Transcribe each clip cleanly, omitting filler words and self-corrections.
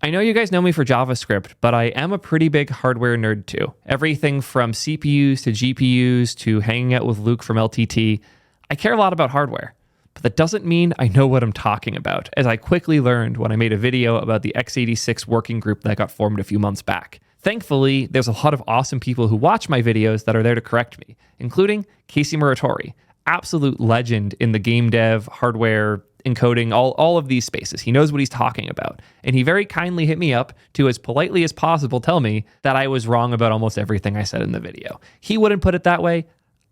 I know you guys know me for JavaScript, but I am a pretty big hardware nerd too. Everything from CPUs to GPUs to hanging out with Luke from LTT. I care a lot about hardware, but that doesn't mean I know what I'm talking about, as I quickly learned when I made a video about the x86 working group that got formed a few months back. Thankfully, there's a lot of awesome people who watch my videos that are there to correct me, including Casey Muratori, absolute legend in the game dev, hardware, encoding, all of these spaces. He knows what he's talking about. And he very kindly hit me up to, as politely as possible, tell me that I was wrong about almost everything I said in the video. He wouldn't put it that way.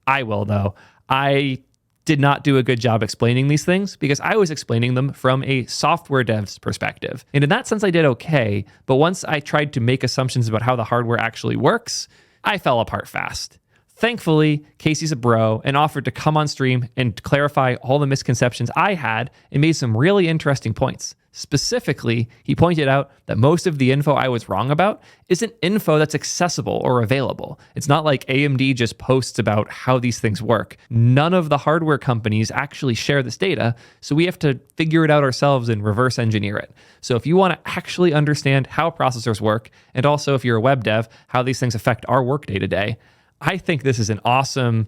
I will, though. I did not do a good job explaining these things because I was explaining them from a software dev's perspective. And in that sense, I did okay. But once I tried to make assumptions about how the hardware actually works, I fell apart fast. Thankfully, Casey's a bro and offered to come on stream and clarify all the misconceptions I had and made some really interesting points. Specifically, he pointed out that most of the info I was wrong about isn't info that's accessible or available. It's not like AMD just posts about how these things work. None of the hardware companies actually share this data, so we have to figure it out ourselves and reverse engineer it. So if you want to actually understand how processors work, and also if you're a web dev, how these things affect our work day to day, I think this is an awesome...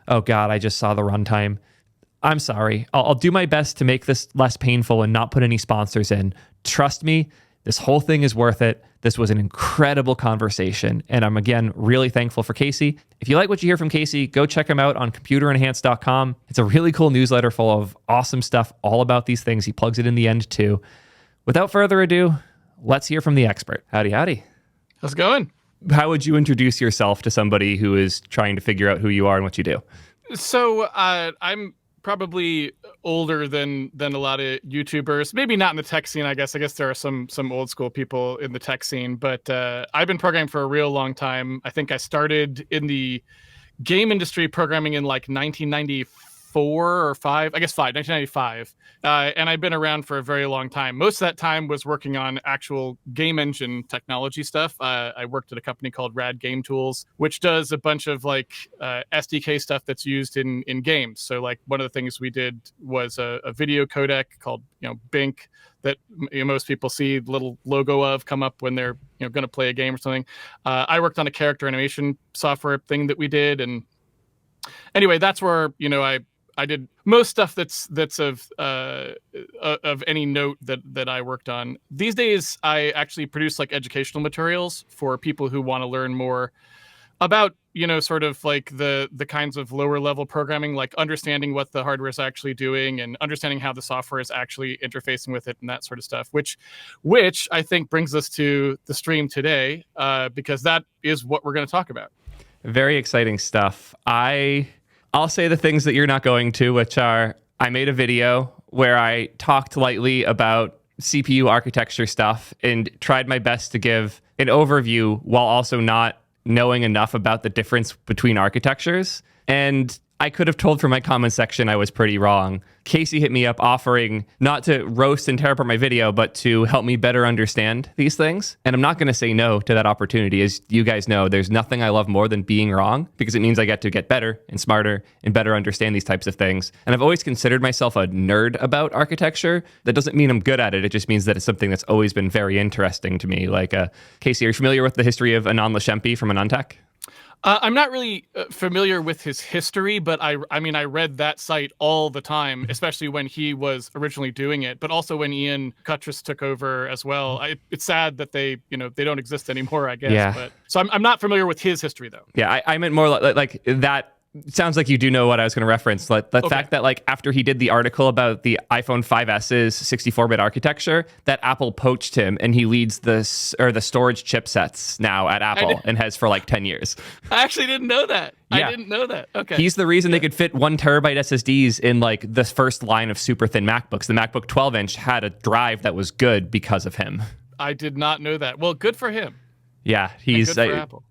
Oh God, I just saw the runtime. I'm sorry. I'll do my best to make this less painful and not put any sponsors in. Trust me, this whole thing is worth it. This was an incredible conversation, and I'm, again, really thankful for Casey. If you like what you hear from Casey, go check him out on computerenhanced.com. It's a really cool newsletter full of awesome stuff all about these things. He plugs it in the end, too. Without further ado, let's hear from the expert. Howdy, howdy. How's it going? How would you introduce yourself to somebody who is trying to figure out who you are and what you do? So I'm probably older than a lot of YouTubers. Maybe not in the tech scene, I guess. I guess there are some old school people in the tech scene, but I've been programming for a real long time. I think I started in the game industry programming in like 1994 or 1995. And I've been around for a very long time. Most of that time was working on actual game engine technology stuff. I worked at a company called Rad Game Tools, which does a bunch of like SDK stuff that's used in games. So like one of the things we did was a video codec called Bink that most people see the little logo of come up when they're going to play a game or something. I worked on a character animation software thing that we did, and anyway, that's where I did most stuff that's of any note that I worked on. These days, I actually produce like educational materials for people who want to learn more about sort of like the kinds of lower level programming, like understanding what the hardware is actually doing and understanding how the software is actually interfacing with it and that sort of stuff. Which I think brings us to the stream today, because that is what we're going to talk about. Very exciting stuff. I'll say the things that you're not going to, which are, I made a video where I talked lightly about CPU architecture stuff and tried my best to give an overview while also not knowing enough about the difference between architectures. And I could have told from my comment section I was pretty wrong. Casey hit me up offering not to roast and tear apart my video, but to help me better understand these things. And I'm not going to say no to that opportunity. As you guys know, there's nothing I love more than being wrong, because it means I get to get better and smarter and better understand these types of things. And I've always considered myself a nerd about architecture. That doesn't mean I'm good at it. It just means that it's something that's always been very interesting to me. Like, Casey, are you familiar with the history of Anand Lashempi from AnandTech? I'm not really familiar with his history, but I read that site all the time, especially when he was originally doing it, but also when Ian Cutress took over as well. It's sad that they don't exist anymore, I guess. Yeah. But so I'm not familiar with his history, though. Yeah, I meant more like that. Sounds like you do know what I was going to reference. Like the fact that like after he did the article about the iPhone 5S's 64-bit architecture, that Apple poached him and he leads the storage chipsets now at Apple and has for like 10 years. I actually didn't know that. Yeah. I didn't know that. Okay. He's the reason they could fit 1 terabyte SSDs in like the first line of super thin MacBooks. The MacBook 12-inch had a drive that was good because of him. I did not know that. Well, good for him. Yeah, he's good for Apple.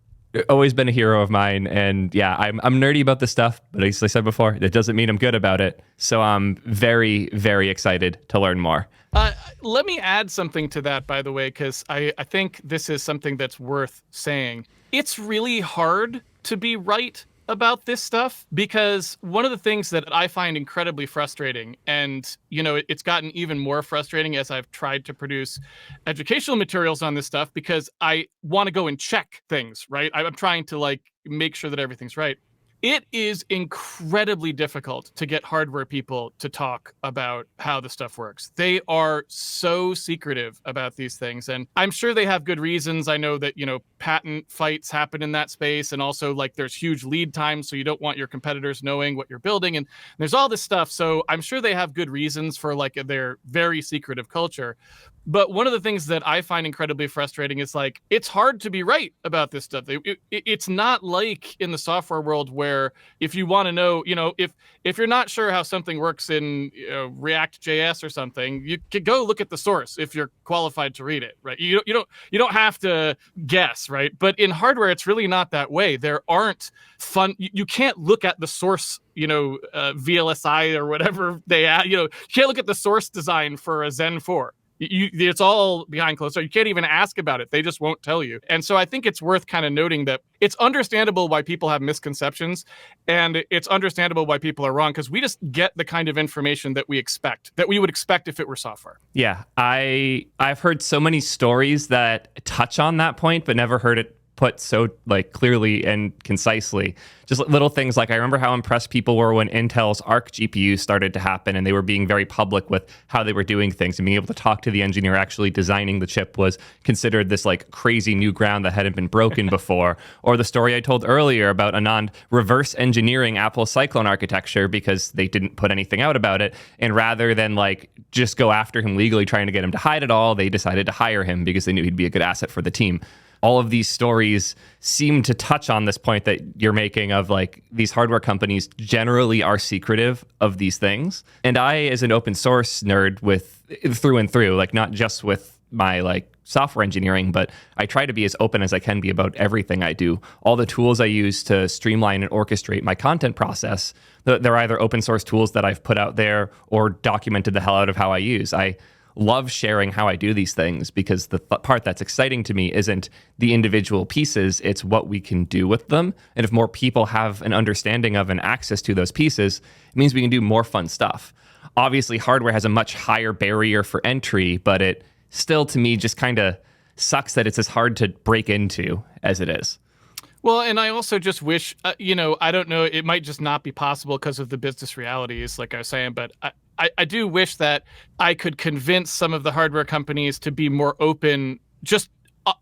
Always been a hero of mine, and yeah, I'm nerdy about this stuff, but as I said before, that doesn't mean I'm good about it. So I'm very, very excited to learn more. Let me add something to that, by the way, because I think this is something that's worth saying. It's really hard to be right about this stuff, because one of the things that I find incredibly frustrating, and it's gotten even more frustrating as I've tried to produce educational materials on this stuff, because I want to go and check things, right? I'm trying to like make sure that everything's right. It is incredibly difficult to get hardware people to talk about how the stuff works. They are so secretive about these things. And I'm sure they have good reasons. I know that, patent fights happen in that space. And also like there's huge lead times. So you don't want your competitors knowing what you're building. And there's all this stuff. So I'm sure they have good reasons for like their very secretive culture. But one of the things that I find incredibly frustrating is like, it's hard to be right about this stuff. It's not like in the software world where if you want to know, if you're not sure how something works in React.js or something, you could go look at the source if you're qualified to read it, right? You don't have to guess, right? But in hardware, it's really not that way. There aren't you can't look at the source, VLSI or whatever they add, you can't look at the source design for a Zen 4. It's all behind closed doors. You can't even ask about it. They just won't tell you. And so I think it's worth kind of noting that it's understandable why people have misconceptions, and it's understandable why people are wrong, because we just get the kind of information that we would expect if it were software. Yeah, I've heard so many stories that touch on that point, but never heard it put so like clearly and concisely. Just little things like I remember how impressed people were when Intel's ARC GPUs started to happen, and they were being very public with how they were doing things, and being able to talk to the engineer actually designing the chip was considered this like crazy new ground that hadn't been broken before. Or the story I told earlier about Anand reverse engineering Apple's Cyclone architecture because they didn't put anything out about it, and rather than like just go after him legally trying to get him to hide it all, they decided to hire him because they knew he'd be a good asset for the team. All of these stories seem to touch on this point that you're making of like these hardware companies generally are secretive of these things. And I, as an open source nerd with through and through, like not just with my like software engineering, but I try to be as open as I can be about everything I do. All the tools I use to streamline and orchestrate my content process, they're either open source tools that I've put out there or documented the hell out of how I use. I love sharing how I do these things because the part that's exciting to me isn't the individual pieces, it's what we can do with them. And if more people have an understanding of and access to those pieces, it means we can do more fun stuff. Obviously, hardware has a much higher barrier for entry, but it still, to me, just kind of sucks that it's as hard to break into as it is. Well, and I also just wish, I don't know, it might just not be possible because of the business realities, like I was saying, but I do wish that I could convince some of the hardware companies to be more open just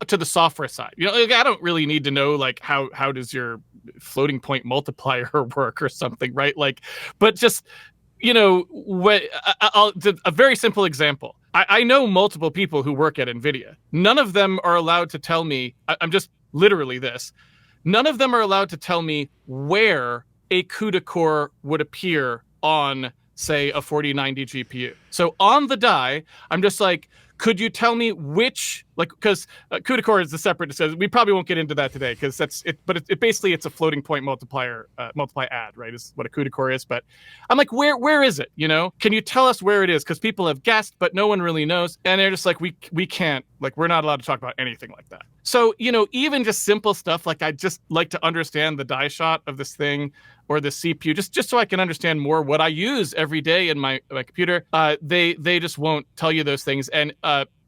to the software side. I don't really need to know like how does your floating point multiplier work or something, right? Like, but just a very simple example. I know multiple people who work at NVIDIA. None of them are allowed to tell me. I'm just literally this. None of them are allowed to tell me where a CUDA core would appear on, say, a 4090 GPU. So on the die, I'm just like, could you tell me which, like, because CUDA core is a separate decision. We probably won't get into that today because that's it. But it basically it's a floating point multiply add, right? Is what a CUDA core is. But I'm like, where is it? Can you tell us where it is? Because people have guessed, but no one really knows, and they're just like, we can't, like, we're not allowed to talk about anything like that. So even just simple stuff like I just like to understand the die shot of this thing or the CPU, just so I can understand more what I use every day in my computer. They just won't tell you those things, and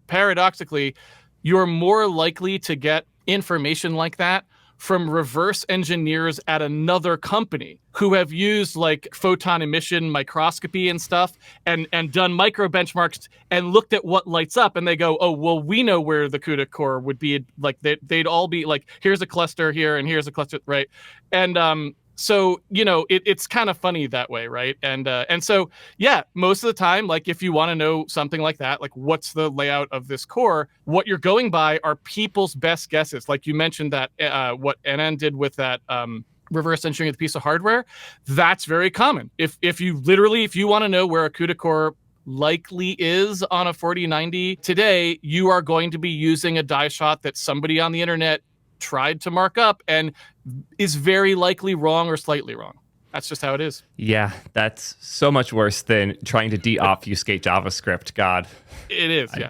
paradoxically, you're more likely to get information like that from reverse engineers at another company who have used like photon emission microscopy and stuff and done micro benchmarks and looked at what lights up, and they go, oh, well, we know where the CUDA core would be. Like they'd all be like, here's a cluster here and here's a cluster, right? And so, it's kind of funny that way, right? And so, yeah, most of the time, like if you want to know something like that, like what's the layout of this core, what you're going by are people's best guesses. Like you mentioned that what NN did with that reverse engineering of the piece of hardware, that's very common. If you want to know where a CUDA core likely is on a 4090 today, you are going to be using a die shot that somebody on the internet tried to mark up and is very likely wrong or slightly wrong. That's just how it is. Yeah, that's so much worse than trying to de-obfuscate JavaScript. God. It is, yeah.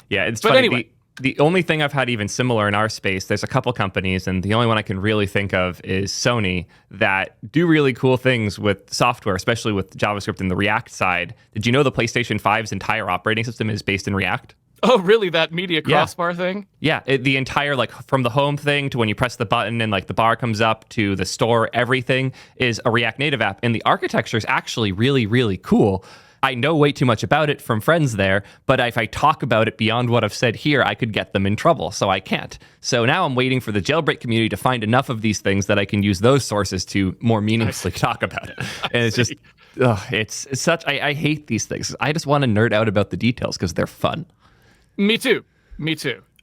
Yeah, it's funny. Anyway. The only thing I've had even similar in our space, there's a couple companies, and the only one I can really think of is Sony, that do really cool things with software, especially with JavaScript and the React side. Did you know the PlayStation 5's entire operating system is based in React? Oh, really? That media crossbar thing? Yeah, the entire, like, from the home thing to when you press the button and, like, the bar comes up to the store, everything is a React Native app. And the architecture is actually really, really cool. I know way too much about it from friends there, but if I talk about it beyond what I've said here, I could get them in trouble, so I can't. So now I'm waiting for the jailbreak community to find enough of these things that I can use those sources to more meaningfully talk about it. And it's just, it's such, I hate these things. I just want to nerd out about the details because they're fun. Me too.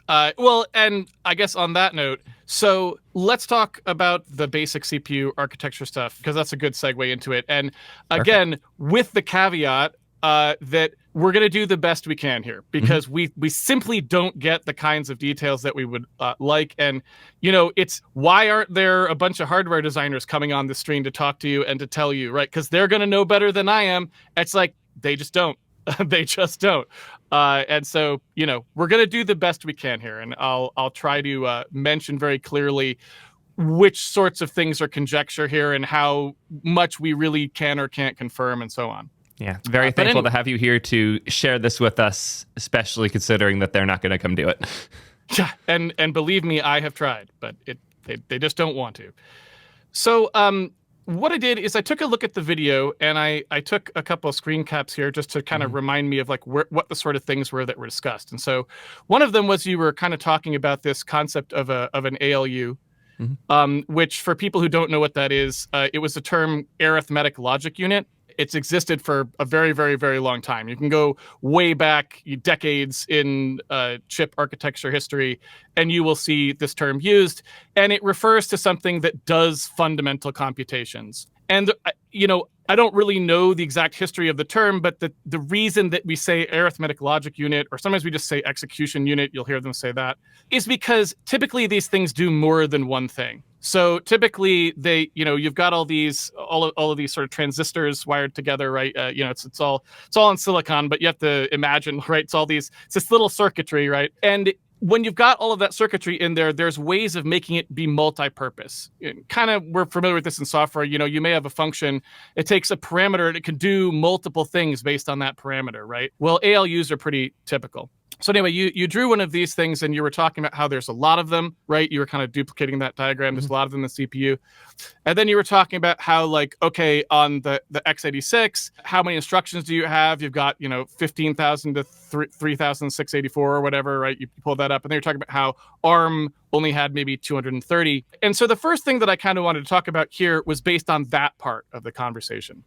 Well, and I guess on that note, so let's talk about the basic CPU architecture stuff, because that's a good segue into it. And again, with the caveat that we're going to do the best we can here, because we simply don't get the kinds of details that we would like. And, you know, it's why aren't there a bunch of hardware designers coming on the stream to talk to you and to tell you, right? Because they're going to know better than I am. It's like, they just don't. They just don't. And so, you know, we're going to do the best we can here. And I'll try to mention very clearly which sorts of things are conjecture here and how much we really can or can't confirm and so on. Yeah, very thankful to have you here to share this with us, especially considering that they're not going to come do it. Yeah, and believe me, I have tried, but they just don't want to. So, what I did is I took a look at the video and I took a couple of screen caps here just to kind of remind me of like what the sort of things were that were discussed. And so one of them was you were kind of talking about this concept of an ALU, which for people who don't know what that is, it was the term arithmetic logic unit. It's existed for a very, very, very long time. You can go way back decades in chip architecture history, and you will see this term used. And it refers to something that does fundamental computations. And, you know, I don't really know the exact history of the term, but the reason that we say arithmetic logic unit, or sometimes we just say execution unit, you'll hear them say that, is because typically these things do more than one thing. So typically they, you know, you've got all of these sort of transistors wired together, right? You know, it's all in silicon, but you have to imagine, right? It's this little circuitry, right? And when you've got all of that circuitry in there, there's ways of making it be multi-purpose. Kind of, we're familiar with this in software. You know, you may have a function, it takes a parameter and it can do multiple things based on that parameter, right? Well, ALUs are pretty typical. So anyway, you drew one of these things and you were talking about how there's a lot of them, right? You were kind of duplicating that diagram. There's a lot of them in the CPU. And then you were talking about how, like, okay, on the x86, how many instructions do you have? You've got, you know, 15,000 to 3,684 or whatever, right? You pulled that up. And then you're talking about how ARM only had maybe 230. And so the first thing that I kind of wanted to talk about here was based on that part of the conversation.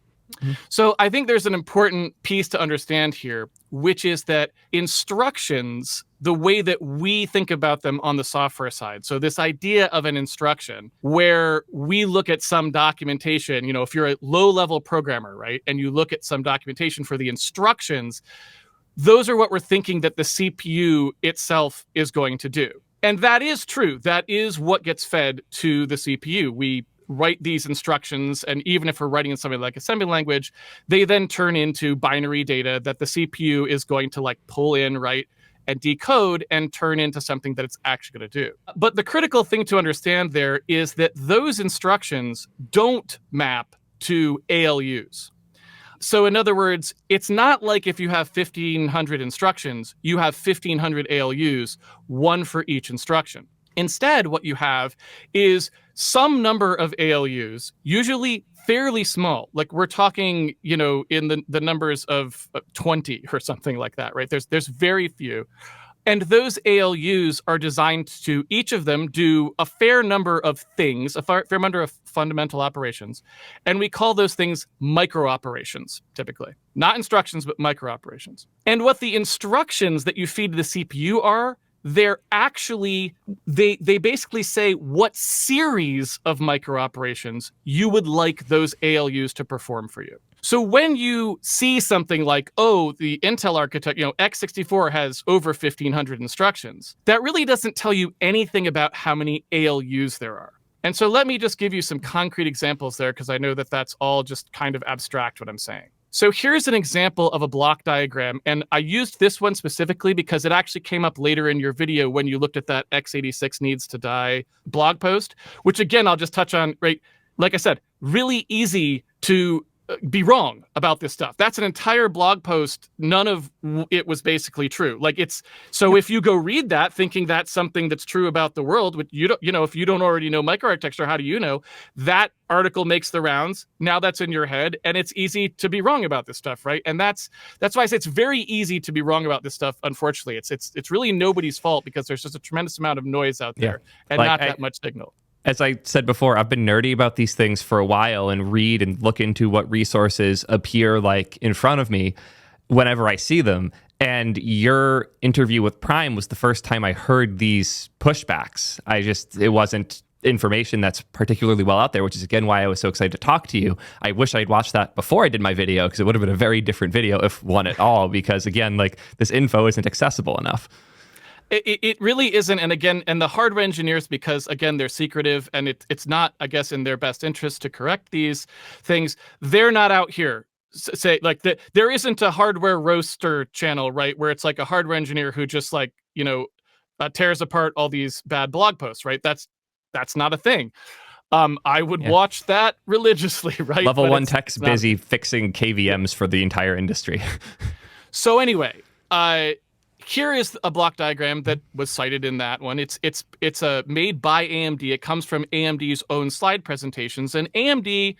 So I think there's an important piece to understand here, which is that instructions, the way that we think about them on the software side, so this idea of an instruction where we look at some documentation, you know, if you're a low-level programmer, right, and you look at some documentation for the instructions, those are what we're thinking that the CPU itself is going to do. And that is true. That is what gets fed to the CPU. We write these instructions, and even if we're writing in something like assembly language, they then turn into binary data that the CPU is going to like pull in, right, and decode and turn into something that it's actually going to do. But the critical thing to understand there is that those instructions don't map to ALUs. So in other words, it's not like if you have 1,500 instructions, you have 1,500 ALUs, one for each instruction. Instead, what you have is some number of ALUs, usually fairly small. Like we're talking, you know, in the numbers of 20 or something like that, right? There's very few. And those ALUs are designed to, each of them, do a fair number of things, a fair number of fundamental operations. And we call those things micro operations, typically. Not instructions, but micro operations. And what the instructions that you feed to the CPU are, they're actually, they basically say what series of micro operations you would like those ALUs to perform for you. So when you see something like, oh, the Intel architecture, you know, x64 has over 1,500 instructions, that really doesn't tell you anything about how many ALUs there are. And so let me just give you some concrete examples there, because I know that that's all just kind of abstract what I'm saying. So here's an example of a block diagram, and I used this one specifically because it actually came up later in your video when you looked at that x86 needs to die blog post, which again, I'll just touch on, right? Like I said, really easy to be wrong about this stuff. That's an entire blog post. None of it was basically true. Like it's, so if you go read that thinking that's something that's true about the world, which you don't, you know, if you don't already know microarchitecture, how do you know? That article makes the rounds. Now that's in your head, and it's easy to be wrong about this stuff, right? And that's why I say it's very easy to be wrong about this stuff. Unfortunately, it's really nobody's fault because there's just a tremendous amount of noise out there and like, not that much signal. As I said before, I've been nerdy about these things for a while and read and look into what resources appear like in front of me whenever I see them. And your interview with Prime was the first time I heard these pushbacks. It wasn't information that's particularly well out there, which is again why I was so excited to talk to you. I wish I'd watched that before I did my video, because it would have been a very different video, if one at all, because again, like, this info isn't accessible enough. It really isn't. And again, and the hardware engineers, because again, they're secretive and it's not, I guess, in their best interest to correct these things. They're not out here say like there isn't a hardware roaster channel, right? Where it's like a hardware engineer who just like, tears apart all these bad blog posts, right? That's not a thing. I would watch that religiously, right? Level 1 tech's busy fixing KVMs for the entire industry. So anyway, here is a block diagram that was cited in that one. It's made by AMD. It comes from AMD's own slide presentations, and AMD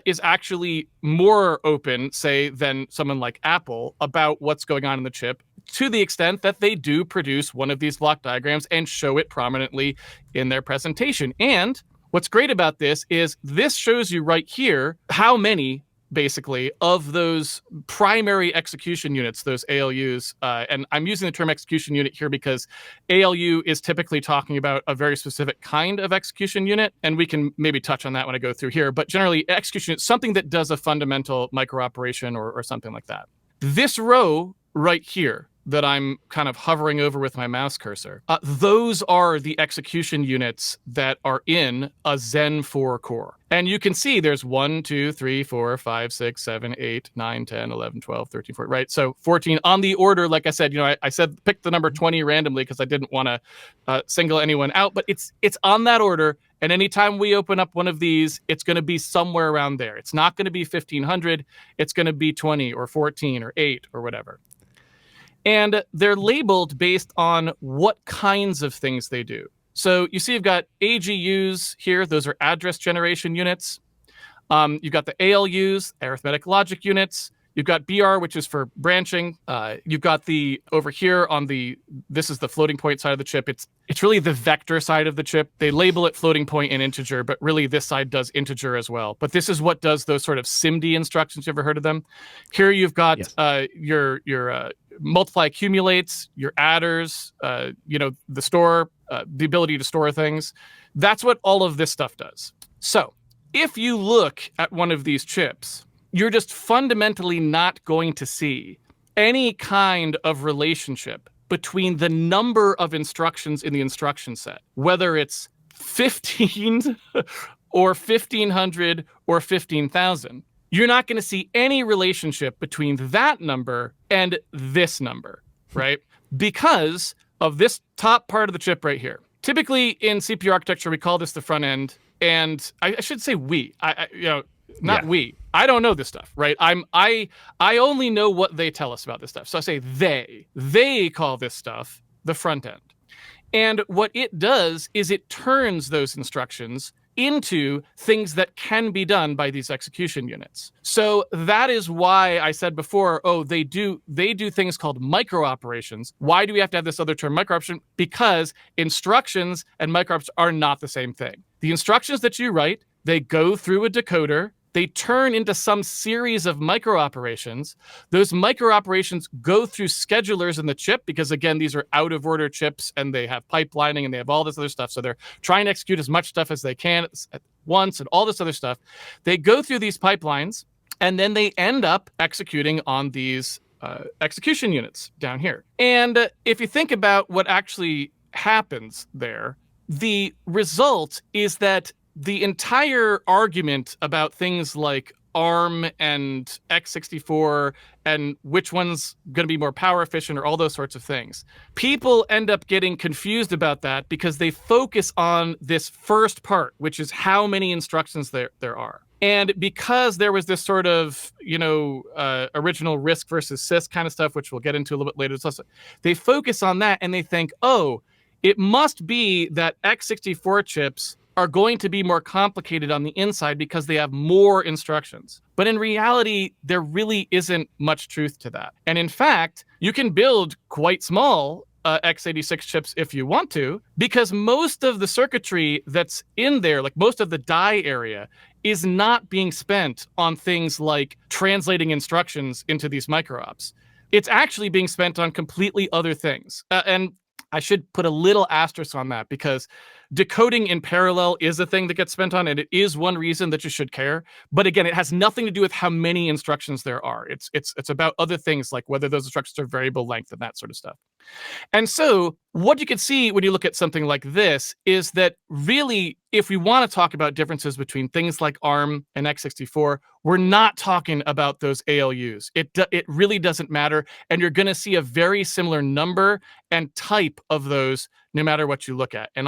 is actually more open, say, than someone like Apple about what's going on in the chip, to the extent that they do produce one of these block diagrams and show it prominently in their presentation. And what's great about this is this shows you right here how many, basically, of those primary execution units, those ALUs, and I'm using the term execution unit here because ALU is typically talking about a very specific kind of execution unit, and we can maybe touch on that when I go through here, but generally execution is something that does a fundamental microoperation or something like that. This row right here that I'm kind of hovering over with my mouse cursor, those are the execution units that are in a Zen 4 core. And you can see there's 1, 2, 3, 4, 5, 6, 7, 8, 9, 10, 11, 12, 13, 14, right? So 14 on the order. Like I said, I said pick the number 20 randomly because I didn't want to single anyone out, but it's on that order. And anytime we open up one of these, it's going to be somewhere around there. It's not going to be 1500. It's going to be 20 or 14 or 8 or whatever. And they're labeled based on what kinds of things they do. So you see you've got AGUs here. Those are address generation units. You've got the ALUs, arithmetic logic units. You've got BR, which is for branching. You've got the, over here on the, this is the floating point side of the chip. It's really the vector side of the chip. They label it floating point and integer, but really this side does integer as well. But this is what does those sort of SIMD instructions. You ever heard of them? Here you've got your multiply accumulates, your adders, the store, the ability to store things. That's what all of this stuff does. So if you look at one of these chips, you're just fundamentally not going to see any kind of relationship between the number of instructions in the instruction set, whether it's 15 or 1500 or 15,000. You're not going to see any relationship between that number and this number, right? Because of this top part of the chip right here. Typically in CPU architecture, we call this the front end. And I should say we, we. I don't know this stuff, right? I only know what they tell us about this stuff. So I say they. They call this stuff the front end. And what it does is it turns those instructions into things that can be done by these execution units. So that is why I said before, they do things called micro operations. Why do we have to have this other term, micro operation? Because instructions and micro operations are not the same thing. The instructions that you write, they go through a decoder. They turn into some series of micro operations. Those micro operations go through schedulers in the chip because, again, these are out of order chips and they have pipelining and they have all this other stuff. So they're trying to execute as much stuff as they can at once and all this other stuff. They go through these pipelines and then they end up executing on these execution units down here. And if you think about what actually happens there, the result is that the entire argument about things like ARM and x64 and which one's going to be more power efficient or all those sorts of things. People end up getting confused about that because they focus on this first part, which is how many instructions there are. And because there was this sort of, original RISC versus CISC kind of stuff, which we'll get into a little bit later, they focus on that and they think, oh, it must be that x64 chips are going to be more complicated on the inside because they have more instructions. But in reality, there really isn't much truth to that. And in fact, you can build quite small x86 chips if you want to, because most of the circuitry that's in there, like most of the die area, is not being spent on things like translating instructions into these micro-ops. It's actually being spent on completely other things. And I should put a little asterisk on that because decoding in parallel is a thing that gets spent on, and it is one reason that you should care. But again, it has nothing to do with how many instructions there are. It's about other things like whether those instructions are variable length and that sort of stuff. And so what you can see when you look at something like this is that really, if we want to talk about differences between things like ARM and x64, we're not talking about those ALUs. It really doesn't matter. And you're going to see a very similar number and type of those no matter what you look at. And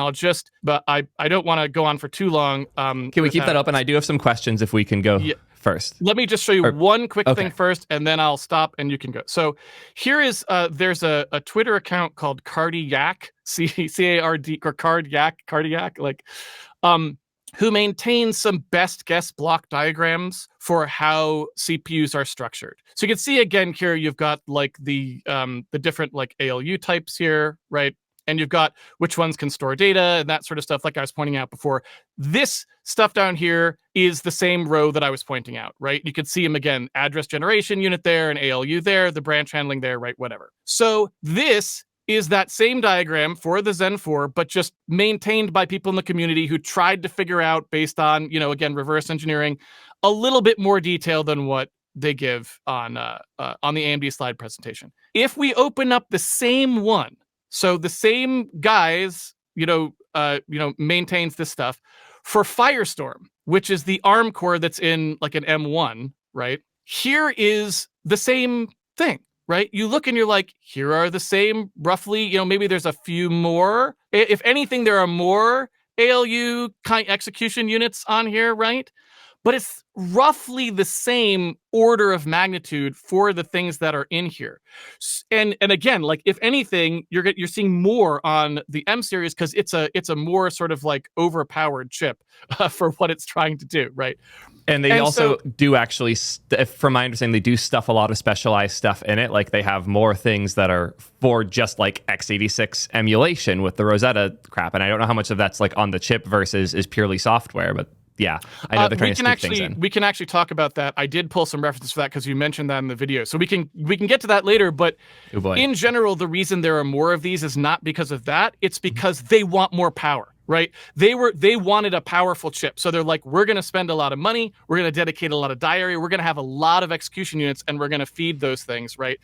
but I don't want to go on for too long. Can we keep that open? I do have some questions if we can go first. Let me just show you one quick thing first, and then I'll stop and you can go. So here is, there's a Twitter account called Cardiac, C-A-R-D, or Cardiac, who maintains some best guess block diagrams for how CPUs are structured. So you can see again here, you've got like the different like ALU types here, right? And you've got which ones can store data and that sort of stuff, like I was pointing out before. This stuff down here is the same row that I was pointing out, right? You can see them again, address generation unit there, and ALU there, the branch handling there, right? Whatever. So this is that same diagram for the Zen 4, but just maintained by people in the community who tried to figure out based on, again, reverse engineering, a little bit more detail than what they give on the AMD slide presentation. If we open up the same one, so the same guys, maintains this stuff for Firestorm, which is the ARM core that's in like an M1, right? Here is the same thing, right? You look and you're like, here are the same roughly, maybe there's a few more. If anything, there are more ALU kind execution units on here, right? But it's roughly the same order of magnitude for the things that are in here. And again, like if anything, you're seeing more on the M series because it's a more sort of like overpowered chip for what it's trying to do, right? And they also do actually, from my understanding, they do stuff a lot of specialized stuff in it. Like they have more things that are for just like x86 emulation with the Rosetta crap. And I don't know how much of that's like on the chip versus is purely software, but yeah, I know they're trying to sneak things in. We can actually talk about that. I did pull some references for that because you mentioned that in the video. So we can get to that later. But in general, the reason there are more of these is not because of that. It's because they want more power, right? They wanted a powerful chip. So they're like, we're going to spend a lot of money. We're going to dedicate a lot of die area. We're going to have a lot of execution units, and we're going to feed those things, right?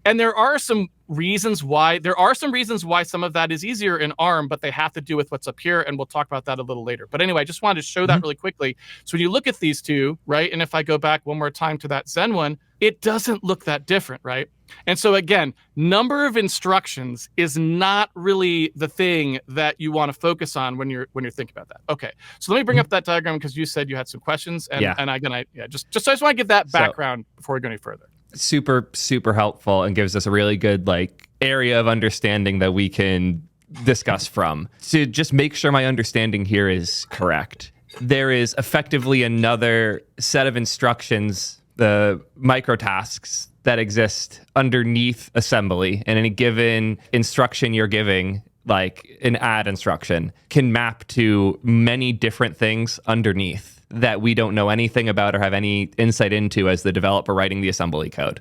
And there are some reasons why some of that is easier in ARM, but they have to do with what's up here, and we'll talk about that a little later. But anyway, I just wanted to show that really quickly. So when you look at these two, right, and if I go back one more time to that Zen one, it doesn't look that different, right? And so again, number of instructions is not really the thing that you want to focus on when you're thinking about that. Okay, so let me bring up that diagram because you said you had some questions, and I just want to give that background before we go any further. Super, super helpful and gives us a really good like area of understanding that we can discuss from. To just make sure my understanding here is correct, there is effectively another set of instructions, the microtasks that exist underneath assembly, and any given instruction you're giving, like an add instruction, can map to many different things underneath that we don't know anything about or have any insight into as the developer writing the assembly code.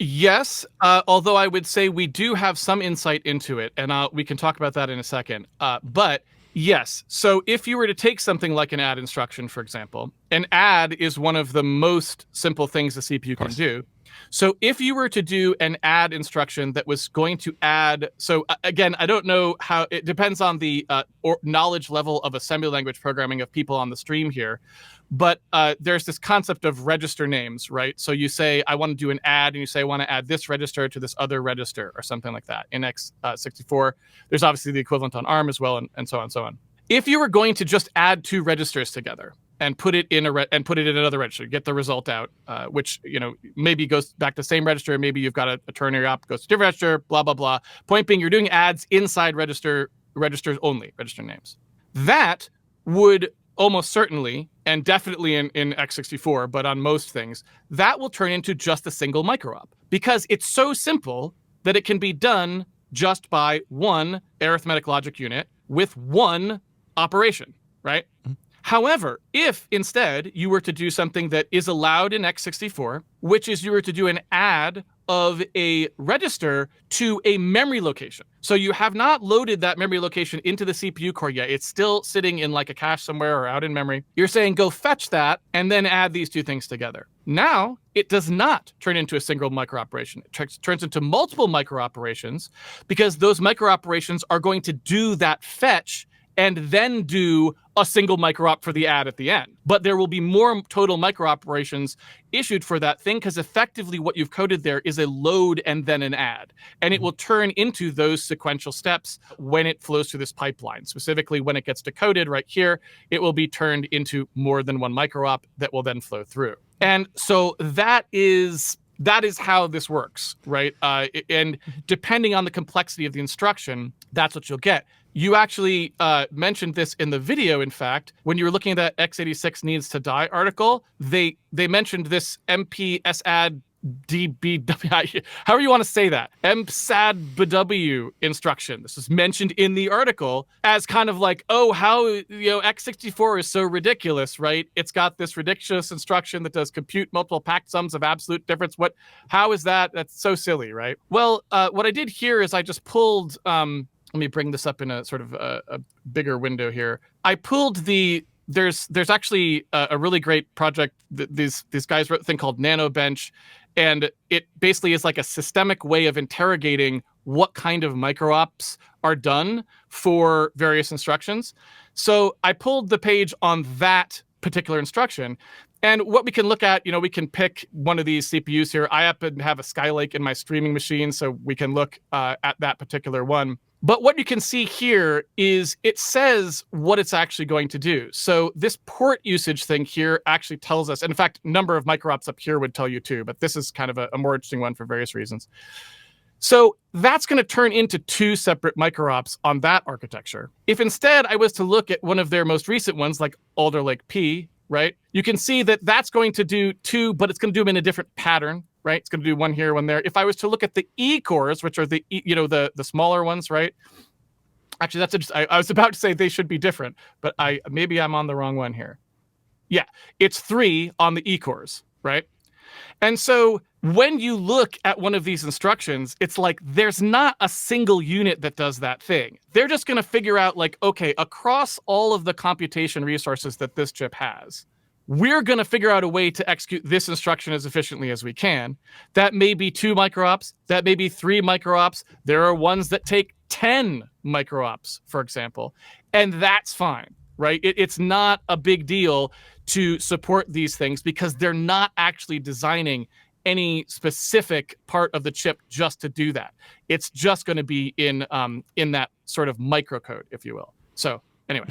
Yes, although I would say we do have some insight into it, and we can talk about that in a second. But yes, so if you were to take something like an add instruction, for example, an add is one of the most simple things the CPU can do. So if you were to do an add instruction that was going to add, so again, I don't know how, it depends on the knowledge level of assembly language programming of people on the stream here, but there's this concept of register names, right? So you say, I want to do an add, and you say, I want to add this register to this other register or something like that. In x64, there's obviously the equivalent on ARM as well, and so on and so on. If you were going to just add two registers together and put it in another register, get the result out, which maybe goes back to the same register, maybe you've got a ternary op, goes to different register, blah blah blah. Point being, you're doing adds inside registers only, register names. That would almost certainly, and definitely in x64, but on most things, that will turn into just a single micro-op, because it's so simple that it can be done just by one arithmetic logic unit with one operation, right? Mm-hmm. However, if instead you were to do something that is allowed in x64, which is you were to do an add of a register to a memory location. So you have not loaded that memory location into the CPU core yet. It's still sitting in like a cache somewhere or out in memory. You're saying go fetch that and then add these two things together. Now, it does not turn into a single micro-operation. It turns into multiple micro-operations, because those micro-operations are going to do that fetch and then do a single micro-op for the add at the end. But there will be more total micro-operations issued for that thing, because effectively what you've coded there is a load and then an add. And it will turn into those sequential steps when it flows through this pipeline. Specifically, when it gets decoded right here, it will be turned into more than one micro-op that will then flow through. And so that is how this works, right? And depending on the complexity of the instruction, that's what you'll get. You actually mentioned this in the video, in fact, when you were looking at that x86 needs to die article, they mentioned this mpsadd DBW, however you want to say that, mpsaddbw instruction. This is mentioned in the article as kind of like, oh, how, x64 is so ridiculous, right? It's got this ridiculous instruction that does compute multiple packed sums of absolute difference. How is that? That's so silly, right? Well, what I did here is I just pulled, let me bring this up in a sort of a bigger window here. I pulled there's actually a really great project that these guys wrote a thing called NanoBench, and it basically is like a systemic way of interrogating what kind of micro-ops are done for various instructions. So I pulled the page on that particular instruction. And what we can look at, we can pick one of these CPUs here. I happen to have a Skylake in my streaming machine, so we can look at that particular one. But what you can see here is it says what it's actually going to do. So this port usage thing here actually tells us, and in fact, number of micro-ops up here would tell you too, but this is kind of a more interesting one for various reasons. So that's going to turn into two separate micro-ops on that architecture. If instead I was to look at one of their most recent ones, like Alder Lake P, right? You can see that that's going to do two, but it's going to do them in a different pattern, right? It's going to do one here, one there. If I was to look at the E cores, which are the smaller ones, right? Actually, that's interesting. I was about to say they should be different, but maybe I'm on the wrong one here. Yeah, it's 3 on the E cores, right? And so when you look at one of these instructions, it's like there's not a single unit that does that thing. They're just going to figure out like, okay, across all of the computation resources that this chip has, we're going to figure out a way to execute this instruction as efficiently as we can. That may be 2 micro-ops. That may be 3 micro-ops. There are ones that take 10 micro-ops, for example, and that's fine, right? It's not a big deal to support these things because they're not actually designing any specific part of the chip just to do that. It's just going to be in that sort of microcode, if you will. So anyway.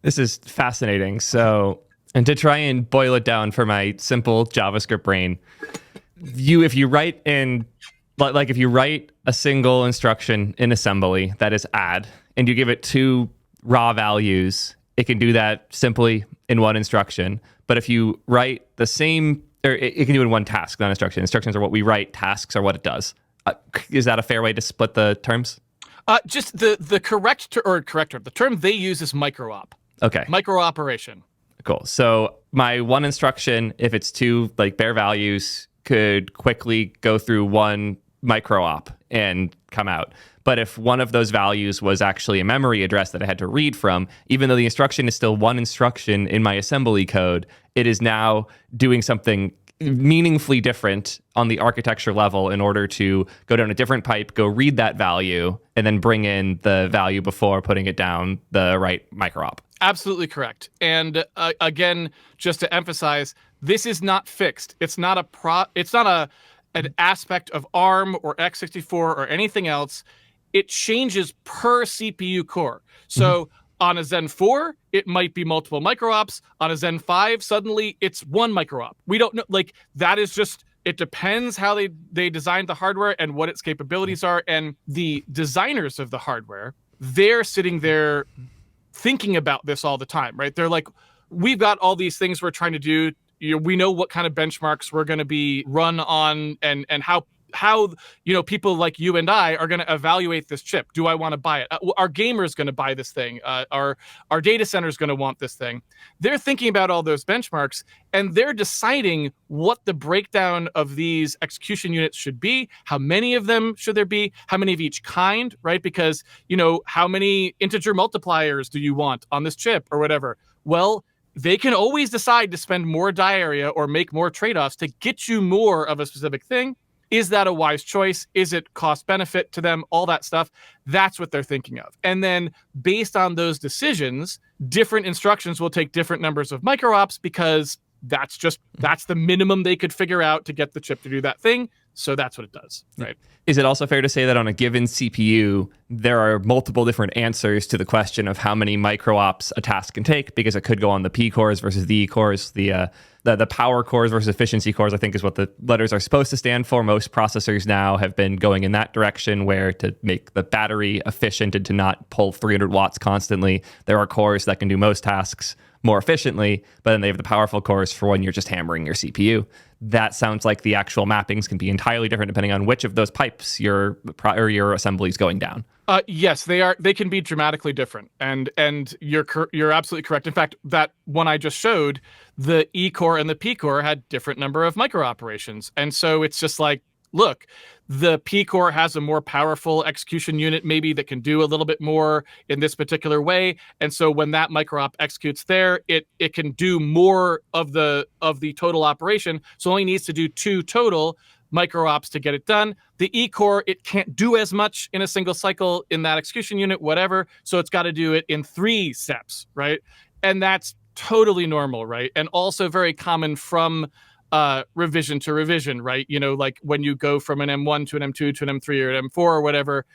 This is fascinating. So, and to try and boil it down for my simple JavaScript brain, if you write a single instruction in assembly that is add, and you give it 2 raw values, it can do that simply in one instruction. But if you write the same, or it can do it in one task, not instruction. Instructions are what we write, tasks are what it does. Is that a fair way to split the terms? Just the corrector. The term they use is micro-op. Okay. Micro-operation. Cool. So my one instruction, if it's 2 like bare values, could quickly go through one micro-op and come out. But if one of those values was actually a memory address that I had to read from, even though the instruction is still one instruction in my assembly code, it is now doing something meaningfully different on the architecture level in order to go down a different pipe, go read that value, and then bring in the value before putting it down the right micro-op. Absolutely correct. And again, just to emphasize, this is not fixed. It's not an aspect of ARM or x64 or anything else. It changes per CPU core. So on a Zen 4, it might be multiple micro-ops. On a Zen 5, suddenly it's one micro-op. We don't know. Like, that is just, it depends how they designed the hardware and what its capabilities are. And the designers of the hardware, they're sitting there thinking about this all the time, right? They're like, we've got all these things we're trying to do. We know what kind of benchmarks we're going to be run on, and how people like you and I are going to evaluate this chip. Do I want to buy it? Are gamers going to buy this thing? Are data centers going to want this thing? They're thinking about all those benchmarks, and they're deciding what the breakdown of these execution units should be. How many of them should there be? How many of each kind, right? Because, how many integer multipliers do you want on this chip or whatever? Well, they can always decide to spend more die area or make more trade-offs to get you more of a specific thing. Is that a wise choice? Is it cost benefit to them? All that stuff. That's what they're thinking of. And then based on those decisions, different instructions will take different numbers of micro-ops, because that's the minimum they could figure out to get the chip to do that thing. So that's what it does, right? Is it also fair to say that on a given CPU, there are multiple different answers to the question of how many micro-ops a task can take? Because it could go on the P cores versus the E cores, the power cores versus efficiency cores, I think, is what the letters are supposed to stand for. Most processors now have been going in that direction, where to make the battery efficient and to not pull 300 watts constantly, there are cores that can do most tasks more efficiently, but then they have the powerful cores for when you're just hammering your CPU. That sounds like the actual mappings can be entirely different depending on which of those pipes your assembly is going down. Yes, they are. They can be dramatically different, and you're absolutely correct. In fact, that one I just showed, the E core and the P core had different number of micro operations, and so it's just like, look, the P core has a more powerful execution unit, maybe, that can do a little bit more in this particular way, and so when that micro-op executes there, it can do more of the total operation, so only needs to do 2 total micro-ops to get it done. The E core, it can't do as much in a single cycle in that execution unit, whatever, so it's got to do it in 3 steps, right? And that's totally normal, right? And also very common from revision to revision, right? Like when you go from an M1 to an M2 to an M3 or an M4 or whatever,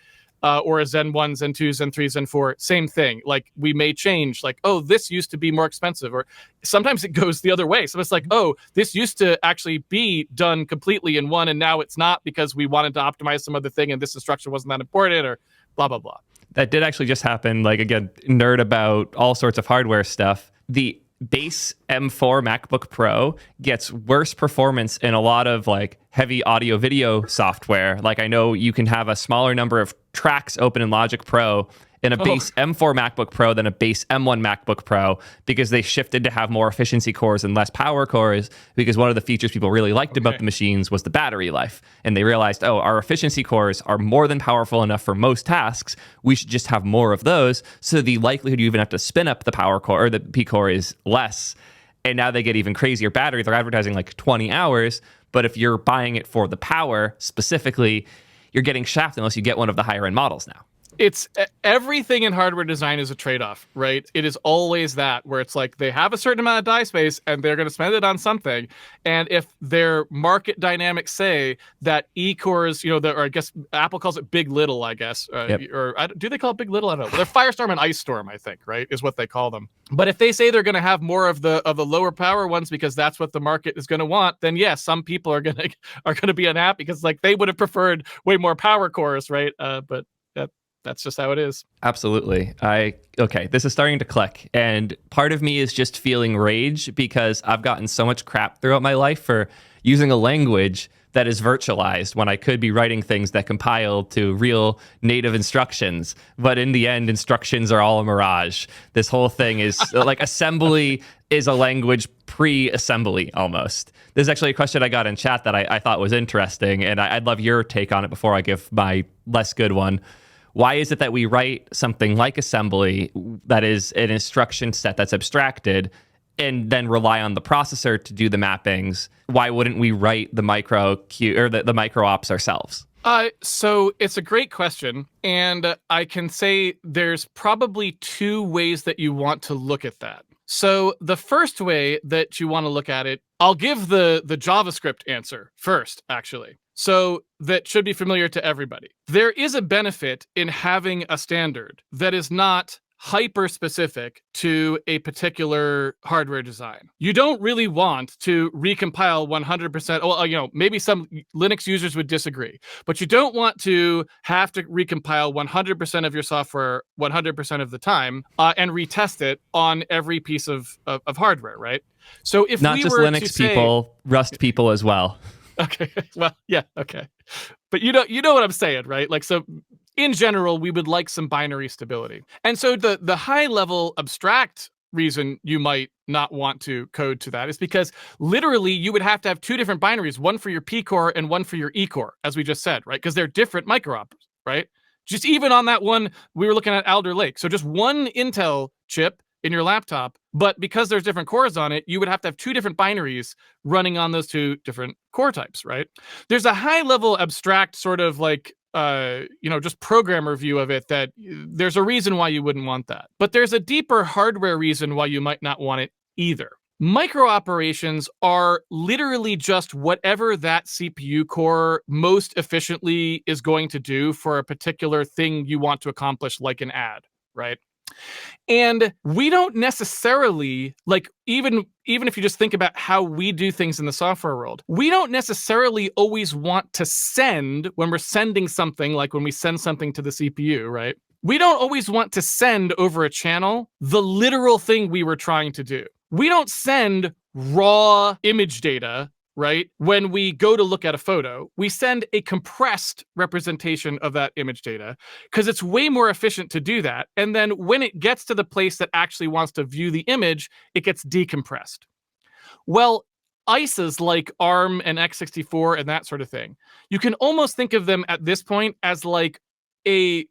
or a Zen 1, Zen 2, Zen 3, Zen 4, same thing. Like, we may change, like, oh, this used to be more expensive, or sometimes it goes the other way. So it's like, oh, this used to actually be done completely in one, and now it's not because we wanted to optimize some other thing and this instruction wasn't that important, or blah, blah, blah. That did actually just happen. Like, again, nerd about all sorts of hardware stuff. The base M4 MacBook Pro gets worse performance in a lot of like heavy audio video software. Like, I know you can have a smaller number of tracks open in Logic Pro in a base M4 MacBook Pro than a base M1 MacBook Pro, because they shifted to have more efficiency cores and less power cores, because one of the features people really liked about the machines was the battery life. And they realized, oh, our efficiency cores are more than powerful enough for most tasks. We should just have more of those. So the likelihood you even have to spin up the power core or the P core is less. And now they get even crazier batteries. They're advertising like 20 hours. But if you're buying it for the power specifically, you're getting shafted unless you get one of the higher end models now. It's everything in hardware design is a trade-off, right? It is always that, where it's like they have a certain amount of die space and they're going to spend it on something. And if their market dynamics say that E-cores, or I guess Apple calls it big little, I guess, or do they call it big little? I don't know. They're Firestorm and Ice Storm, I think, right, is what they call them. But if they say they're going to have more of the lower power ones because that's what the market is going to want, then yes, some people are going to be unhappy because like they would have preferred way more power cores, right? But that's just how it is. Absolutely. This is starting to click. And part of me is just feeling rage because I've gotten so much crap throughout my life for using a language that is virtualized when I could be writing things that compile to real native instructions. But in the end, instructions are all a mirage. This whole thing is like assembly is a language pre-assembly almost. There's actually a question I got in chat that I thought was interesting, and I'd love your take on it before I give my less good one. Why is it that we write something like assembly that is an instruction set that's abstracted and then rely on the processor to do the mappings, why wouldn't we write the micro or the micro ops ourselves? So it's a great question, and I can say there's probably two ways that you want to look at that. So the first way that you want to look at it, I'll give the JavaScript answer first, actually. So that should be familiar to everybody. There is a benefit in having a standard that is not hyper-specific to a particular hardware design. You don't really want to recompile 100%. Well, maybe some Linux users would disagree, but you don't want to have to recompile 100% of your software 100% of the time and retest it on every piece of hardware, right? So if not we just were Linux to people, Rust people as well. Okay, well, yeah, okay, but you know what I'm saying, right? Like, so in general, we would like some binary stability. And so the high level abstract reason you might not want to code to that is because literally you would have to have two different binaries, one for your P core and one for your E core, as we just said, right? Because they're different micro-ops, right? Just even on that one, we were looking at Alder Lake. So just one Intel chip in your laptop, but because there's different cores on it, you would have to have two different binaries running on those two different core types, right? There's a high level abstract sort of like just programmer view of it that there's a reason why you wouldn't want that. But there's a deeper hardware reason why you might not want it either. Micro operations are literally just whatever that CPU core most efficiently is going to do for a particular thing you want to accomplish, like an add, right? And we don't necessarily, like, even if you just think about how we do things in the software world, we don't necessarily always want to send, when we're sending something, like when we send something to the CPU, right? We don't always want to send over a channel the literal thing we were trying to do. We don't send raw image data, right? When we go to look at a photo, we send a compressed representation of that image data because it's way more efficient to do that. And then when it gets to the place that actually wants to view the image, it gets decompressed. Well, ISAs like ARM and x64 and that sort of thing, you can almost think of them at this point as like a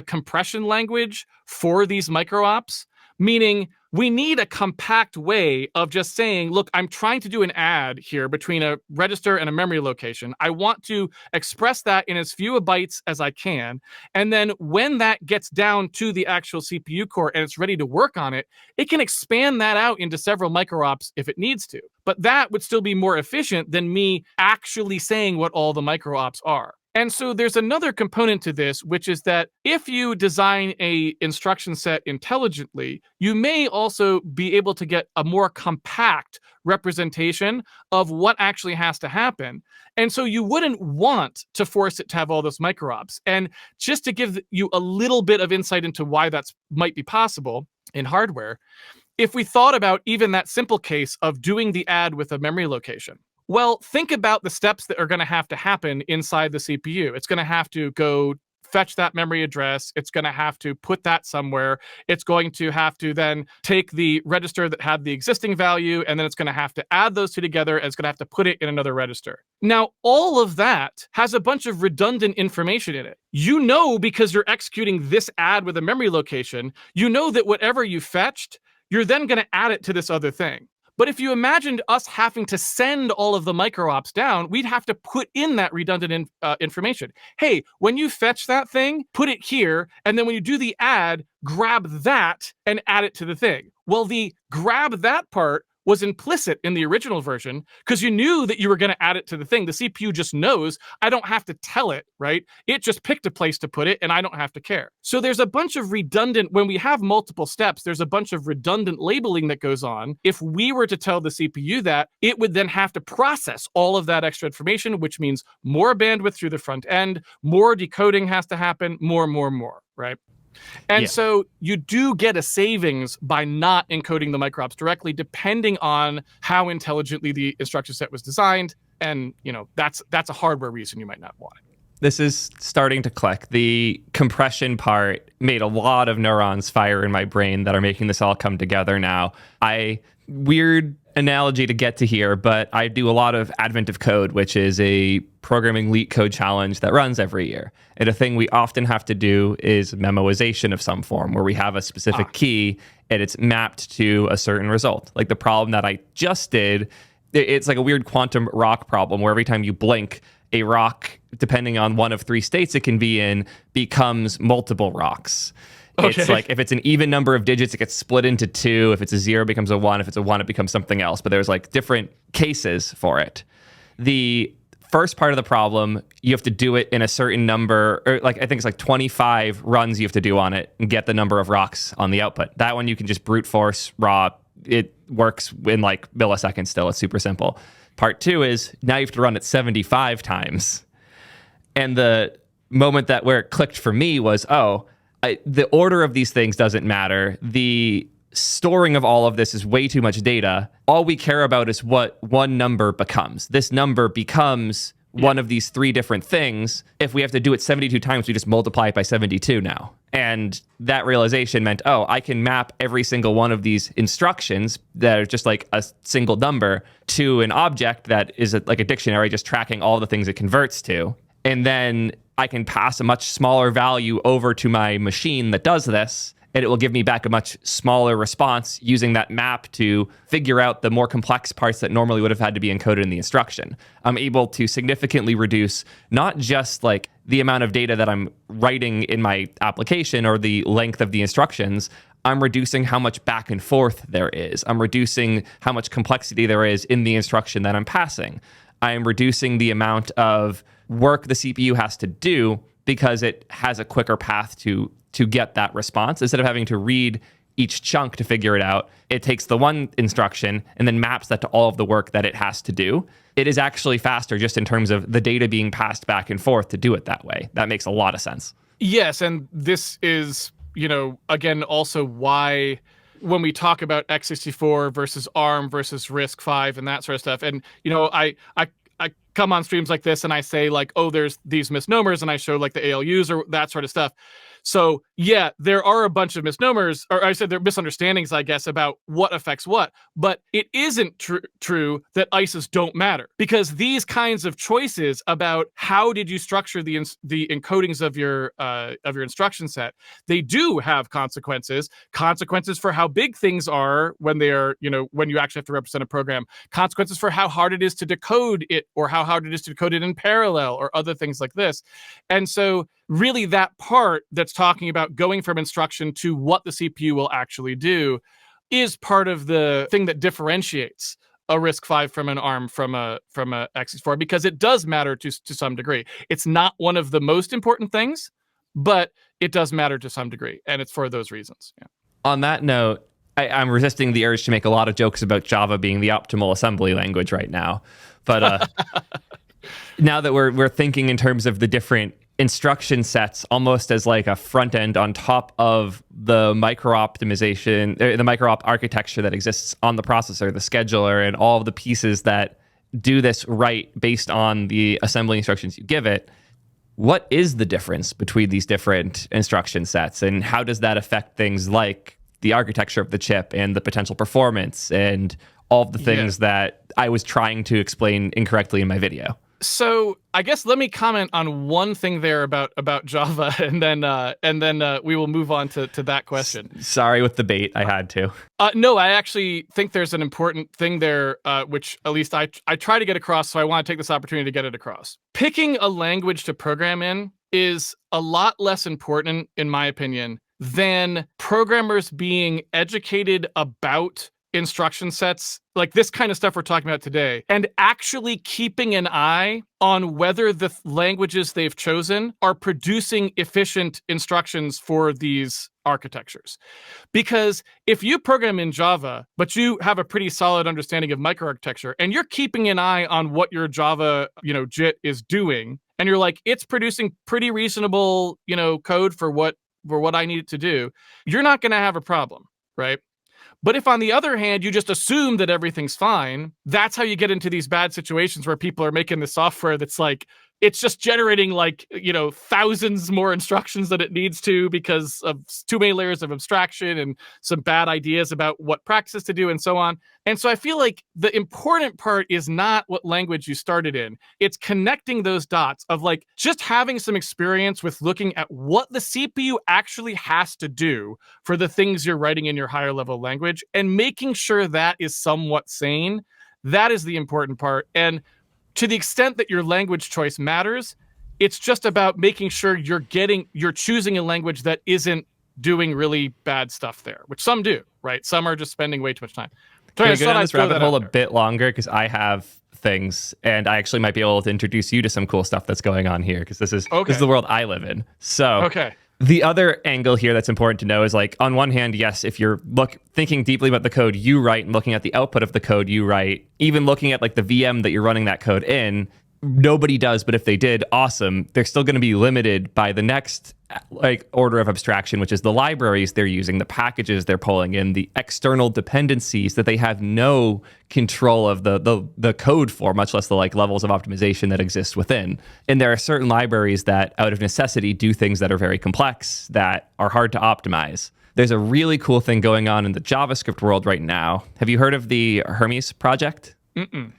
compression language for these micro ops, meaning we need a compact way of just saying, look, I'm trying to do an add here between a register and a memory location. I want to express that in as few bytes as I can. And then when that gets down to the actual CPU core and it's ready to work on it, it can expand that out into several micro ops if it needs to. But that would still be more efficient than me actually saying what all the micro ops are. And so there's another component to this, which is that if you design a instruction set intelligently, you may also be able to get a more compact representation of what actually has to happen. And so you wouldn't want to force it to have all those micro ops. And just to give you a little bit of insight into why that might be possible in hardware, if we thought about even that simple case of doing the add with a memory location, well, think about the steps that are going to happen inside the CPU. It's going to have to go fetch that memory address. It's going to have to put that somewhere. It's going to have to then take the register that had the existing value, and then it's going to have to add those two together, and it's going to have to put it in another register. Now, all of that has a bunch of redundant information in it. You know, because you're executing this add with a memory location, you know that whatever you fetched, you're then going to add it to this other thing. But if you imagined us having to send all of the micro ops down, we'd have to put in that redundant information. Hey, when you fetch that thing, put it here, and then when you do the add, grab that and add it to the thing. Well, the grab that part was implicit in the original version because you knew that you were going to add it to the thing. The CPU just knows I don't have to tell it, right? It just picked a place to put it and I don't have to care. So there's a bunch of redundant, when we have multiple steps, there's a bunch of redundant labeling that goes on. If we were to tell the CPU that, it would then have to process all of that extra information, which means more bandwidth through the front end, more decoding has to happen, more, right? And so you do get a savings by not encoding the micro ops directly, depending on how intelligently the instruction set was designed. And, that's a hardware reason you might not want it. This is starting to click. The compression part made a lot of neurons fire in my brain that are making this all come together now. Weird analogy to get to here, but I do a lot of Advent of Code, which is a programming leak code challenge that runs every year. And a thing we often have to do is memoization of some form, where we have a specific key and it's mapped to a certain result. Like the problem that I just did, it's like a weird quantum rock problem where every time you blink, a rock, depending on one of three states it can be in, becomes multiple rocks. Okay. It's like if it's an even number of digits, it gets split into two. If it's a 0, it becomes a 1. If it's a 1, it becomes something else. But there's like different cases for it. The first part of the problem, you have to do it in a certain number, or like I think it's like 25 runs you have to do on it and get the number of rocks on the output. That one you can just brute force raw. It works in like milliseconds still. It's super simple. Part 2 is now you have to run it 75 times. And the moment that where it clicked for me was, the order of these things doesn't matter. The storing of all of this is way too much data. All we care about is what one number becomes. This number becomes one of these 3 different things. If we have to do it 72 times, we just multiply it by 72 now. And that realization meant, I can map every single one of these instructions that are just like a single number to an object that is like a dictionary, just tracking all the things it converts to. And then I can pass a much smaller value over to my machine that does this, and it will give me back a much smaller response using that map to figure out the more complex parts that normally would have had to be encoded in the instruction. I'm able to significantly reduce not just like the amount of data that I'm writing in my application or the length of the instructions. I'm reducing how much back and forth there is. I'm reducing how much complexity there is in the instruction that I'm passing. I'm reducing the amount of work the CPU has to do because it has a quicker path to get that response. Instead of having to read each chunk to figure it out, it takes the one instruction and then maps that to all of the work that it has to do. It is actually faster just in terms of the data being passed back and forth to do it that way. That makes a lot of sense. Yes, and this is, again, also why when we talk about x64 versus ARM versus RISC-V and that sort of stuff, and, I come on streams like this and I say like, there's these misnomers, and I show like the ALUs or that sort of stuff. So yeah, there are a bunch of misnomers, or I said there are misunderstandings, I guess, about what affects what, but it isn't true that ICEs don't matter, because these kinds of choices about how did you structure the encodings of your instruction set, they do have consequences for how big things are when they are, when you actually have to represent a program, consequences for how hard it is to decode it, or how hard it is to decode it in parallel, or other things like this. And so really that part that's talking about going from instruction to what the CPU will actually do is part of the thing that differentiates a RISC-V from an ARM from a x64, because it does matter to some degree. It's not one of the most important things, but it does matter to some degree, and it's for those reasons. Yeah. On that note, I'm resisting the urge to make a lot of jokes about Java being the optimal assembly language right now, but now that we're thinking in terms of the different instruction sets almost as like a front end on top of the micro optimization, the micro op architecture that exists on the processor, the scheduler, and all of the pieces that do this right based on the assembly instructions you give it. What is the difference between these different instruction sets, and how does that affect things like the architecture of the chip and the potential performance and all of the things that I was trying to explain incorrectly in my video? So I guess let me comment on one thing there about Java, and then we will move on to that question. Sorry with the bait, I had to. No, I actually think there's an important thing there, which at least I try to get across, so I want to take this opportunity to get it across. Picking a language to program in is a lot less important, in my opinion, than programmers being educated about instruction sets, like this kind of stuff we're talking about today, and actually keeping an eye on whether the languages they've chosen are producing efficient instructions for these architectures. Because if you program in Java, but you have a pretty solid understanding of microarchitecture, and you're keeping an eye on what your Java, JIT is doing, and you're like, it's producing pretty reasonable, code for what I need it to do, you're not going to have a problem, right? But if, on the other hand, you just assume that everything's fine, that's how you get into these bad situations where people are making the software that's like it's just generating like, thousands more instructions than it needs to because of too many layers of abstraction and some bad ideas about what practices to do and so on. And so I feel like the important part is not what language you started in. It's connecting those dots of like just having some experience with looking at what the CPU actually has to do for the things you're writing in your higher level language and making sure that is somewhat sane. That is the important part. And to the extent that your language choice matters, it's just about making sure you're choosing a language that isn't doing really bad stuff there, which some do, right? Some are just spending way too much time. Can we go down this rabbit hole a bit longer? Because I have things, and I actually might be able to introduce you to some cool stuff that's going on here, because this is the world I live in. So the other angle here that's important to know is, like, on one hand, yes, if you're thinking deeply about the code you write and looking at the output of the code you write, even looking at like the VM that you're running that code in, nobody does, but if they did, awesome. They're still going to be limited by the next like order of abstraction, which is the libraries they're using, the packages they're pulling in, the external dependencies that they have no control of the code for, much less the like levels of optimization that exist within. And there are certain libraries that out of necessity do things that are very complex, that are hard to optimize. There's a really cool thing going on in the JavaScript world right now. Have you heard of the Hermes project? Mm-mm.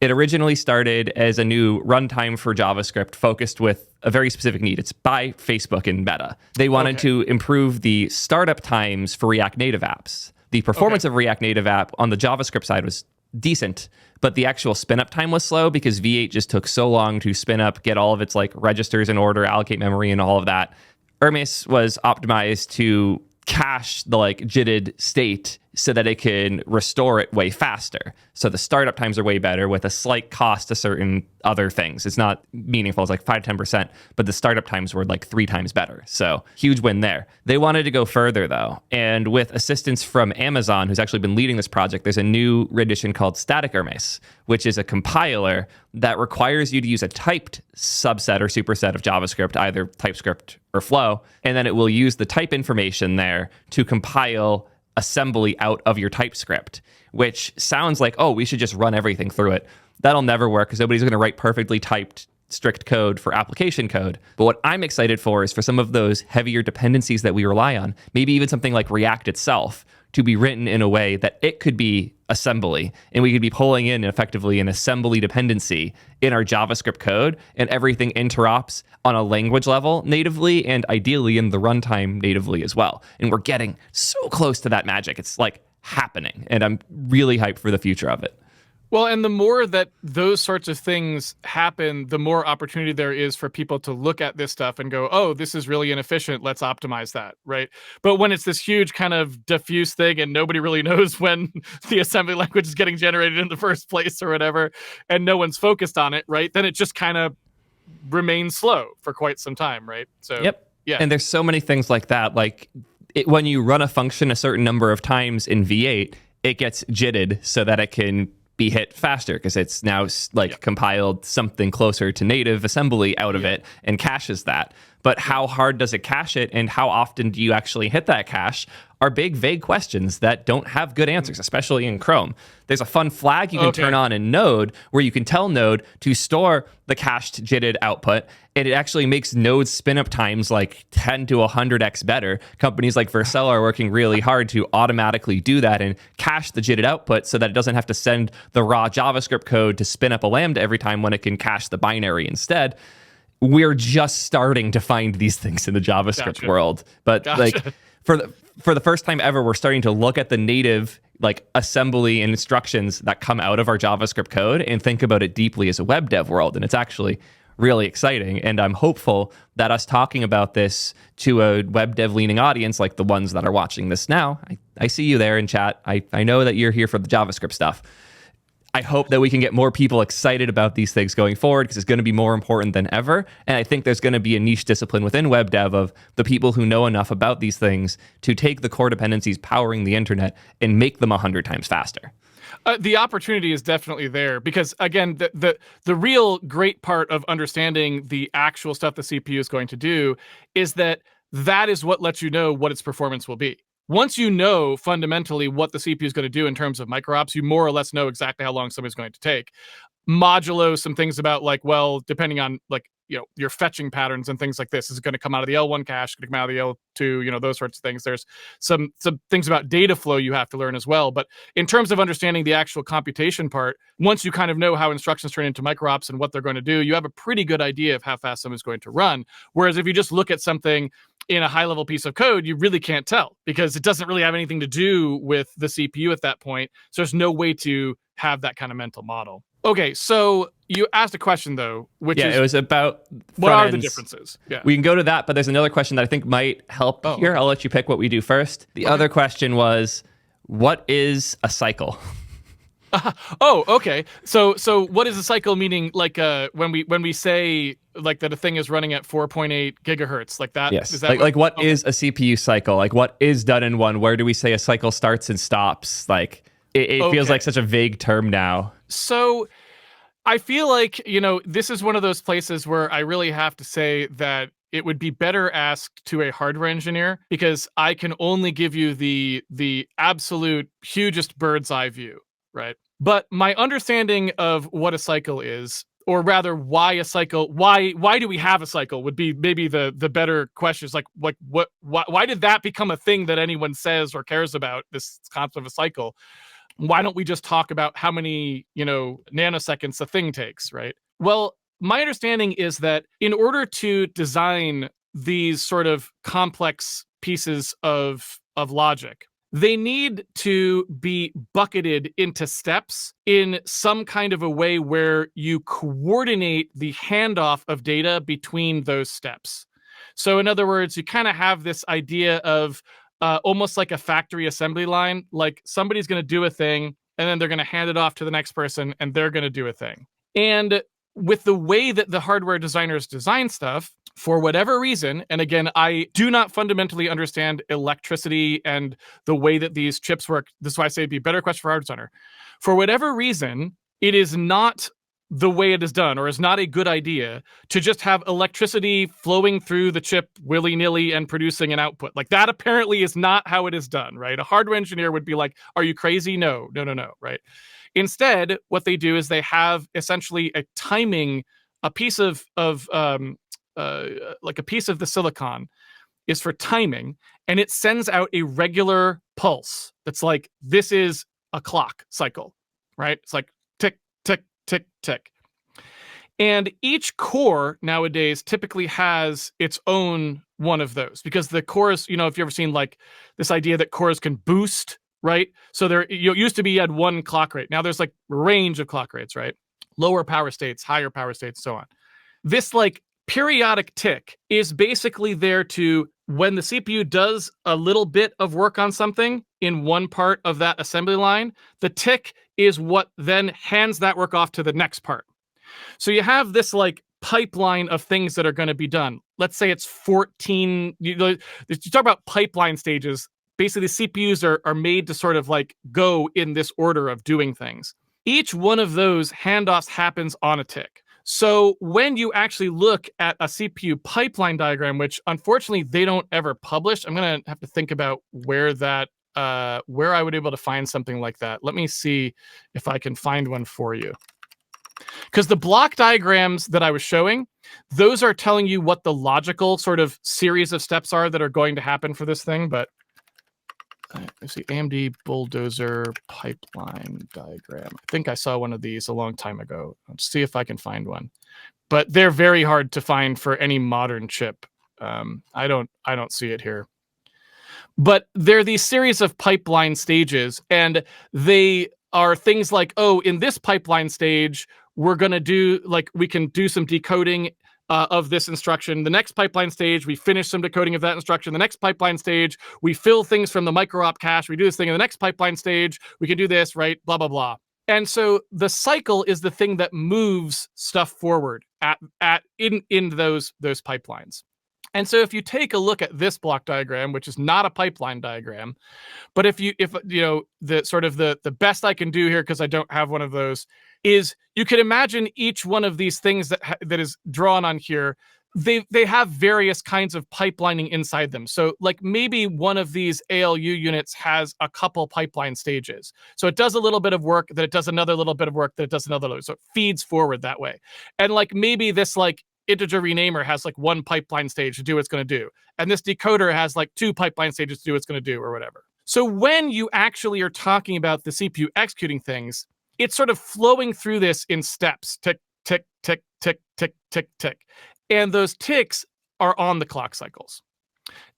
It originally started as a new runtime for JavaScript focused with a very specific need. It's by Facebook and Meta. They wanted to improve the startup times for React Native apps. The performance of React Native app on the JavaScript side was decent, but the actual spin-up time was slow because V8 just took so long to spin up, get all of its like registers in order, allocate memory and all of that. Hermes was optimized to cache the like JITted state so that it can restore it way faster. So the startup times are way better with a slight cost to certain other things. It's not meaningful. It's like 5 to 10%, but the startup times were like 3 times better. So huge win there. They wanted to go further though. And with assistance from Amazon, who's actually been leading this project, there's a new rendition called Static Hermes, which is a compiler that requires you to use a typed subset or superset of JavaScript, either TypeScript or Flow. And then it will use the type information there to compile assembly out of your TypeScript, which sounds like, oh, we should just run everything through it. That'll never work because nobody's going to write perfectly typed strict code for application code. But what I'm excited for is for some of those heavier dependencies that we rely on, maybe even something like React itself, to be written in a way that it could be assembly, and we could be pulling in effectively an assembly dependency in our JavaScript code, and everything interops on a language level natively, and ideally in the runtime natively as well. And we're getting so close to that magic. It's like happening, and I'm really hyped for the future of it. Well, and the more that those sorts of things happen, the more opportunity there is for people to look at this stuff and go, oh, this is really inefficient. Let's optimize that, right? But when it's this huge kind of diffuse thing and nobody really knows when the assembly language is getting generated in the first place or whatever, and no one's focused on it, right? Then it just kind of remains slow for quite some time, right? So, yeah. And there's so many things like that. Like when you run a function a certain number of times in V8, it gets JITted so that it can be hit faster because it's now like compiled something closer to native assembly out of it and caches that. But how hard does it cache it, and how often do you actually hit that cache are big, vague questions that don't have good answers, especially in Chrome. There's a fun flag you can turn on in Node where you can tell Node to store the cached JITted output, and it actually makes Node's spin-up times like 10 to 100x better. Companies like Vercel are working really hard to automatically do that and cache the JITted output so that it doesn't have to send the raw JavaScript code to spin up a Lambda every time when it can cache the binary instead. We're just starting to find these things in the JavaScript world. But like for the first time ever, we're starting to look at the native like assembly and instructions that come out of our JavaScript code and think about it deeply as a web dev world. And it's actually really exciting. And I'm hopeful that us talking about this to a web dev leaning audience like the ones that are watching this now, I see you there in chat. I know that you're here for the JavaScript stuff. I hope that we can get more people excited about these things going forward because it's going to be more important than ever. And I think there's going to be a niche discipline within web dev of the people who know enough about these things to take the core dependencies powering the internet and make them 100 times faster. The opportunity is definitely there because, again, the real great part of understanding the actual stuff the CPU is going to do is that is what lets you know what its performance will be. Once you know fundamentally what the CPU is going to do in terms of micro-ops, you more or less know exactly how long somebody's going to take. modulo some things about like, well, depending on like, your fetching patterns and things like this, is it going to come out of the L1 cache, going to come out of the L2, those sorts of things. There's some things about data flow you have to learn as well. But in terms of understanding the actual computation part, once you kind of know how instructions turn into micro-ops and what they're going to do, you have a pretty good idea of how fast someone's going to run. Whereas if you just look at something in a high-level piece of code, you really can't tell because it doesn't really have anything to do with the CPU at that point. So there's no way to have that kind of mental model. Okay, so you asked a question though, which is, it was about what are the ends. Differences? Yeah, we can go to that, but there's another question that I think might help here. Okay. I'll let you pick what we do first. The other question was, what is a cycle? Okay. So what is a cycle? Meaning like when we say like that a thing is running at 4.8 gigahertz, like that. Yes. Is that what is a CPU cycle? Like what is done in one? Where do we say a cycle starts and stops? Like it feels like such a vague term now. So I feel like, this is one of those places where I really have to say that it would be better asked to a hardware engineer, because I can only give you the absolute hugest bird's eye view, right? But my understanding of what a cycle is, or rather why a cycle, why do we have a cycle, would be maybe the better question. Is like why did that become a thing that anyone says or cares about, this concept of a cycle? Why don't we just talk about how many, nanoseconds a thing takes, right? Well, my understanding is that in order to design these sort of complex pieces of logic, they need to be bucketed into steps in some kind of a way where you coordinate the handoff of data between those steps. So in other words, you kind of have this idea of almost like a factory assembly line. Like somebody's going to do a thing, and then they're going to hand it off to the next person, and they're going to do a thing. And with the way that the hardware designers design stuff, for whatever reason, and again, I do not fundamentally understand electricity and the way that these chips work. This is why I say it'd be a better question for a hardware designer. For whatever reason, it is not the way it is done, or is not a good idea to just have electricity flowing through the chip willy-nilly and producing an output. Like that apparently is not how it is done, right? A hardware engineer would be like, are you crazy? No, right? Instead, what they do is they have essentially a timing, a piece of like a piece of the silicon is for timing, and it sends out a regular pulse that's like, this is a clock cycle, right? It's like tick, tick, tick, tick. And each core nowadays typically has its own one of those, because the cores, if you've ever seen like this idea that cores can boost, right? So there, used to be, you had one clock rate. Now there's like a range of clock rates, right? Lower power states, higher power states, so on. This like periodic tick is basically there to, when the CPU does a little bit of work on something in one part of that assembly line, the tick is what then hands that work off to the next part. So you have this like pipeline of things that are going to be done. Let's say it's 14, you talk about pipeline stages. Basically, the CPUs are made to sort of like go in this order of doing things. Each one of those handoffs happens on a tick. So when you actually look at a CPU pipeline diagram, which unfortunately they don't ever publish, I'm going to have to think about where I would be able to find something like that. Let me see if I can find one for you. Because the block diagrams that I was showing, those are telling you what the logical sort of series of steps are that are going to happen for this thing. But let's see, AMD bulldozer pipeline diagram. I think I saw one of these a long time ago. Let's see if I can find one. But they're very hard to find for any modern chip. I don't see it here. But there are these series of pipeline stages, and they are things like, oh, in this pipeline stage, we're going to do, like, we can do some decoding of this instruction. The next pipeline stage, we finish some decoding of that instruction. The next pipeline stage, we fill things from the micro-op cache. We do this thing. In the next pipeline stage, we can do this, right? Blah, blah, blah. And so the cycle is the thing that moves stuff forward in those pipelines. And so if you take a look at this block diagram, which is not a pipeline diagram, but if the sort of the best I can do here, because I don't have one of those, is you could imagine each one of these things that is drawn on here they have various kinds of pipelining inside them. So like maybe one of these ALU units has a couple pipeline stages. So it does a little bit of work, that it does another little bit of work, that it does another little. So it feeds forward that way. And like maybe this like integer renamer has like one pipeline stage to do what it's going to do. And this decoder has like two pipeline stages to do what it's going to do or whatever. So when you actually are talking about the CPU executing things, it's sort of flowing through this in steps, tick, tick, tick, tick, tick, tick, tick. And those ticks are on the clock cycles.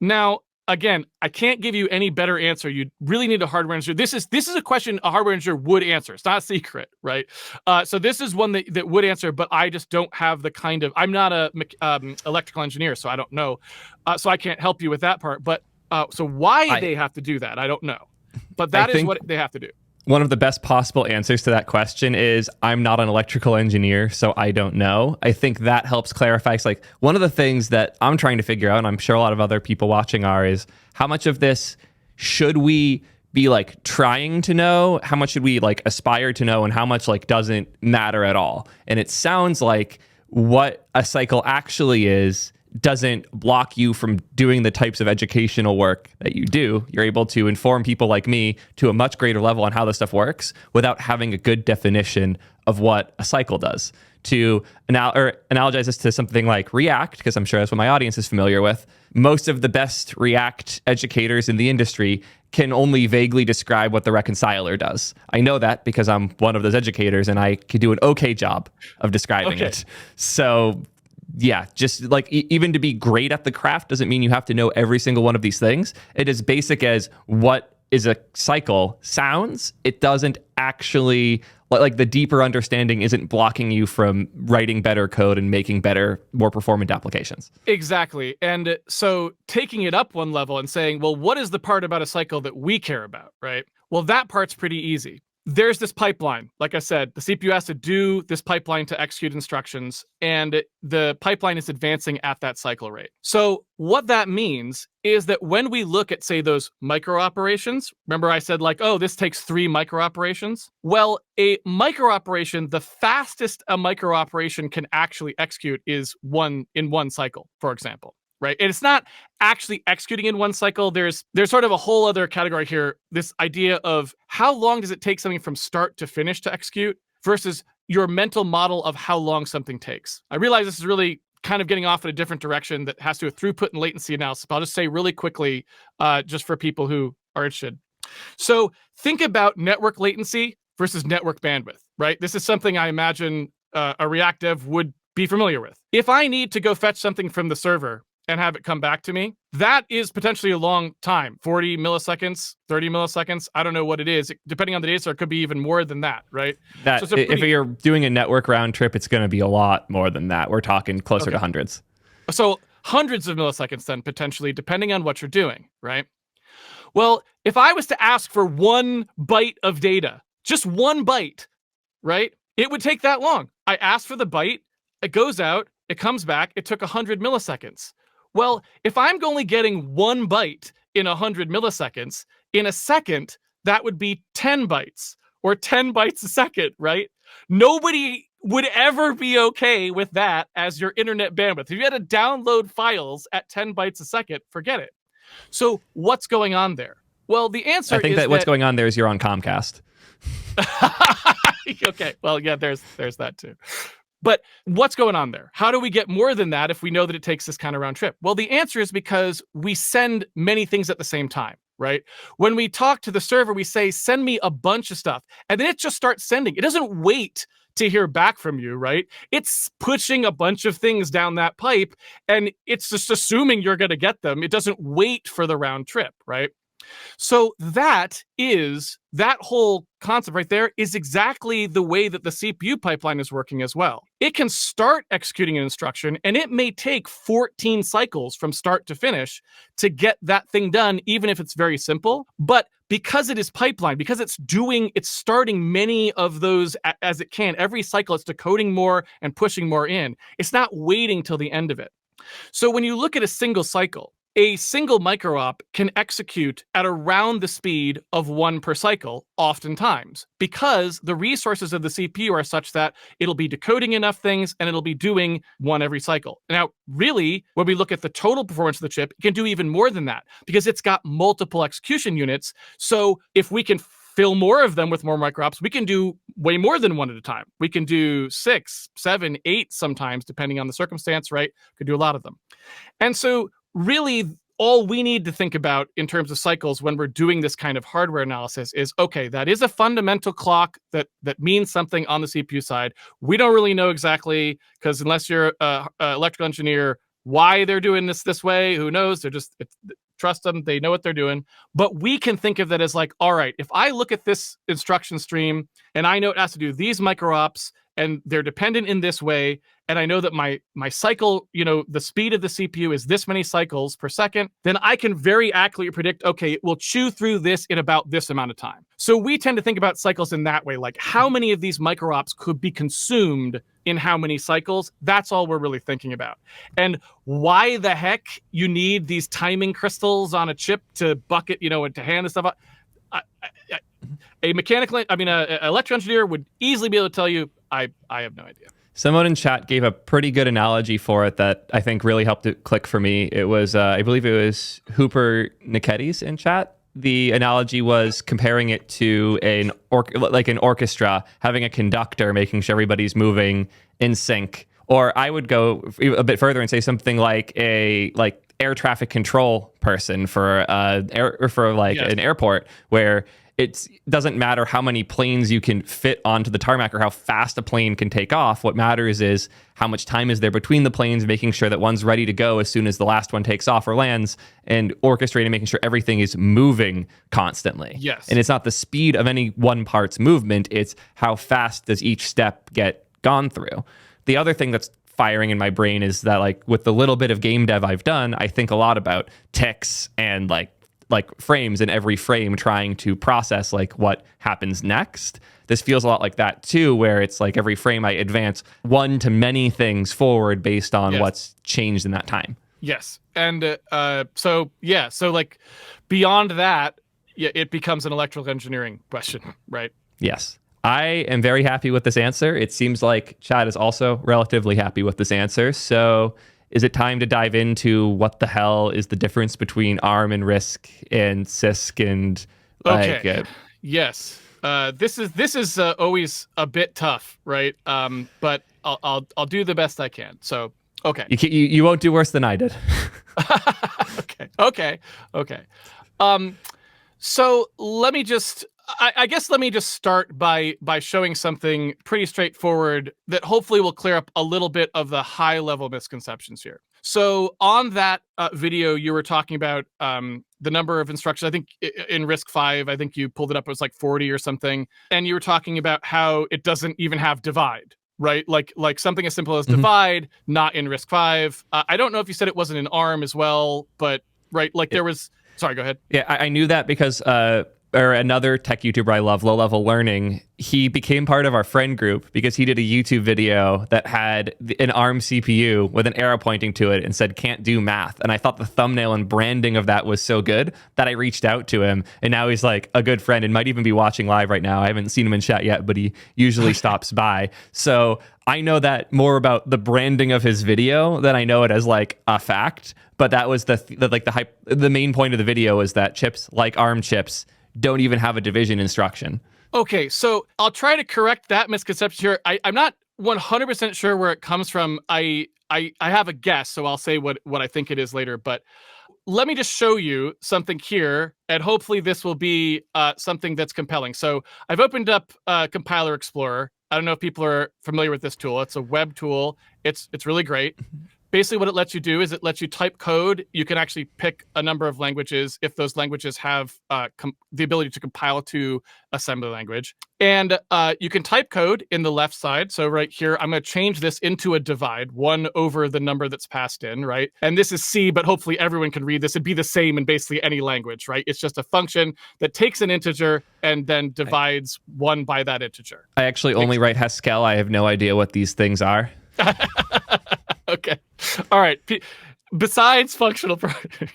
Now, again, I can't give you any better answer. You really need a hardware engineer. This is a question a hardware engineer would answer. It's not a secret, right? So this is one that would answer, but I just don't have the kind of, I'm not a electrical engineer, so I don't know. So I can't help you with that part. But so why they have to do that, I don't know. But that is what they have to do. One of the best possible answers to that question is, I'm not an electrical engineer, so I don't know. I think that helps clarify. It's like one of the things that I'm trying to figure out, and I'm sure a lot of other people watching are, is how much of this should we be like trying to know? How much should we like aspire to know? And how much like doesn't matter at all? And it sounds like what a cycle actually is doesn't block you from doing the types of educational work that you do. You're able to inform people like me to a much greater level on how this stuff works without having a good definition of what a cycle does. To analogize this to something like React, because I'm sure that's what my audience is familiar with, most of the best React educators in the industry can only vaguely describe what the reconciler does. I know that because I'm one of those educators and I can do an okay job of describing it. So yeah, just like even to be great at the craft doesn't mean you have to know every single one of these things. It is basic as what is a cycle sounds. It doesn't actually, like the deeper understanding isn't blocking you from writing better code and making better, more performant applications. Exactly. And so taking it up one level and saying, well, what is the part about a cycle that we care about, right? Well, that part's pretty easy. There's this pipeline. Like I said, the CPU has to do this pipeline to execute instructions, and the pipeline is advancing at that cycle rate. So what that means is that when we look at, say, those micro operations, remember I said like, oh, this takes 3 micro operations? Well, a micro operation, the fastest a micro operation can actually execute is in one cycle, for example. Right. And it's not actually executing in one cycle. There's sort of a whole other category here. This idea of how long does it take something from start to finish to execute versus your mental model of how long something takes. I realize this is really kind of getting off in a different direction that has to do with throughput and latency analysis. But I'll just say really quickly, just for people who are interested. So think about network latency versus network bandwidth. Right. This is something I imagine a React dev would be familiar with. If I need to go fetch something from the server and have it come back to me, that is potentially a long time, 40 milliseconds, 30 milliseconds. I don't know what it is. Depending on the data, it could be even more than that, right? So if you're doing a network round trip, it's going to be a lot more than that. We're talking closer to hundreds. So hundreds of milliseconds then, potentially, depending on what you're doing, right? Well, if I was to ask for 1 byte of data, just 1 byte, right? It would take that long. I asked for the byte, it goes out, it comes back, it took 100 milliseconds. Well, if I'm only getting 1 byte in 100 milliseconds, in a second, that would be 10 bytes or 10 bytes a second, right? Nobody would ever be okay with that as your internet bandwidth. If you had to download files at 10 bytes a second, forget it. So what's going on there? Well, the answer is I think that what's going on there is you're on Comcast. Okay, well, yeah, there's that too. But what's going on there? How do we get more than that if we know that it takes this kind of round trip? Well, the answer is because we send many things at the same time, right? When we talk to the server, we say, send me a bunch of stuff. And then it just starts sending. It doesn't wait to hear back from you, right? It's pushing a bunch of things down that pipe, and it's just assuming you're going to get them. It doesn't wait for the round trip, right? So that whole concept right there is exactly the way that the CPU pipeline is working as well. It can start executing an instruction, and it may take 14 cycles from start to finish to get that thing done, even if it's very simple. But because it is pipeline, because it's starting many of those as it can, every cycle it's decoding more and pushing more in. It's not waiting till the end of it. So when you look at a single cycle, a single micro-op can execute at around the speed of 1 per cycle, oftentimes, because the resources of the CPU are such that it'll be decoding enough things and it'll be doing 1 every cycle. Now, really, when we look at the total performance of the chip, it can do even more than that because it's got multiple execution units. So if we can fill more of them with more micro-ops, we can do way more than 1 at a time. We can do 6, 7, 8 sometimes, depending on the circumstance, right? Could do a lot of them. And so really, all we need to think about in terms of cycles when we're doing this kind of hardware analysis is, okay, that is a fundamental clock that means something on the CPU side. We don't really know exactly, because unless you're an electrical engineer, why they're doing this way, who knows? Trust them, they know what they're doing. But we can think of that as like, all right, if I look at this instruction stream and I know it has to do these micro-ops and they're dependent in this way, and I know that my cycle, the speed of the CPU is this many cycles per second, then I can very accurately predict, okay, it will chew through this in about this amount of time. So we tend to think about cycles in that way, like how many of these micro-ops could be consumed in how many cycles. That's all we're really thinking about. And why the heck you need these timing crystals on a chip to bucket, and to hand the stuff out. An electrical engineer would easily be able to tell you, I have no idea. Someone in chat gave a pretty good analogy for it that I think really helped it click for me. It was, I believe it was Hooper Niketi's in chat. The analogy was comparing it to an orchestra, having a conductor, making sure everybody's moving in sync. Or I would go a bit further and say something like air traffic control person for an airport, where it doesn't matter how many planes you can fit onto the tarmac or how fast a plane can take off. What matters is how much time is there between the planes, making sure that one's ready to go as soon as the last one takes off or lands, and orchestrating, making sure everything is moving constantly. Yes. And it's not the speed of any one part's movement, it's how fast does each step get gone through. The other thing that's firing in my brain is that, with the little bit of game dev I've done, I think a lot about ticks and like frames in every frame, trying to process what happens next. This feels a lot like that too, where it's like every frame I advance one to many things forward based on what's changed in that time. Yes. And so beyond that, it becomes an electrical engineering question, right? Yes. I am very happy with this answer. It seems like Chad is also relatively happy with this answer. So is it time to dive into what the hell is the difference between ARM and RISC and CISC and Yes. This is always a bit tough, right? But I'll do the best I can. So okay. You won't do worse than I did. Okay. So let me just start by showing something pretty straightforward that hopefully will clear up a little bit of the high level misconceptions here. So on that video, you were talking about the number of instructions. I think in RISC-V, I think you pulled it up, it was like 40 or something. And you were talking about how it doesn't even have divide, right? Like something as simple as divide, not in RISC-V. I don't know if you said it wasn't in ARM as well, but right, there was... Sorry, go ahead. Yeah, I knew that because... or another tech YouTuber I love, Low Level Learning, he became part of our friend group because he did a YouTube video that had an ARM CPU with an arrow pointing to it and said, can't do math. And I thought the thumbnail and branding of that was so good that I reached out to him. And now he's like a good friend and might even be watching live right now. I haven't seen him in chat yet, but he usually stops by. So I know that more about the branding of his video than I know it as a fact. But that was the main point of the video is that chips like ARM chips don't even have a division instruction. Okay, so I'll try to correct that misconception here. I'm not 100% sure where it comes from. I have a guess, so I'll say what I think it is later. But let me just show you something here, and hopefully this will be something that's compelling. So I've opened up Compiler Explorer. I don't know if people are familiar with this tool. It's a web tool. It's really great. Basically, what it lets you do is it lets you type code. You can actually pick a number of languages if those languages have the ability to compile to assembly language. And you can type code in the left side. So right here, I'm going to change this into a divide, 1 over the number that's passed in, right? And this is C, but hopefully everyone can read this. It'd be the same in basically any language, right? It's just a function that takes an integer and then divides 1 by that integer. I actually only write Haskell. I have no idea what these things are. Okay. All right. besides functional programming,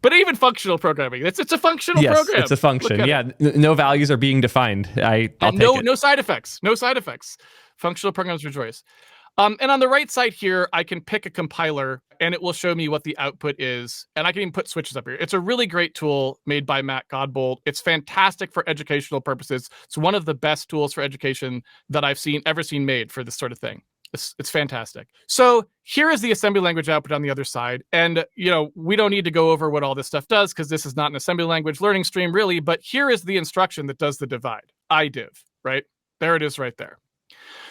but even functional programming, it's a functional program. It's a function. Yeah, no values are being defined. I'll take it. No side effects. No side effects. Functional programs rejoice. And on the right side here, I can pick a compiler and it will show me what the output is. And I can even put switches up here. It's a really great tool made by Matt Godbold. It's fantastic for educational purposes. It's one of the best tools for education that I've ever seen made for this sort of thing. It's fantastic. So here is the assembly language output on the other side. And, we don't need to go over what all this stuff does because this is not an assembly language learning stream really, but here is the instruction that does the divide, IDiv, right? There it is right there.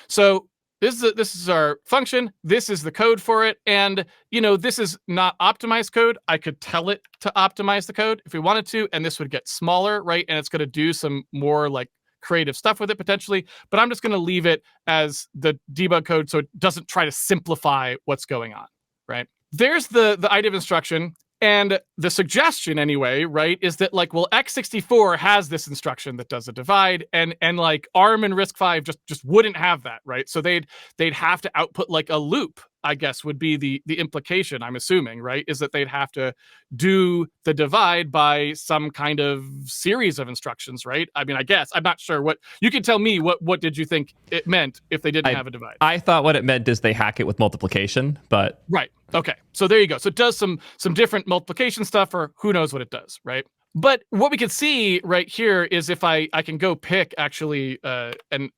So this is our function. This is the code for it. And, this is not optimized code. I could tell it to optimize the code if we wanted to, and this would get smaller, right? And it's going to do some more like creative stuff with it potentially, but I'm just going to leave it as the debug code so it doesn't try to simplify what's going on, right? There's the IDiv instruction. And the suggestion anyway, right, is that x64 has this instruction that does a divide, and like ARM and RISC-V just wouldn't have that, right? So they'd have to output like a loop, I guess would be the implication, I'm assuming, right? Is that they'd have to do the divide by some kind of series of instructions, right? I mean, I guess, I'm not sure what, you can tell me what did you think it meant if they didn't have a divide? I thought what it meant is they hack it with multiplication, but... Right. Okay, so there you go. So it does some different multiplication stuff, or who knows what it does, right? But what we can see right here is if I can go pick actually an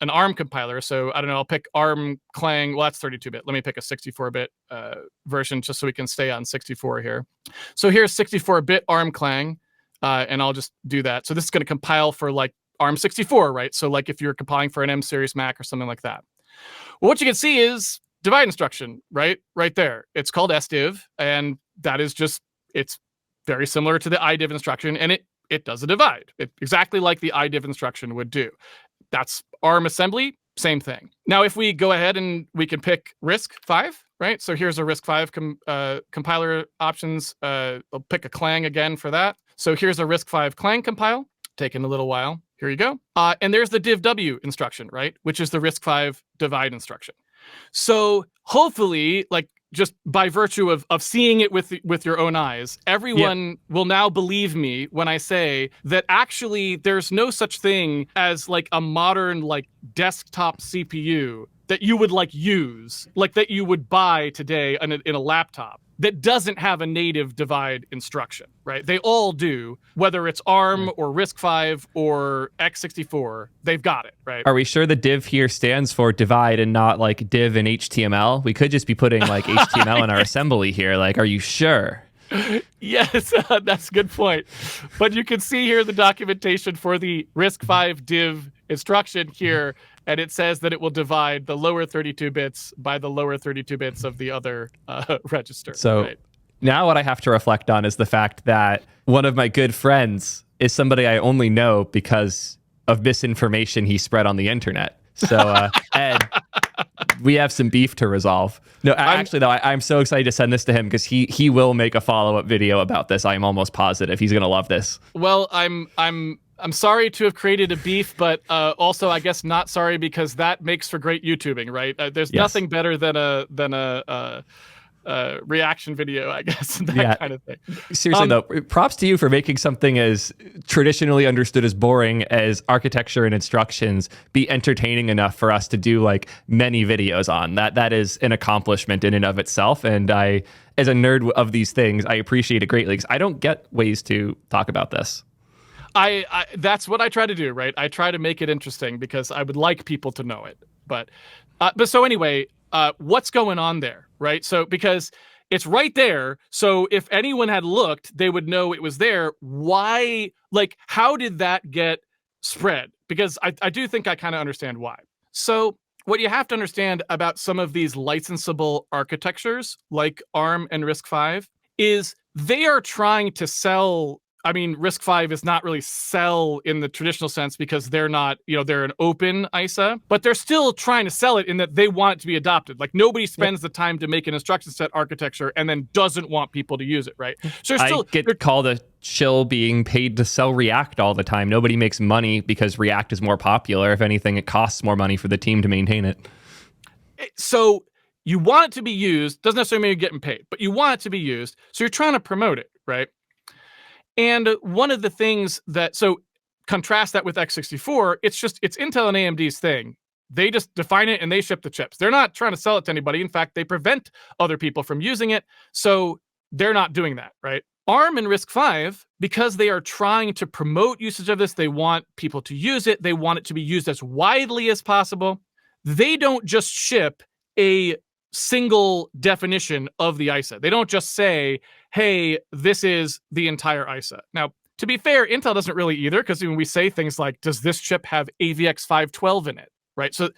ARM compiler. So I don't know, I'll pick ARM Clang. Well, that's 32-bit. Let me pick a 64-bit version just so we can stay on 64 here. So here's 64-bit ARM Clang, and I'll just do that. So this is going to compile for like ARM 64, right? So like if you're compiling for an M series Mac or something like that. Well, what you can see is divide instruction, right there. It's called sdiv, and that is just, it's very similar to the IDiv instruction, and it does a divide. Exactly like the IDiv instruction would do. That's ARM assembly, same thing. Now, if we go ahead and we can pick RISC-V, right? So here's a RISC-V compiler options. I'll pick a Clang again for that. So here's a RISC-V Clang compile, taking a little while. Here you go. And there's the div-w instruction, right? Which is the RISC-V divide instruction. So hopefully, like just by virtue of seeing it with your own eyes, everyone will now believe me when I say that actually there's no such thing as like a modern like desktop CPU that you would like use, like that you would buy today in a laptop that doesn't have a native divide instruction, right? They all do, whether it's ARM or RISC-V or x64, they've got it, right? Are we sure the div here stands for divide and not like div in HTML? We could just be putting like HTML in our assembly here. Like, are you sure? Yes, that's a good point. But you can see here the documentation for the RISC-V div instruction here, and it says that it will divide the lower 32 bits by the lower 32 bits of the other register. So now what I have to reflect on is the fact that one of my good friends is somebody I only know because of misinformation he spread on the internet. So, Ed, we have some beef to resolve. No, actually, though, I'm so excited to send this to him because he will make a follow-up video about this. I'm almost positive he's going to love this. Well, I'm sorry to have created a beef, but also I guess not sorry because that makes for great YouTubing, right? There's nothing better than a reaction video, I guess, that kind of thing. Seriously, though, props to you for making something as traditionally understood as boring as architecture and instructions be entertaining enough for us to do like many videos on. That is an accomplishment in and of itself. And I, as a nerd of these things, I appreciate it greatly because I don't get ways to talk about this. I that's what I try to do, right? I try to make it interesting because I would like people to know it. But so anyway, what's going on there, right? So because it's right there, so if anyone had looked, they would know it was there. Why? Like, how did that get spread? Because I do think I kind of understand why. So what you have to understand about some of these licensable architectures, like ARM and RISC-V, is they are trying to sell. I mean, RISC-V is not really sell in the traditional sense because they're not, they're an open ISA, but they're still trying to sell it in that they want it to be adopted. Like nobody spends the time to make an instruction set architecture and then doesn't want people to use it, right? So I get called a shill being paid to sell React all the time. Nobody makes money because React is more popular. If anything, it costs more money for the team to maintain it. So You want it to be used, doesn't necessarily mean you're getting paid, but you want it to be used, so you're trying to promote it, right? And one of the things so contrast that with x64, it's Intel and AMD's thing. They just define it and they ship the chips. They're not trying to sell it to anybody. In fact, they prevent other people from using it, so they're not doing that, right? ARM and RISC-V, because they are trying to promote usage of this, they want people to use it, they want it to be used as widely as possible, they don't just ship a single definition of the ISA. They don't just say, hey, this is the entire ISA. Now, to be fair, Intel doesn't really either, because when we say things like, does this chip have AVX512 in it, right? So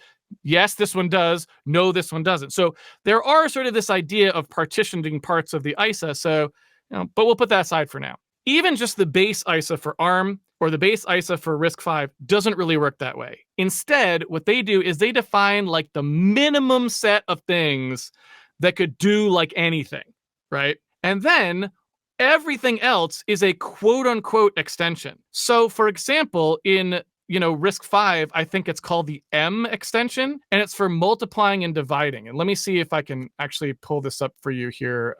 yes, this one does. No, this one doesn't. So there are sort of this idea of partitioning parts of the ISA. So, but we'll put that aside for now. Even just the base ISA for ARM or the base ISA for RISC-V doesn't really work that way. Instead, what they do is they define like the minimum set of things that could do like anything, right? And then everything else is a quote unquote extension. So for example, in RISC-V, I think it's called the M extension, and it's for multiplying and dividing. And let me see if I can actually pull this up for you here,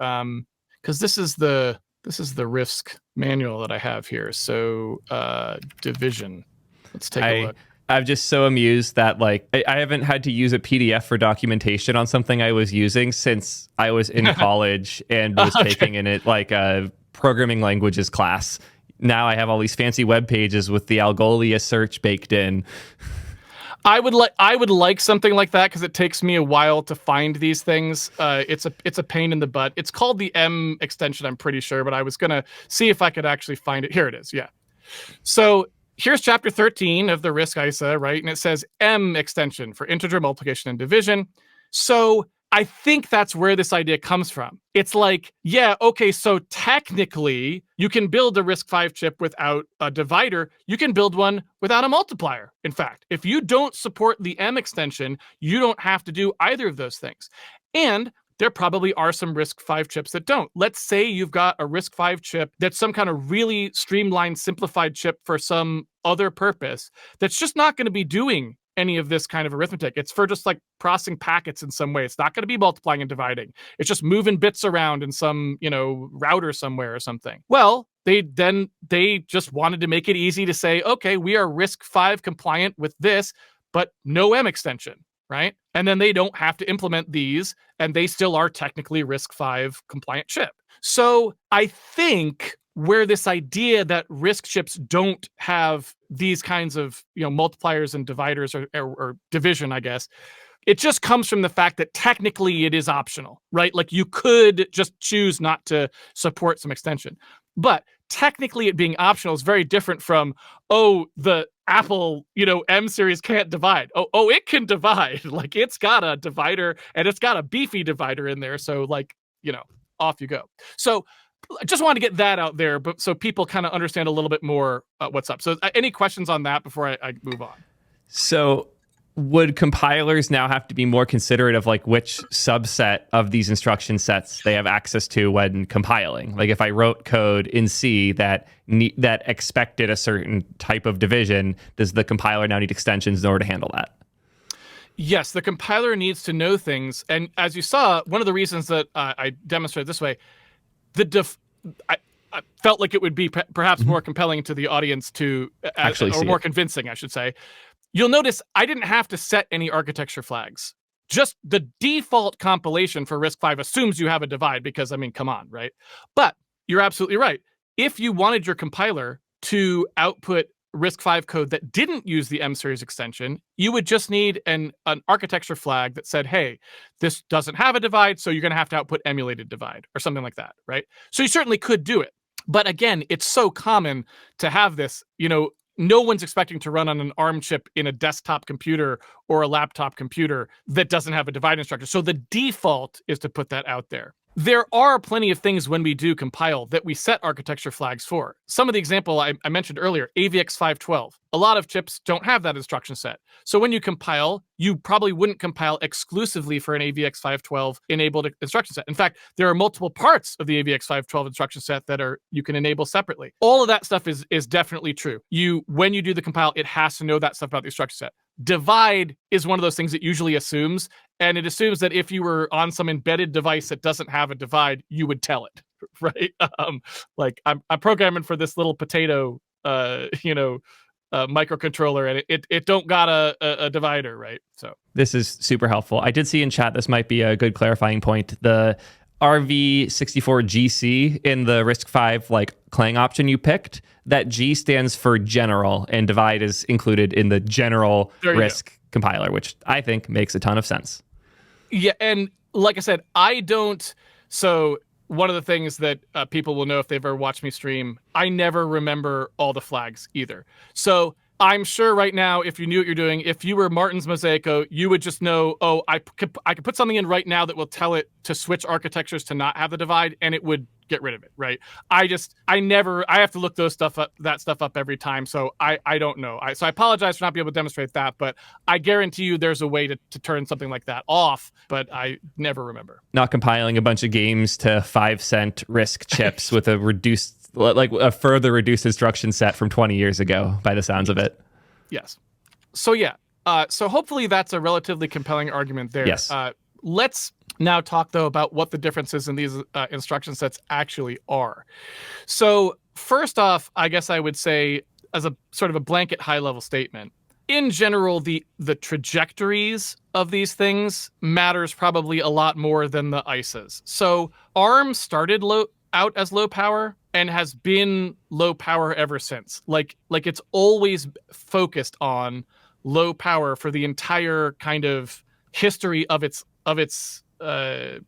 because this is the RISC manual that I have here. So division. Let's take a look. I'm just so amused that I haven't had to use a PDF for documentation on something I was using since I was in college and was taking in it like a programming languages class. Now I have all these fancy web pages with the Algolia search baked in. I would like something like that, because it takes me a while to find these things. It's a pain in the butt. It's called the M extension, I'm pretty sure, but I was gonna see if I could actually find it. Here it is. Yeah. So here's chapter 13 of the RISC ISA, right? And it says M extension for integer multiplication and division. So I think that's where this idea comes from. It's like, yeah, okay, so technically you can build a RISC-V chip without a divider. You can build one without a multiplier. In fact, if you don't support the M extension, you don't have to do either of those things. And there probably are some RISC-V chips that don't. Let's say you've got a RISC-V chip that's some kind of really streamlined, simplified chip for some other purpose that's just not going to be doing any of this kind of arithmetic. It's for just like processing packets in some way. It's not going to be multiplying and dividing. It's just moving bits around in some, router somewhere or something. Well, they just wanted to make it easy to say, okay, we are RISC-V compliant with this, but no M extension, right? And then they don't have to implement these, and they still are technically RISC-V compliant chip. So I think where this idea that RISC chips don't have these kinds of multipliers and dividers or division, I guess, it just comes from the fact that technically it is optional, right? Like you could just choose not to support some extension. But technically it being optional is very different from, the Apple, M series can't divide. It can divide. Like it's got a divider and it's got a beefy divider in there. So off you go. So I just wanted to get that out there, but so people kind of understand a little bit more what's up. So any questions on that before I move on? So would compilers now have to be more considerate of which subset of these instruction sets they have access to when compiling? Like if I wrote code in C that expected a certain type of division, does the compiler now need extensions in order to handle that? Yes, the compiler needs to know things. And as you saw, one of the reasons that I demonstrated this way, I felt like it would be perhaps more compelling to the audience to actually or more convincing, I should say. You'll notice I didn't have to set any architecture flags. Just the default compilation for RISC-V assumes you have a divide because, come on, right? But you're absolutely right. If you wanted your compiler to output RISC-V code that didn't use the M-series extension, you would just need an architecture flag that said, hey, this doesn't have a divide, so you're going to have to output emulated divide or something like that, right? So you certainly could do it. But again, it's so common to have this, no one's expecting to run on an ARM chip in a desktop computer or a laptop computer that doesn't have a divide instructor. So the default is to put that out there. There are plenty of things when we do compile that we set architecture flags for. Some of the example I mentioned earlier, AVX512. A lot of chips don't have that instruction set. So when you compile, you probably wouldn't compile exclusively for an AVX512 enabled instruction set. In fact, there are multiple parts of the AVX512 instruction set that you can enable separately. All of that stuff is definitely true. When you do the compile, it has to know that stuff about the instruction set. Divide is one of those things it usually assumes, And it assumes that if you were on some embedded device that doesn't have a divide, you would tell it, right? Like I'm programming for this little potato, microcontroller, and it don't got a divider, right? So this is super helpful. I did see in chat this might be a good clarifying point. The RV64GC in the RISC-V like Clang option you picked, that G stands for general, and divide is included in the general RISC compiler, which I think makes a ton of sense. Yeah, and like I said, I don't. So one of the things that people will know if they've ever watched me stream, I never remember all the flags either. So I'm sure right now, if you knew what you're doing, if you were Martin's Mosaico, you would just know, oh, I could put something in right now that will tell it to switch architectures to not have the divide, and it would get rid of it, right? I have to look that stuff up every time, so I don't know. So I apologize for not being able to demonstrate that, but I guarantee you there's a way to turn something like that off, but I never remember. Not compiling a bunch of games to 5-cent RISC chips with a further reduced instruction set from 20 years ago, by the sounds of it. Yes. So yeah. So hopefully that's a relatively compelling argument there. Yes. Let's now talk, though, about what the differences in these instruction sets actually are. So first off, I guess I would say, as a sort of a blanket high-level statement, in general, the trajectories of these things matters probably a lot more than the ISAs. So ARM started out as low power and has been low power ever since. Like it's always focused on low power for the entire kind of history of its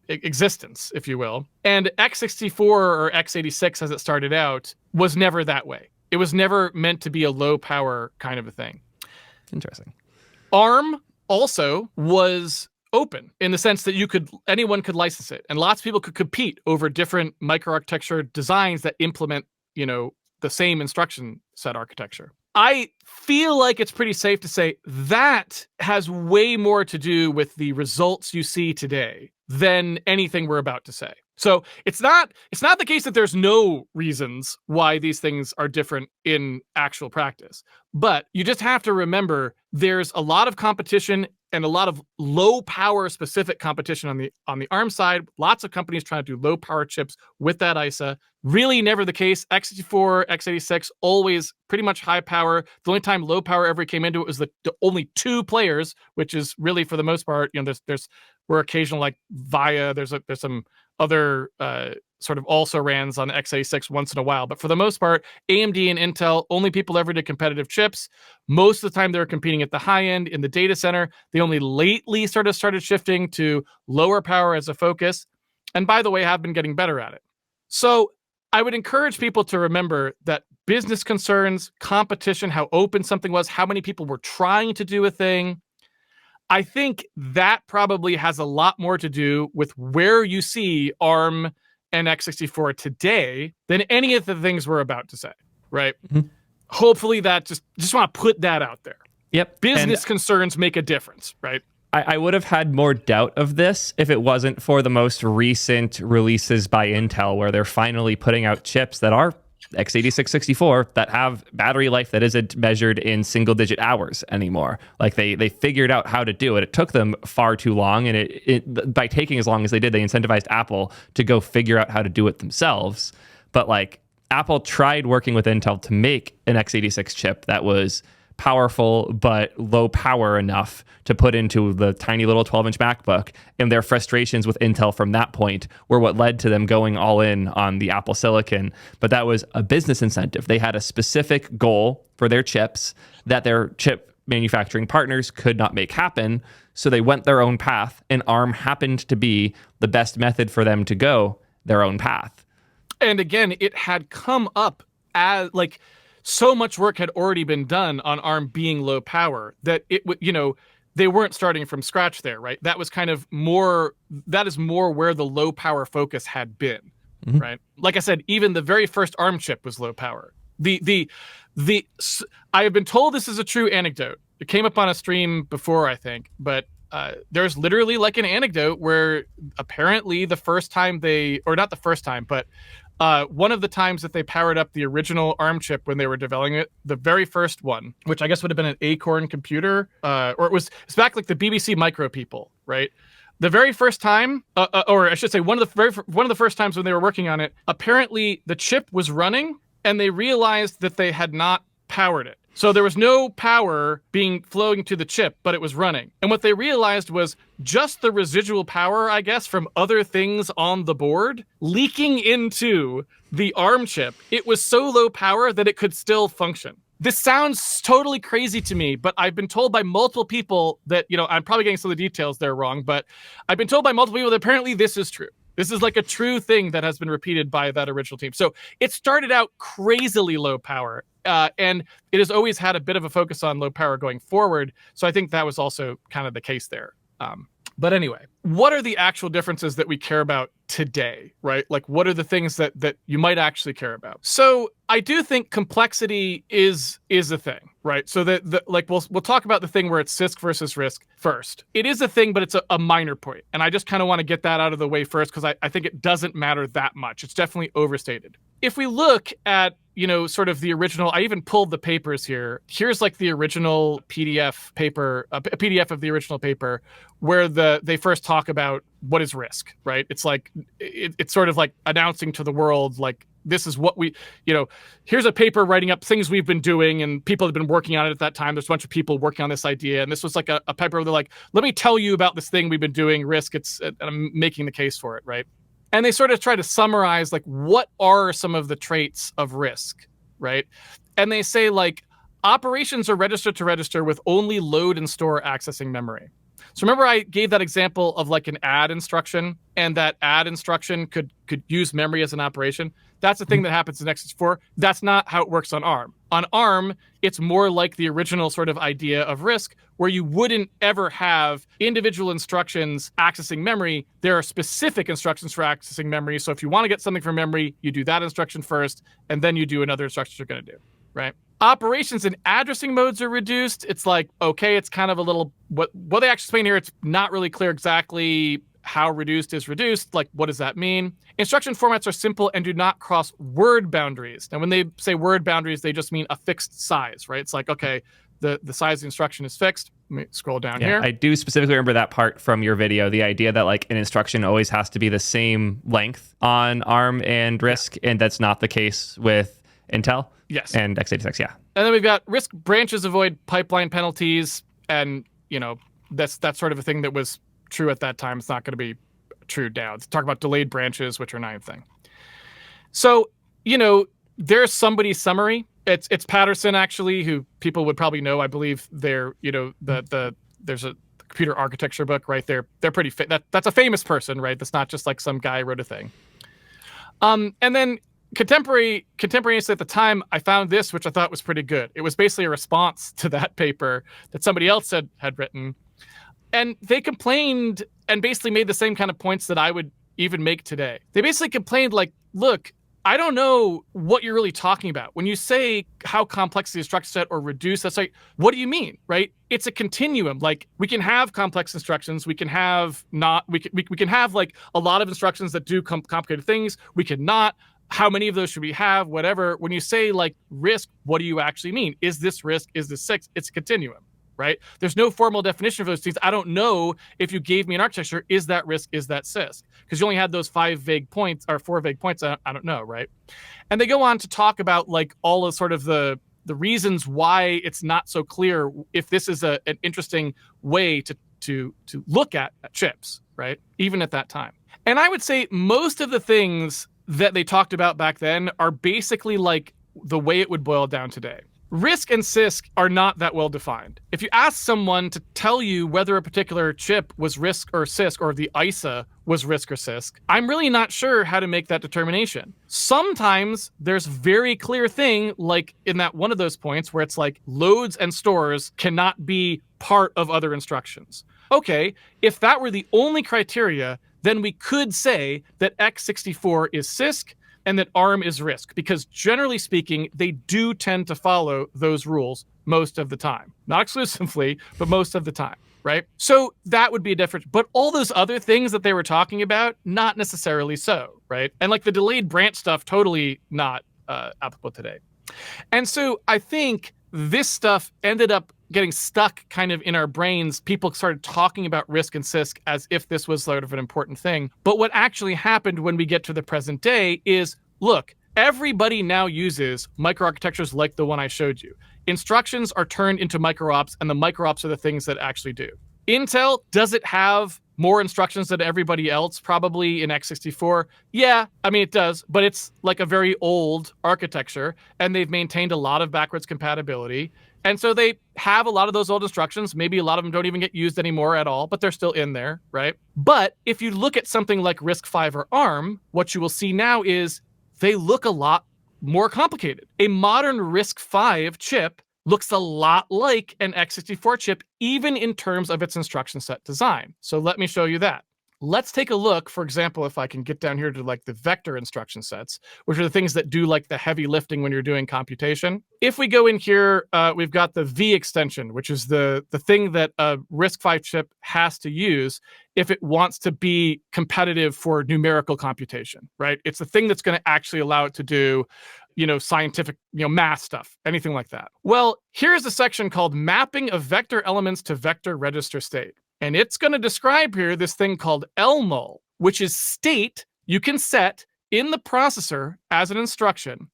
existence, if you will. And x64 or x86, as it started out, was never that way. It was never meant to be a low power kind of a thing. Interesting. ARM also was open in the sense that anyone could license it, and lots of people could compete over different microarchitecture designs that implement, the same instruction set architecture. I feel like it's pretty safe to say that has way more to do with the results you see today than anything we're about to say. So it's not the case that there's no reasons why these things are different in actual practice. But you just have to remember there's a lot of competition and a lot of low power specific competition on the ARM side. Lots of companies trying to do low power chips with that ISA. Really never the case. x64, x86, always pretty much high power. The only time low power ever came into it was the only two players, which is really for the most part, we're occasional like VIA. There's some other sort of also rans on x86 once in a while. But for the most part, AMD and Intel, only people ever did competitive chips. Most of the time they were competing at the high end in the data center. They only lately started shifting to lower power as a focus. And by the way, have been getting better at it. So I would encourage people to remember that business concerns, competition, how open something was, how many people were trying to do a thing, I think that probably has a lot more to do with where you see ARM and x64 today than any of the things we're about to say, right? Mm-hmm. Hopefully that just want to put that out there. Yep. Business concerns make a difference, right? I would have had more doubt of this if it wasn't for the most recent releases by Intel, where they're finally putting out chips that are x86-64 that have battery life that isn't measured in single-digit hours anymore. Like they figured out how to do it. It took them far too long, and it by taking as long as they did, they incentivized Apple to go figure out how to do it themselves. But like Apple tried working with Intel to make an x86 chip that was powerful but low power enough to put into the tiny little 12-inch MacBook, and their frustrations with Intel from that point were what led to them going all in on the Apple Silicon. But that was a business incentive. They had a specific goal for their chips that their chip manufacturing partners could not make happen, so they went their own path, and ARM happened to be the best method for them to go their own path. And again, it had come up as like so much work had already been done on ARM being low power that it would, they weren't starting from scratch there, right? That was kind of that is more where the low power focus had been, mm-hmm. right? Like I said, even the very first ARM chip was low power. I have been told this is a true anecdote. It came up on a stream before, I think, but there's literally like an anecdote where apparently the first time not the first time, but One of the times that they powered up the original ARM chip when they were developing it, the very first one, which I guess would have been an Acorn computer, or it's back like the BBC Micro people, right? The very first time, or I should say one of the first times when they were working on it, apparently the chip was running and they realized that they had not powered it. So there was no power flowing to the chip, but it was running. And what they realized was just the residual power, I guess, from other things on the board leaking into the ARM chip. It was so low power that it could still function. This sounds totally crazy to me, but I've been told by multiple people that, I'm probably getting some of the details there wrong, but I've been told by multiple people that apparently this is true. This is like a true thing that has been repeated by that original team. So it started out crazily low power, and it has always had a bit of a focus on low power going forward. So I think that was also kind of the case there. But anyway, what are the actual differences that we care about today, right? Like, what are the things that you might actually care about? So I do think complexity is a thing, right? So that we'll talk about the thing where it's CISC versus RISC first. It is a thing, but it's a minor point. And I just kind of want to get that out of the way first because I think it doesn't matter that much. It's definitely overstated. If we look at sort of the original, I even pulled the papers here. Here's like the original PDF paper, a PDF of the original paper where they first talk about what is RISC, right? It's like, it's sort of like announcing to the world, like, this is what here's a paper writing up things we've been doing and people have been working on it at that time. There's a bunch of people working on this idea. And this was like a paper where they're like, let me tell you about this thing we've been doing, RISC. And I'm making the case for it, right? And they sort of try to summarize, like, what are some of the traits of RISC, right? And they say, like, operations are register to register with only load and store accessing memory. So remember I gave that example of like an add instruction, and that add instruction could use memory as an operation. That's the thing that happens in x64. That's not how it works on ARM. On ARM, it's more like the original sort of idea of RISC, where you wouldn't ever have individual instructions accessing memory. There are specific instructions for accessing memory. So if you want to get something from memory, you do that instruction first, and then you do another instruction you're going to do, right? Operations and addressing modes are reduced. It's like, okay, it's kind of a little, what they actually explain here, it's not really clear exactly how reduced is reduced. Like, what does that mean? Instruction formats are simple and do not cross word boundaries. Now, when they say word boundaries, they just mean a fixed size, right? It's like, okay, the size of the instruction is fixed. Let me scroll down here. I do specifically remember that part from your video, the idea that like an instruction always has to be the same length on ARM and RISC, and that's not the case with Intel. Yes. And x86, yeah. And then we've got RISC branches avoid pipeline penalties, and that's sort of a thing that was true at that time. It's not going to be true now. Let's talk about delayed branches, which are not a thing. So, there's somebody's summary. It's Patterson, actually, who people would probably know. I believe they're, there's a computer architecture book, right? They're pretty that's a famous person, right? That's not just like some guy wrote a thing. And then contemporaneously at the time, I found this, which I thought was pretty good. It was basically a response to that paper that somebody else had written. And they complained and basically made the same kind of points that I would even make today. They basically complained like, look, I don't know what you're really talking about. When you say how complex the instruction set or reduce, that's like, what do you mean, right? It's a continuum. Like, we can have complex instructions. We can have not, we can have like a lot of instructions that do complicated things. We can not. How many of those should we have? Whatever. When you say like RISC, what do you actually mean? Is this RISC? Is this CISC? It's a continuum, right? There's no formal definition of those things. I don't know if you gave me an architecture, is that RISC? Is that CISC? Because you only had those 4 vague points. I don't know, right? And they go on to talk about like all of sort of the reasons why it's not so clear if this is an interesting way to look at chips, right? Even at that time. And I would say most of the things that they talked about back then are basically like the way it would boil down today. RISC and CISC are not that well defined. If you ask someone to tell you whether a particular chip was RISC or CISC, or the ISA was RISC or CISC, I'm really not sure how to make that determination. Sometimes there's very clear thing, like in that one of those points where it's like loads and stores cannot be part of other instructions. Okay, if that were the only criteria, then we could say that x64 is CISC and that ARM is RISC, because generally speaking, they do tend to follow those rules most of the time. Not exclusively, but most of the time. right? So that would be a difference. But all those other things that they were talking about, not necessarily so, right? And like the delayed branch stuff, totally not applicable today. And so I think this stuff ended up getting stuck kind of in our brains. People started talking about RISC and CISC as if this was sort of an important thing. But what actually happened when we get to the present day is, look, everybody now uses microarchitectures like the one I showed you. Instructions are turned into micro-ops, and the micro-ops are the things that actually do. Intel, does it have more instructions than everybody else, probably in x64? Yeah, I mean, it does, but it's like a very old architecture, and they've maintained a lot of backwards compatibility. And so they have a lot of those old instructions. Maybe a lot of them don't even get used anymore at all, but they're still in there, right? But if you look at something like RISC-V or ARM, what you will see now is they look a lot more complicated. A modern RISC-V chip looks a lot like an x64 chip, even in terms of its instruction set design. So let me show you that. Let's take a look, for example, if I can get down here to like the vector instruction sets, which are the things that do like the heavy lifting when you're doing computation. If we go in here, we've got the V extension, which is the thing that a RISC-V chip has to use if it wants to be competitive for numerical computation, right? It's the thing that's going to actually allow it to do, scientific, math stuff, anything like that. Well, here's a section called mapping of vector elements to vector register state. And it's going to describe here this thing called LMUL, which is state you can set in the processor as an instruction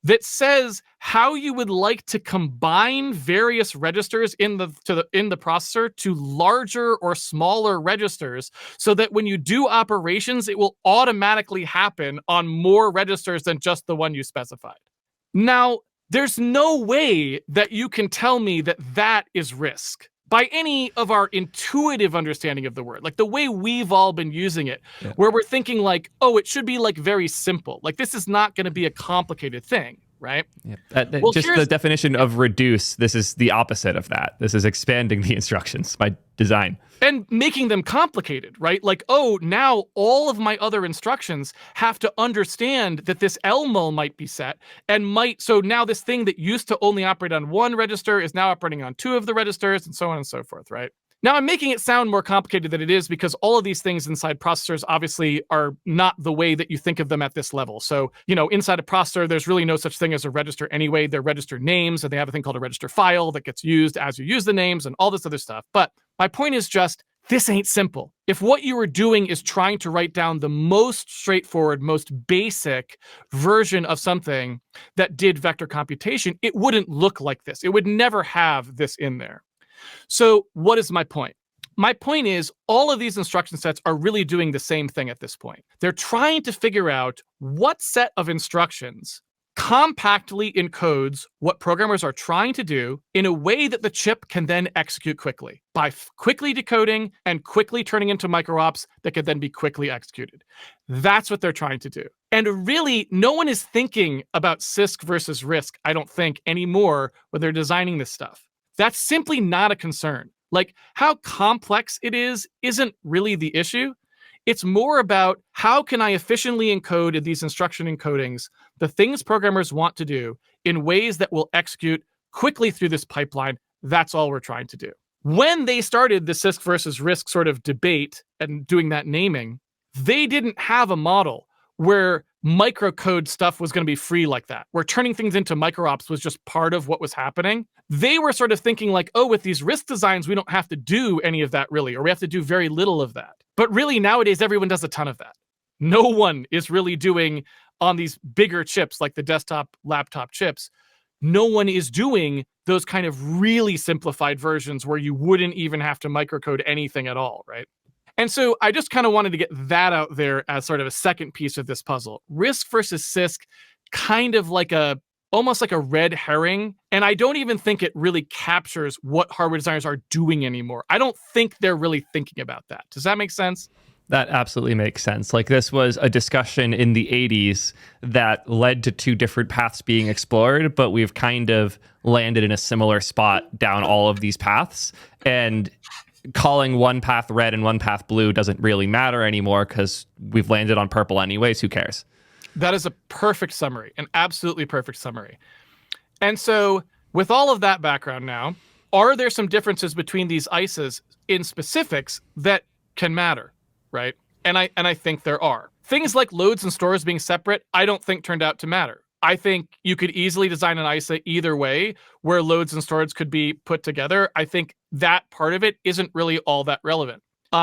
that says how you would like to combine various registers in the processor to larger or smaller registers, so that when you do operations, it will automatically happen on more registers than just the one you specified. Now, there's no way that you can tell me that that is RISC by any of our intuitive understanding of the word, like the way we've all been using it, where we're thinking like, oh, it should be like very simple. Like this is not going to be a complicated thing, right? Yeah. Well, just the definition of reduce, this is the opposite of that. This is expanding the instructions by design. And making them complicated, right? Like, oh, now all of my other instructions have to understand that this LMUL might be set so now this thing that used to only operate on one register is now operating on two of the registers and so on and so forth, right? Now I'm making it sound more complicated than it is because all of these things inside processors obviously are not the way that you think of them at this level. So, inside a processor, there's really no such thing as a register anyway. They're register names, and they have a thing called a register file that gets used as you use the names and all this other stuff. But my point is just, this ain't simple. If what you were doing is trying to write down the most straightforward, most basic version of something that did vector computation, it wouldn't look like this. It would never have this in there. So what is my point? My point is all of these instruction sets are really doing the same thing at this point. They're trying to figure out what set of instructions compactly encodes what programmers are trying to do in a way that the chip can then execute quickly by quickly decoding and quickly turning into micro-ops that could then be quickly executed. That's what they're trying to do. And really, no one is thinking about CISC versus RISC, I don't think, anymore when they're designing this stuff. That's simply not a concern. Like, how complex it is isn't really the issue. It's more about how can I efficiently encode in these instruction encodings the things programmers want to do in ways that will execute quickly through this pipeline. That's all we're trying to do. When they started the CISC versus RISC sort of debate and doing that naming, they didn't have a model where microcode stuff was going to be free like that, where turning things into micro-ops was just part of what was happening. They were sort of thinking like, oh, with these RISC designs, we don't have to do any of that really, or we have to do very little of that. But really nowadays, everyone does a ton of that. No one is really doing on these bigger chips, like the desktop, laptop chips. No one is doing those kind of really simplified versions where you wouldn't even have to microcode anything at all, right? And so I just kind of wanted to get that out there as sort of a second piece of this puzzle. RISC versus CISC, kind of like almost like a red herring. And I don't even think it really captures what hardware designers are doing anymore. I don't think they're really thinking about that. Does that make sense? That absolutely makes sense. Like, this was a discussion in the 80s that led to two different paths being explored, but we've kind of landed in a similar spot down all of these paths. And calling one path red and one path blue doesn't really matter anymore because we've landed on purple anyways. Who cares? That is a perfect summary, an absolutely perfect summary. And so with all of that background now, are there some differences between these ICEs? in specifics that can matter, right? And I think there are. Things like loads and stores being separate, I don't think turned out to matter. I think you could easily design an ISA either way where loads and stores could be put together. I think that part of it isn't really all that relevant.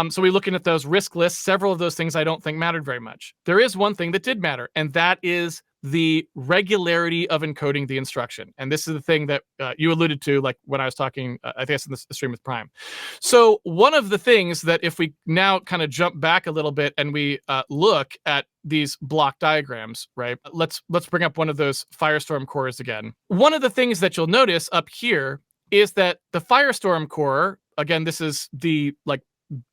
So we're looking at those RISC lists. Several of those things I don't think mattered very much. There is one thing that did matter, and that is the regularity of encoding the instruction. And this is the thing that you alluded to, like when I was talking, I guess in the stream with Prime. So one of the things that if we now kind of jump back a little bit and we look at these block diagrams, right? Let's bring up one of those Firestorm cores again. One of the things that you'll notice up here is that the Firestorm core, again, this is the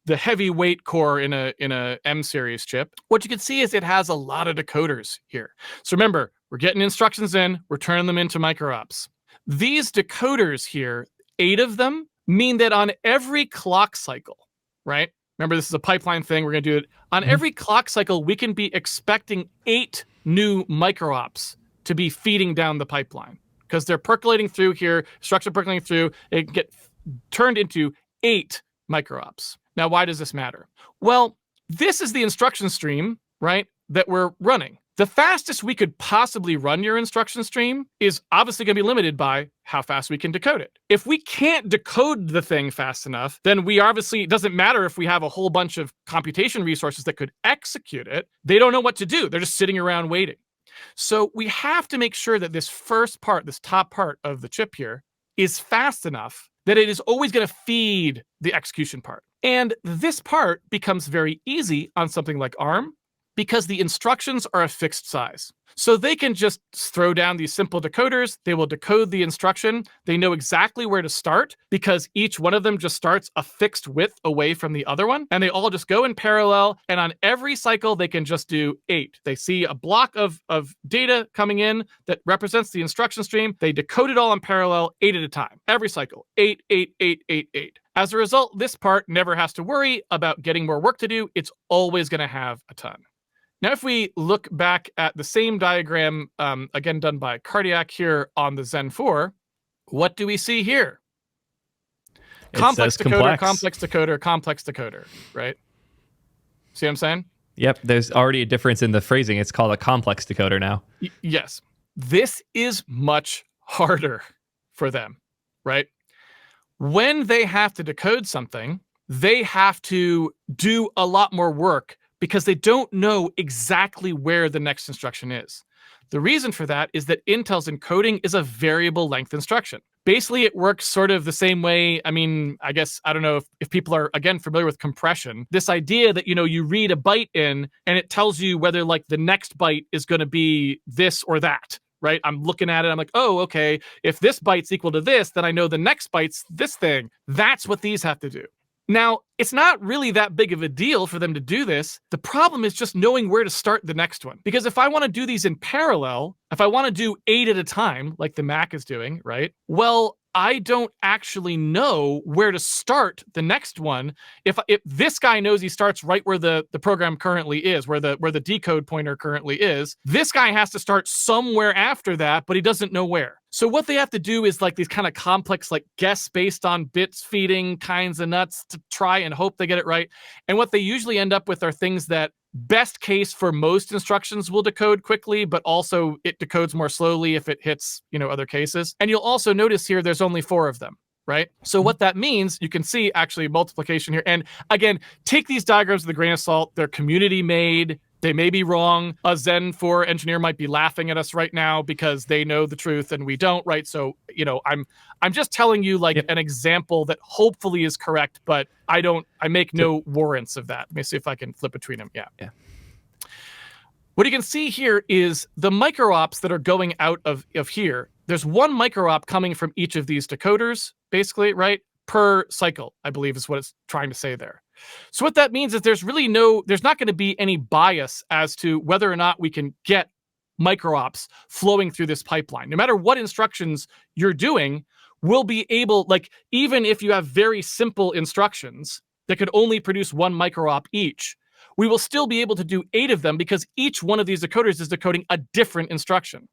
heavyweight core in a M series chip. What you can see is it has a lot of decoders here. So remember, we're getting instructions in, we're turning them into micro-ops. These decoders here, 8 of them, mean that on every clock cycle, right? Remember, this is a pipeline thing. We're going to do it on every clock cycle. We can be expecting 8 new micro-ops to be feeding down the pipeline because they're percolating through here, instruction percolating through. It can get turned into 8 micro-ops. Now, why does this matter? Well, this is the instruction stream, right, that we're running. The fastest we could possibly run your instruction stream is obviously going to be limited by how fast we can decode it. If we can't decode the thing fast enough, then it doesn't matter if we have a whole bunch of computation resources that could execute it. They don't know what to do. They're just sitting around waiting. So we have to make sure that this first part, this top part of the chip here, is fast enough that it is always going to feed the execution part. And this part becomes very easy on something like ARM because the instructions are a fixed size. So they can just throw down these simple decoders. They will decode the instruction. They know exactly where to start because each one of them just starts a fixed width away from the other one. And they all just go in parallel. And on every cycle, they can just do 8. They see a block of data coming in that represents the instruction stream. They decode it all in parallel, 8 at a time. Every cycle, 8, 8, 8, 8, 8. As a result, this part never has to worry about getting more work to do. It's always going to have a ton. Now, if we look back at the same diagram, again done by Cardiac here on the Zen 4, what do we see here? Complex decoder, complex decoder, complex decoder, right? See what I'm saying? Yep, there's already a difference in the phrasing. It's called a complex decoder now. Yes. This is much harder for them, right? When they have to decode something, they have to do a lot more work because they don't know exactly where the next instruction is. The reason for that is that Intel's encoding is a variable length instruction. Basically, it works sort of the same way. I mean, I guess, I don't know if people are, again, familiar with compression. This idea that, you read a byte in and it tells you whether like the next byte is going to be this or that, right? I'm looking at it. I'm like, oh, okay. If this byte's equal to this, then I know the next byte's this thing. That's what these have to do. Now, it's not really that big of a deal for them to do this. The problem is just knowing where to start the next one. Because if I want to do these in parallel, if I want to do 8 at a time, like the Mac is doing, right? Well, I don't actually know where to start the next one. If this guy knows he starts right where the program currently is, where the decode pointer currently is, this guy has to start somewhere after that, but he doesn't know where. So what they have to do is like these kind of complex, like guess based on bits feeding kinds of nuts to try and hope they get it right. And what they usually end up with are things that best case for most instructions will decode quickly, but also it decodes more slowly if it hits, other cases. And you'll also notice here, there's only 4 of them, right? So what that means, you can see actually multiplication here. And again, take these diagrams with a grain of salt. They're community made. They may be wrong. A Zen 4 engineer might be laughing at us right now because they know the truth and we don't, right? So, I'm just telling you like an example that hopefully is correct, but I make no warrants of that. Let me see if I can flip between them. Yeah. What you can see here is the micro-ops that are going out of here. There's one micro-op coming from each of these decoders, basically, right? Per cycle, I believe is what it's trying to say there. So what that means is there's not going to be any bias as to whether or not we can get micro-ops flowing through this pipeline. No matter what instructions you're doing, we'll be able, like, even if you have very simple instructions that could only produce 1 micro-op each, we will still be able to do 8 of them because each one of these decoders is decoding a different instruction.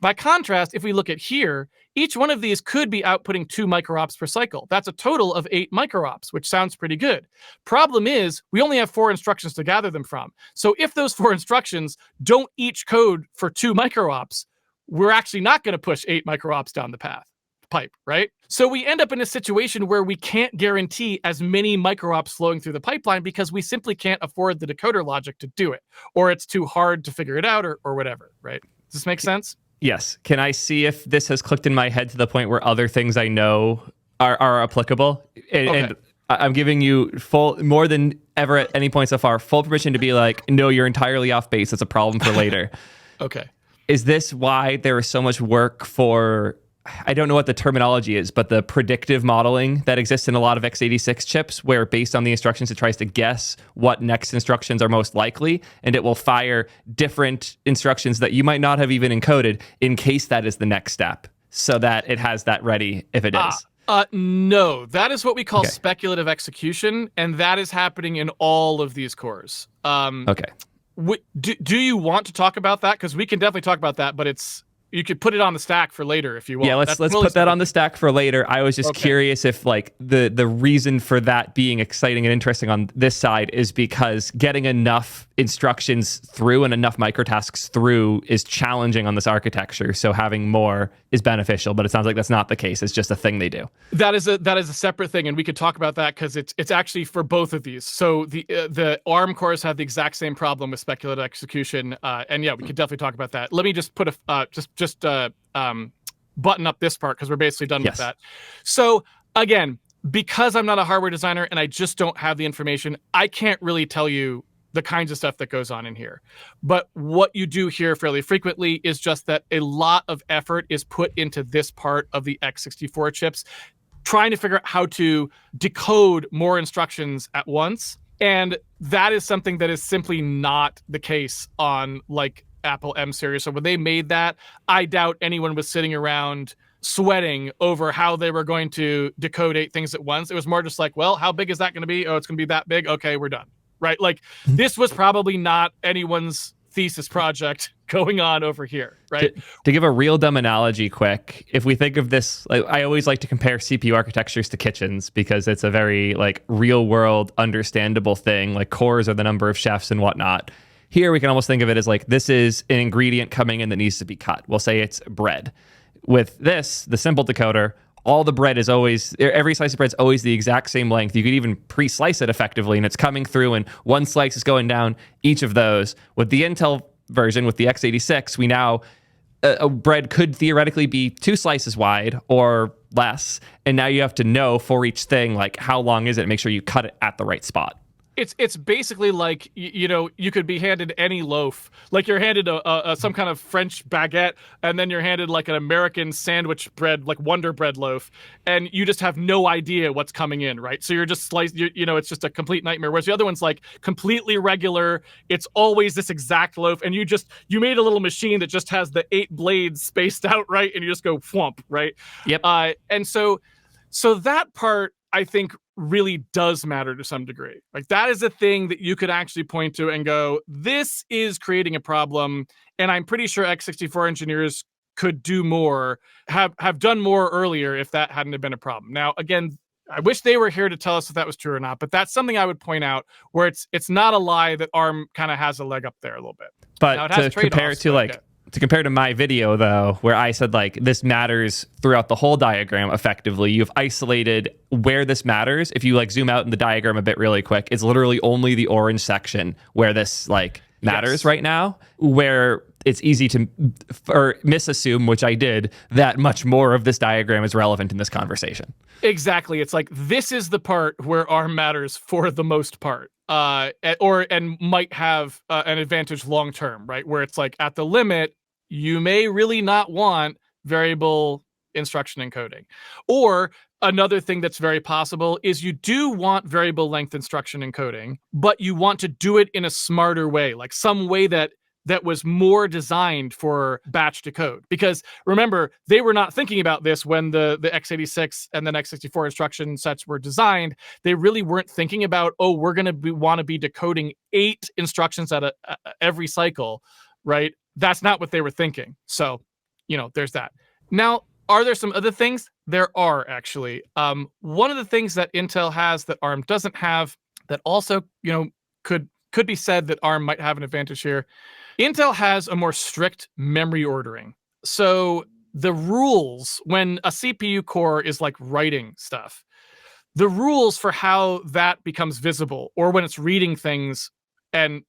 By contrast, if we look at here, each one of these could be outputting 2 microops per cycle. That's a total of 8 microops, which sounds pretty good. Problem is, we only have 4 instructions to gather them from. So if those 4 instructions don't each code for 2 microops, we're actually not going to push 8 microops down the pipe, right? So we end up in a situation where we can't guarantee as many microops flowing through the pipeline because we simply can't afford the decoder logic to do it, or it's too hard to figure it out, or whatever, right? Does this make sense? Yes. Can I see if this has clicked in my head to the point where other things I know are applicable? And I'm giving you more than ever at any point so far, full permission to be like, no, you're entirely off base. It's a problem for later. Okay. Is this why there is so much work for, I don't know what the terminology is, but the predictive modeling that exists in a lot of x86 chips, where based on the instructions, it tries to guess what next instructions are most likely, and it will fire different instructions that you might not have even encoded in case that is the next step, so that it has that ready if it is. No, that is what we call speculative execution, and that is happening in all of these cores. Okay. Do you want to talk about that? Because we can definitely talk about that, but you could put it on the stack for later if you want. Yeah, let's put that on the stack for later. I was just curious if like the reason for that being exciting and interesting on this side is because getting enough instructions through and enough microtasks through is challenging on this architecture. So having more is beneficial, but it sounds like that's not the case. It's just a thing they do. That is a separate thing, and we could talk about that because it's actually for both of these. So the ARM cores have the exact same problem with speculative execution, and yeah, we could definitely talk about that. Let me just put button up this part because we're basically done with that. So again, because I'm not a hardware designer and I just don't have the information, I can't really tell you the kinds of stuff that goes on in here. But what you do hear fairly frequently is just that a lot of effort is put into this part of the x64 chips, trying to figure out how to decode more instructions at once. And that is something that is simply not the case on like Apple M series. So when they made that, I doubt anyone was sitting around sweating over how they were going to decode 8 things at once. It was more just like, well, how big is that going to be? Oh, it's going to be that big. Okay, we're done. Right? Like this was probably not anyone's thesis project going on over here, right? To give a real dumb analogy quick, if we think of this, like, I always like to compare CPU architectures to kitchens because it's a very like real world understandable thing. Like cores are the number of chefs and whatnot. Here we can almost think of it as like this is an ingredient coming in that needs to be cut. We'll say it's bread. With this, the simple decoder, all the bread is always, every slice of bread is always the exact same length. You could even pre-slice it effectively, and it's coming through, and one slice is going down each of those. With the Intel version, with the x86, we now, a bread could theoretically be 2 slices wide or less, and now you have to know for each thing, like how long is it, make sure you cut it at the right spot. It's basically like, you know, you could be handed any loaf. Like you're handed some kind of French baguette, and then you're handed like an American sandwich bread, like Wonder Bread loaf, and you just have no idea what's coming in, right? So you're just sliced, you know, it's just a complete nightmare. Whereas the other one's like completely regular. It's always this exact loaf, and you made a little machine that just has the 8 blades spaced out, right? And you just go whomp, right? Yep. And so that part, I think, really does matter to some degree. Like that is a thing that you could actually point to and go, this is creating a problem. And I'm pretty sure x64 engineers could do more, have done more earlier if that hadn't have been a problem. Now, again, I wish they were here to tell us if that was true or not, but that's something I would point out where it's not a lie that ARM kind of has a leg up there a little bit. But now, to compare to like, to compare to my video, though, where I said, like, this matters throughout the whole diagram effectively, you've isolated where this matters. If you, like, zoom out in the diagram a bit really quick, it's literally only the orange section where this, like, matters right now, where it's easy to misassume, which I did, that much more of this diagram is relevant in this conversation. Exactly. It's like, this is the part where ARM matters for the most part. And might have an advantage long term, right? Where it's like at the limit, you may really not want variable instruction encoding. Or another thing that's very possible is you do want variable length instruction encoding, but you want to do it in a smarter way, like some way that was more designed for batch decode. Because remember, they were not thinking about this when the x86 and then x64 instruction sets were designed. They really weren't thinking about, oh, we're going to want to be decoding 8 instructions at every cycle, right? That's not what they were thinking. So there's that. Now, are there some other things? There are, actually. One of the things that Intel has that ARM doesn't have, that also, could be said that ARM might have an advantage here. Intel has a more strict memory ordering. So the rules, when a CPU core is like writing stuff, the rules for how that becomes visible, or when it's reading things and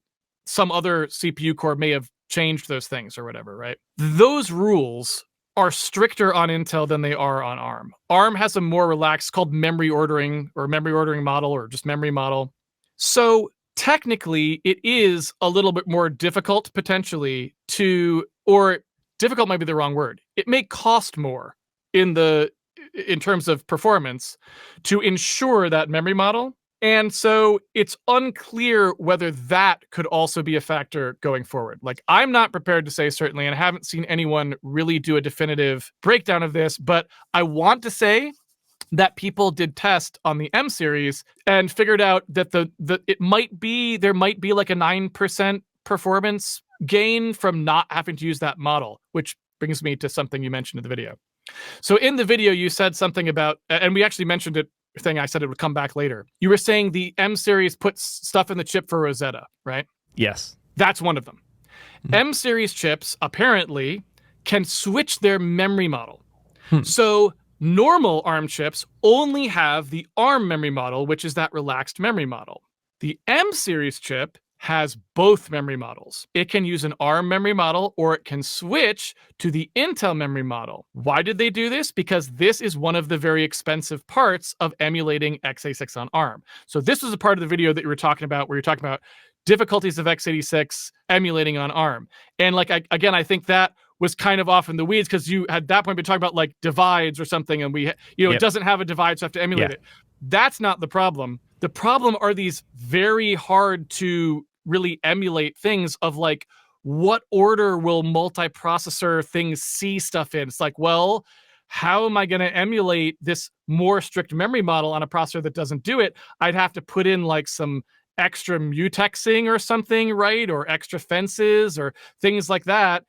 some other CPU core may have changed those things or whatever, right? Those rules are stricter on Intel than they are on ARM. ARM has a more relaxed, called memory ordering, or memory ordering model, or just memory model. So technically, it is a little bit more difficult potentially or difficult might be the wrong word. It may cost more in terms of performance to ensure that memory model. And so it's unclear whether that could also be a factor going forward. Like, I'm not prepared to say certainly, and I haven't seen anyone really do a definitive breakdown of this, but I want to say that people did test on the M series and figured out that there might be like a 9% performance gain from not having to use that model, which brings me to something you mentioned in the video. So in the video, you said something about, and we actually mentioned it, thing I said it would come back later. You were saying the M series puts stuff in the chip for Rosetta, right? Yes. That's one of them. M series chips apparently can switch their memory model. So normal ARM chips only have the ARM memory model, which is that relaxed memory model. The M series chip has both memory models. It can use an ARM memory model, or it can switch to the Intel memory model. Why did they do this? Because this is one of the very expensive parts of emulating x86 on ARM. So this was a part of the video that you were talking about, where you're talking about difficulties of x86 emulating on ARM. And like, I think that was kind of off in the weeds, because you at that point been talking about like divides or something, and it doesn't have a divide, so I have to emulate it. That's not the problem. The problem are these very hard to really emulate things of like, what order will multiprocessor things see stuff in? It's like, well, how am I going to emulate this more strict memory model on a processor that doesn't do it? I'd have to put in like some extra mutexing or something, right? Or extra fences or things like that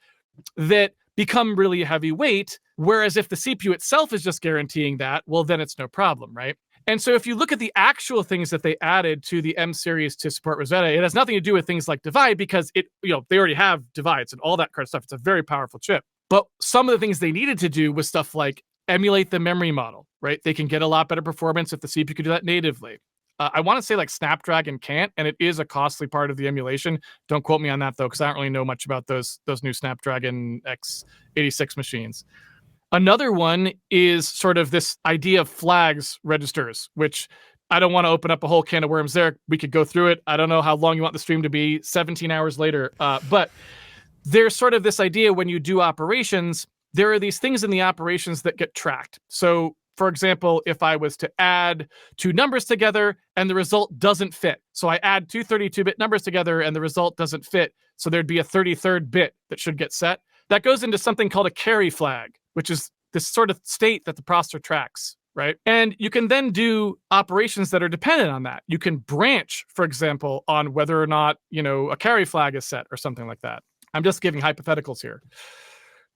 become really heavyweight. Whereas if the CPU itself is just guaranteeing that, well, then it's no problem, right? And so if you look at the actual things that they added to the M series to support Rosetta, it has nothing to do with things like divide, because they already have divides and all that kind of stuff. It's a very powerful chip. But some of the things they needed to do was stuff like emulate the memory model, right? They can get a lot better performance if the CPU could do that natively. I want to say like Snapdragon can't, and it is a costly part of the emulation. Don't quote me on that though, because I don't really know much about those new Snapdragon x86 machines. Another one is sort of this idea of flags registers, which I don't want to open up a whole can of worms there. We could go through it. I don't know how long you want the stream to be, 17 hours later. But there's sort of this idea when you do operations, there are these things in the operations that get tracked. So, for example, if I was to add two numbers together and the result doesn't fit. So I add two 32-bit numbers together and the result doesn't fit. So there'd be a 33rd bit that should get set. That goes into something called a carry flag, which is this sort of state that the processor tracks, right? And you can then do operations that are dependent on that. You can branch, for example, on whether or not, a carry flag is set or something like that. I'm just giving hypotheticals here.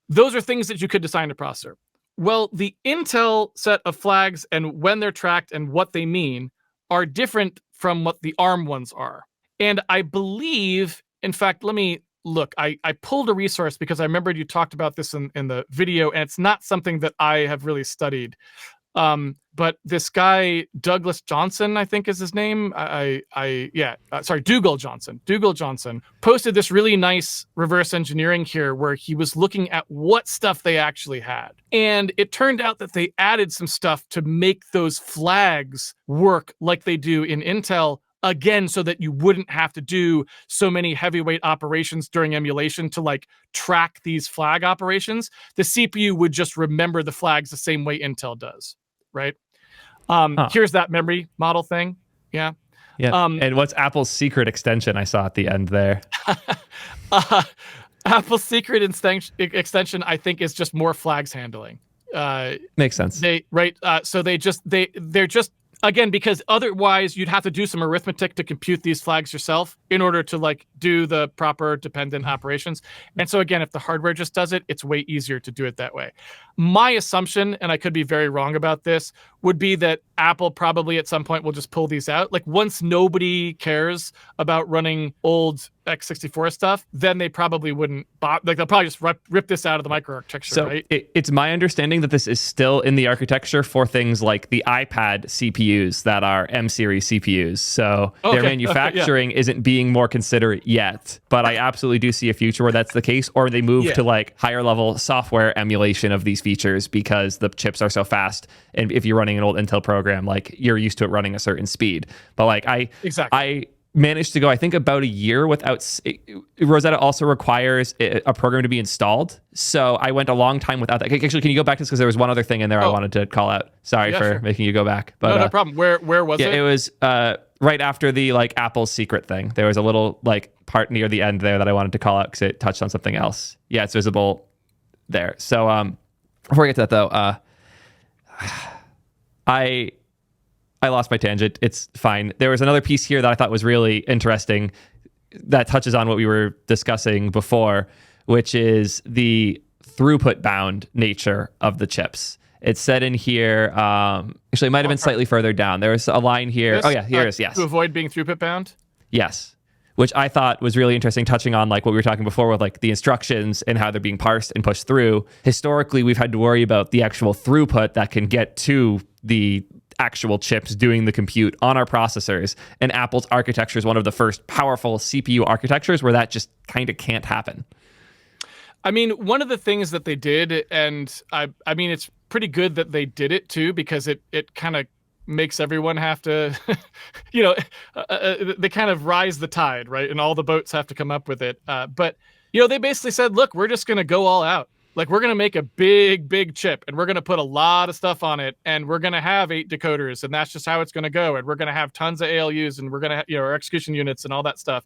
Those are things that you could assign to processor. Well, the Intel set of flags and when they're tracked and what they mean are different from what the ARM ones are. And I believe, in fact, let me look. I pulled a resource because I remembered you talked about this in the video, and it's not something that I have really studied. But this guy, Douglas Johnson, I think is his name. Dougal Johnson. Dougal Johnson posted this really nice reverse engineering here where he was looking at what stuff they actually had. And it turned out that they added some stuff to make those flags work like they do in Intel, again, so that you wouldn't have to do so many heavyweight operations during emulation to like track these flag operations. The CPU would just remember the flags the same way Intel does. Right. Here's that memory model thing. Yeah. And what's Apple's secret extension I saw at the end there? Apple's secret extension, I think, is just more flags handling. Makes sense. So they're just Again, because otherwise you'd have to do some arithmetic to compute these flags yourself in order to like do the proper dependent operations. And so again, if the hardware just does it, it's way easier to do it that way. My assumption, and I could be very wrong about this, would be that Apple probably at some point will just pull these out. Like once nobody cares about running old x64 stuff, then they probably wouldn't like they'll probably just rip this out of the microarchitecture, so right? It's my understanding that this is still in the architecture for things like the iPad CPUs that are M series CPUs. So their manufacturing isn't being more considerate yet, but I absolutely do see a future where that's the case, or they move to like higher level software emulation of these features because the chips are so fast. And if you're running an old Intel program, like you're used to it running a certain speed. But like I managed to go, I think, about a year without. Rosetta also requires a program to be installed. So I went a long time without that. Actually, can you go back to this? Because there was one other thing in there I wanted to call out. Sorry for making you go back. But, no problem. Where was it? It was right after the like Apple secret thing. There was a little like part near the end there that I wanted to call out because it touched on something else. Yeah, it's visible there. So before we get to that though, I lost my tangent. It's fine. There was another piece here that I thought was really interesting that touches on what we were discussing before, which is the throughput bound nature of the chips. It's said in here, actually it might have been slightly further down. There was a line here. Here it is, yes. To avoid being throughput bound? Yes. Which I thought was really interesting, touching on like what we were talking before with like the instructions and how they're being parsed and pushed through. Historically, we've had to worry about the actual throughput that can get to the actual chips doing the compute on our processors. And Apple's architecture is one of the first powerful CPU architectures where that just kind of can't happen. I mean, one of the things that they did, and I mean, it's pretty good that they did it too, because it kind of makes everyone have to, they kind of rise the tide, right? And all the boats have to come up with it. But, they basically said, look, we're just going to go all out. Like, we're going to make a big chip, and we're going to put a lot of stuff on it, and we're going to have 8 decoders, and that's just how it's going to go. And we're going to have tons of ALUs, and we're going to have, our execution units and all that stuff.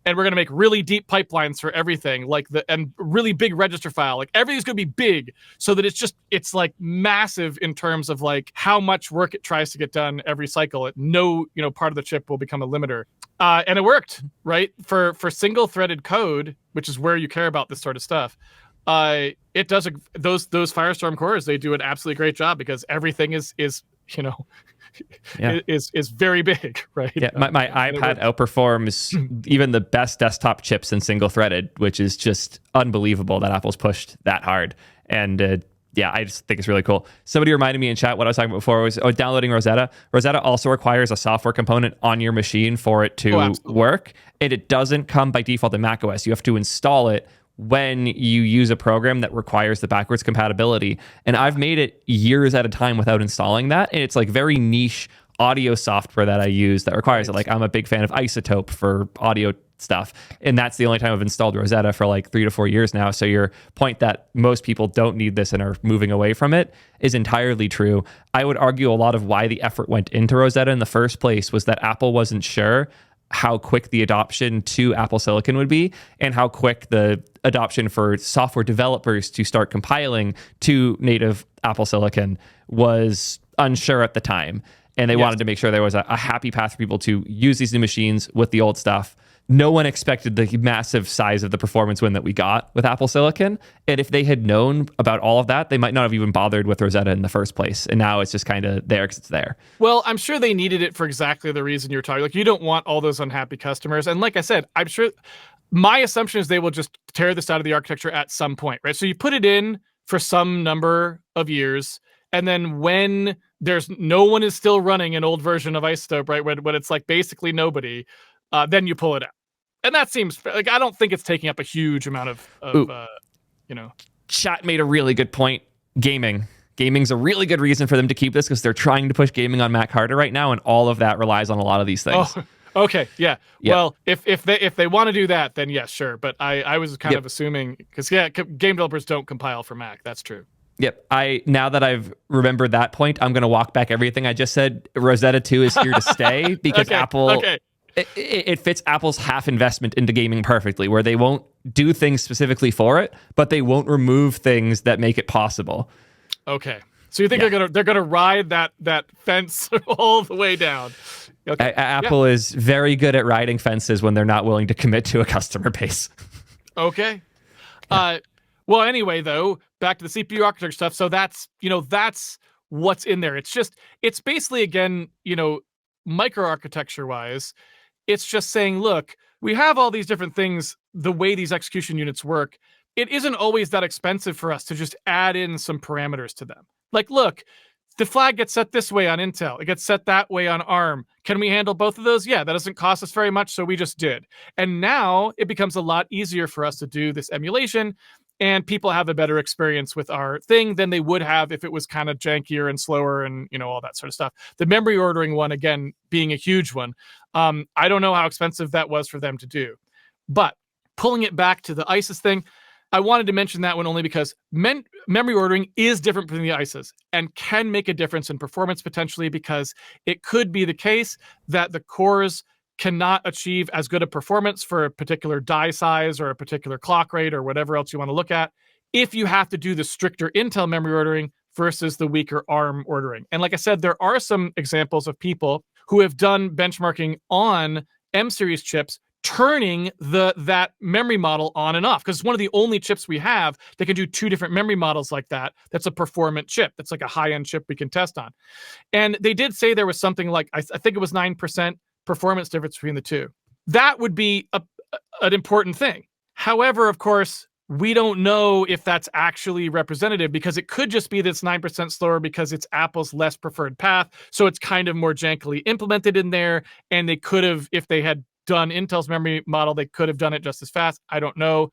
And we're going to make really deep pipelines for everything, and really big register file. Like, everything's going to be big so that it's like massive in terms of like how much work it tries to get done every cycle. No part of the chip will become a limiter. And it worked, right? For single threaded code, which is where you care about this sort of stuff. It does those Firestorm cores. They do an absolutely great job because everything is very big, right? Yeah, my iPad outperforms even the best desktop chips in single threaded, which is just unbelievable that Apple's pushed that hard. And I just think it's really cool. Somebody reminded me in chat what I was talking about before was downloading Rosetta. Rosetta also requires a software component on your machine for it to work, and it doesn't come by default in macOS. You have to install it when you use a program that requires the backwards compatibility. And I've made it years at a time without installing that. And it's like very niche audio software that I use that requires it. Like, I'm a big fan of Isotope for audio stuff. And that's the only time I've installed Rosetta for like 3 to 4 years now. So your point that most people don't need this and are moving away from it is entirely true. I would argue a lot of why the effort went into Rosetta in the first place was that Apple wasn't sure how quick the adoption to Apple Silicon would be and how quick the adoption for software developers to start compiling to native Apple Silicon was unsure at the time. And they wanted to make sure there was a happy path for people to use these new machines with the old stuff. No one expected the massive size of the performance win that we got with Apple Silicon. And if they had known about all of that, they might not have even bothered with Rosetta in the first place. And now it's just kind of there because it's there. Well, I'm sure they needed it for exactly the reason you're talking. Like, you don't want all those unhappy customers. And like I said, I'm sure my assumption is they will just tear this out of the architecture at some point, right? So you put it in for some number of years. And then when there's no one is still running an old version of Isotope, right? When it's like basically nobody, then you pull it out. And that seems like, I don't think it's taking up a huge amount of Chat made a really good point. Gaming's a really good reason for them to keep this because they're trying to push gaming on Mac harder right now, and all of that relies on a lot of these things. Oh, okay, yeah. Yep. Well, if they want to do that, then yes, sure. But I was kind of assuming because game developers don't compile for Mac. That's true. Yep. Now that I've remembered that point, I'm going to walk back everything I just said. Rosetta 2 is here to stay because Apple. Okay. It fits Apple's half investment into gaming perfectly, where they won't do things specifically for it, but they won't remove things that make it possible. Okay. So you think they're gonna ride that fence all the way down? Okay. Apple is very good at riding fences when they're not willing to commit to a customer base. Okay. Well, anyway, though, back to the CPU architecture stuff. So that's what's in there. It's basically, again, microarchitecture wise, it's just saying, look, we have all these different things, the way these execution units work. It isn't always that expensive for us to just add in some parameters to them. Like, look, the flag gets set this way on Intel. It gets set that way on ARM. Can we handle both of those? Yeah, that doesn't cost us very much, so we just did. And now it becomes a lot easier for us to do this emulation, and people have a better experience with our thing than they would have if it was kind of jankier and slower and, all that sort of stuff. The memory ordering one, again, being a huge one. I don't know how expensive that was for them to do. But pulling it back to the ISIS thing, I wanted to mention that one only because memory ordering is different from the ISIS and can make a difference in performance potentially, because it could be the case that the cores cannot achieve as good a performance for a particular die size or a particular clock rate or whatever else you want to look at if you have to do the stricter Intel memory ordering versus the weaker ARM ordering. And like I said, there are some examples of people who have done benchmarking on M-series chips turning that memory model on and off, because it's one of the only chips we have that can do two different memory models like that. That's a performant chip. That's like a high-end chip we can test on. And they did say there was something like, I think it was 9% performance difference between the two. That would be an important thing. However, of course, we don't know if that's actually representative, because it could just be that it's 9% slower because it's Apple's less preferred path. So it's kind of more jankily implemented in there. And they could have, if they had done Intel's memory model, they could have done it just as fast. I don't know.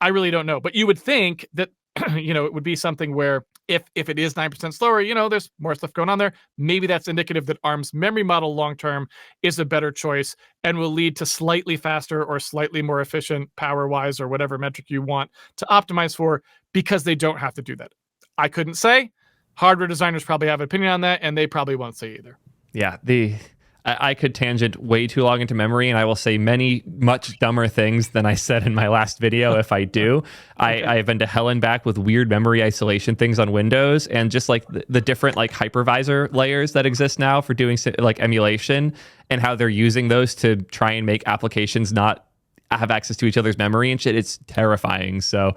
I really don't know. But you would think that, it would be something where if it is 9% slower, there's more stuff going on there. Maybe that's indicative that ARM's memory model long-term is a better choice and will lead to slightly faster or slightly more efficient power-wise or whatever metric you want to optimize for, because they don't have to do that. I couldn't say. Hardware designers probably have an opinion on that, and they probably won't say either. Yeah, I could tangent way too long into memory, and I will say many much dumber things than I said in my last video if I do. Okay. I've been to hell and back with weird memory isolation things on Windows, and just like the different like hypervisor layers that exist now for doing like emulation, and how they're using those to try and make applications not have access to each other's memory and shit. It's terrifying. So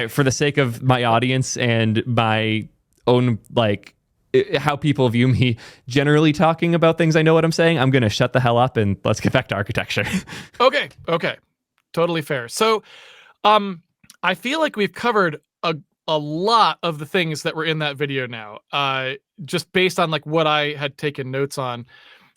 for the sake of my audience and my own like how people view me generally talking about things I know what I'm saying, I'm going to shut the hell up and let's get back to architecture. Okay. Totally fair. So I feel like we've covered a lot of the things that were in that video now, just based on like what I had taken notes on.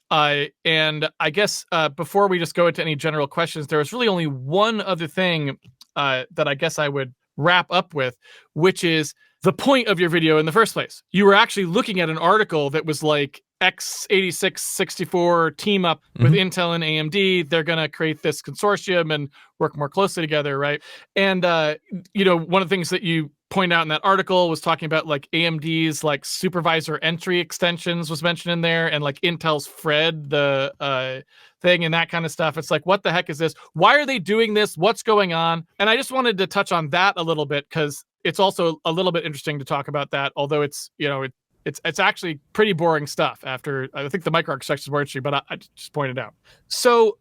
And I guess before we just go into any general questions, there was really only one other thing that I guess I would wrap up with, which is the point of your video in the first place. You were actually looking at an article that was like x86-64 team up with Intel and AMD. They're going to create this consortium and work more closely together, right? And, one of the things that you point out in that article was talking about like AMD's like supervisor entry extensions was mentioned in there, and like Intel's Fred, the thing and that kind of stuff. It's like, what the heck is this? Why are they doing this? What's going on? And I just wanted to touch on that a little bit, because it's also a little bit interesting to talk about that, although it's, it's actually pretty boring stuff after, I think the microarchitecture is more interesting, but I just pointed out. So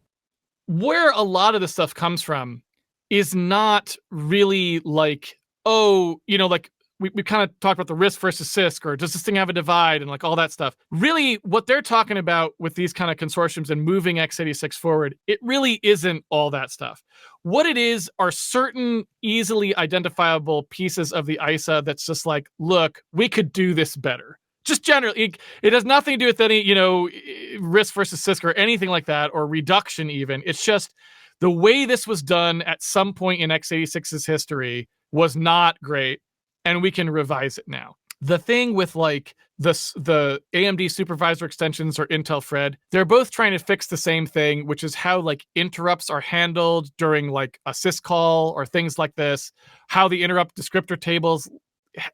where a lot of this stuff comes from is not really like, like we kind of talked about the RISC versus CISC, or does this thing have a divide, and like all that stuff. Really, what they're talking about with these kind of consortiums and moving x86 forward, it really isn't all that stuff. What it is are certain easily identifiable pieces of the ISA that's just like, look, we could do this better. Just generally, it has nothing to do with any, RISC versus CISC or anything like that, or reduction even. It's just the way this was done at some point in x86's history was not great, and we can revise it now. The thing with like the AMD supervisor extensions or Intel Fred, they're both trying to fix the same thing, which is how like interrupts are handled during like a syscall or things like this, how the interrupt descriptor tables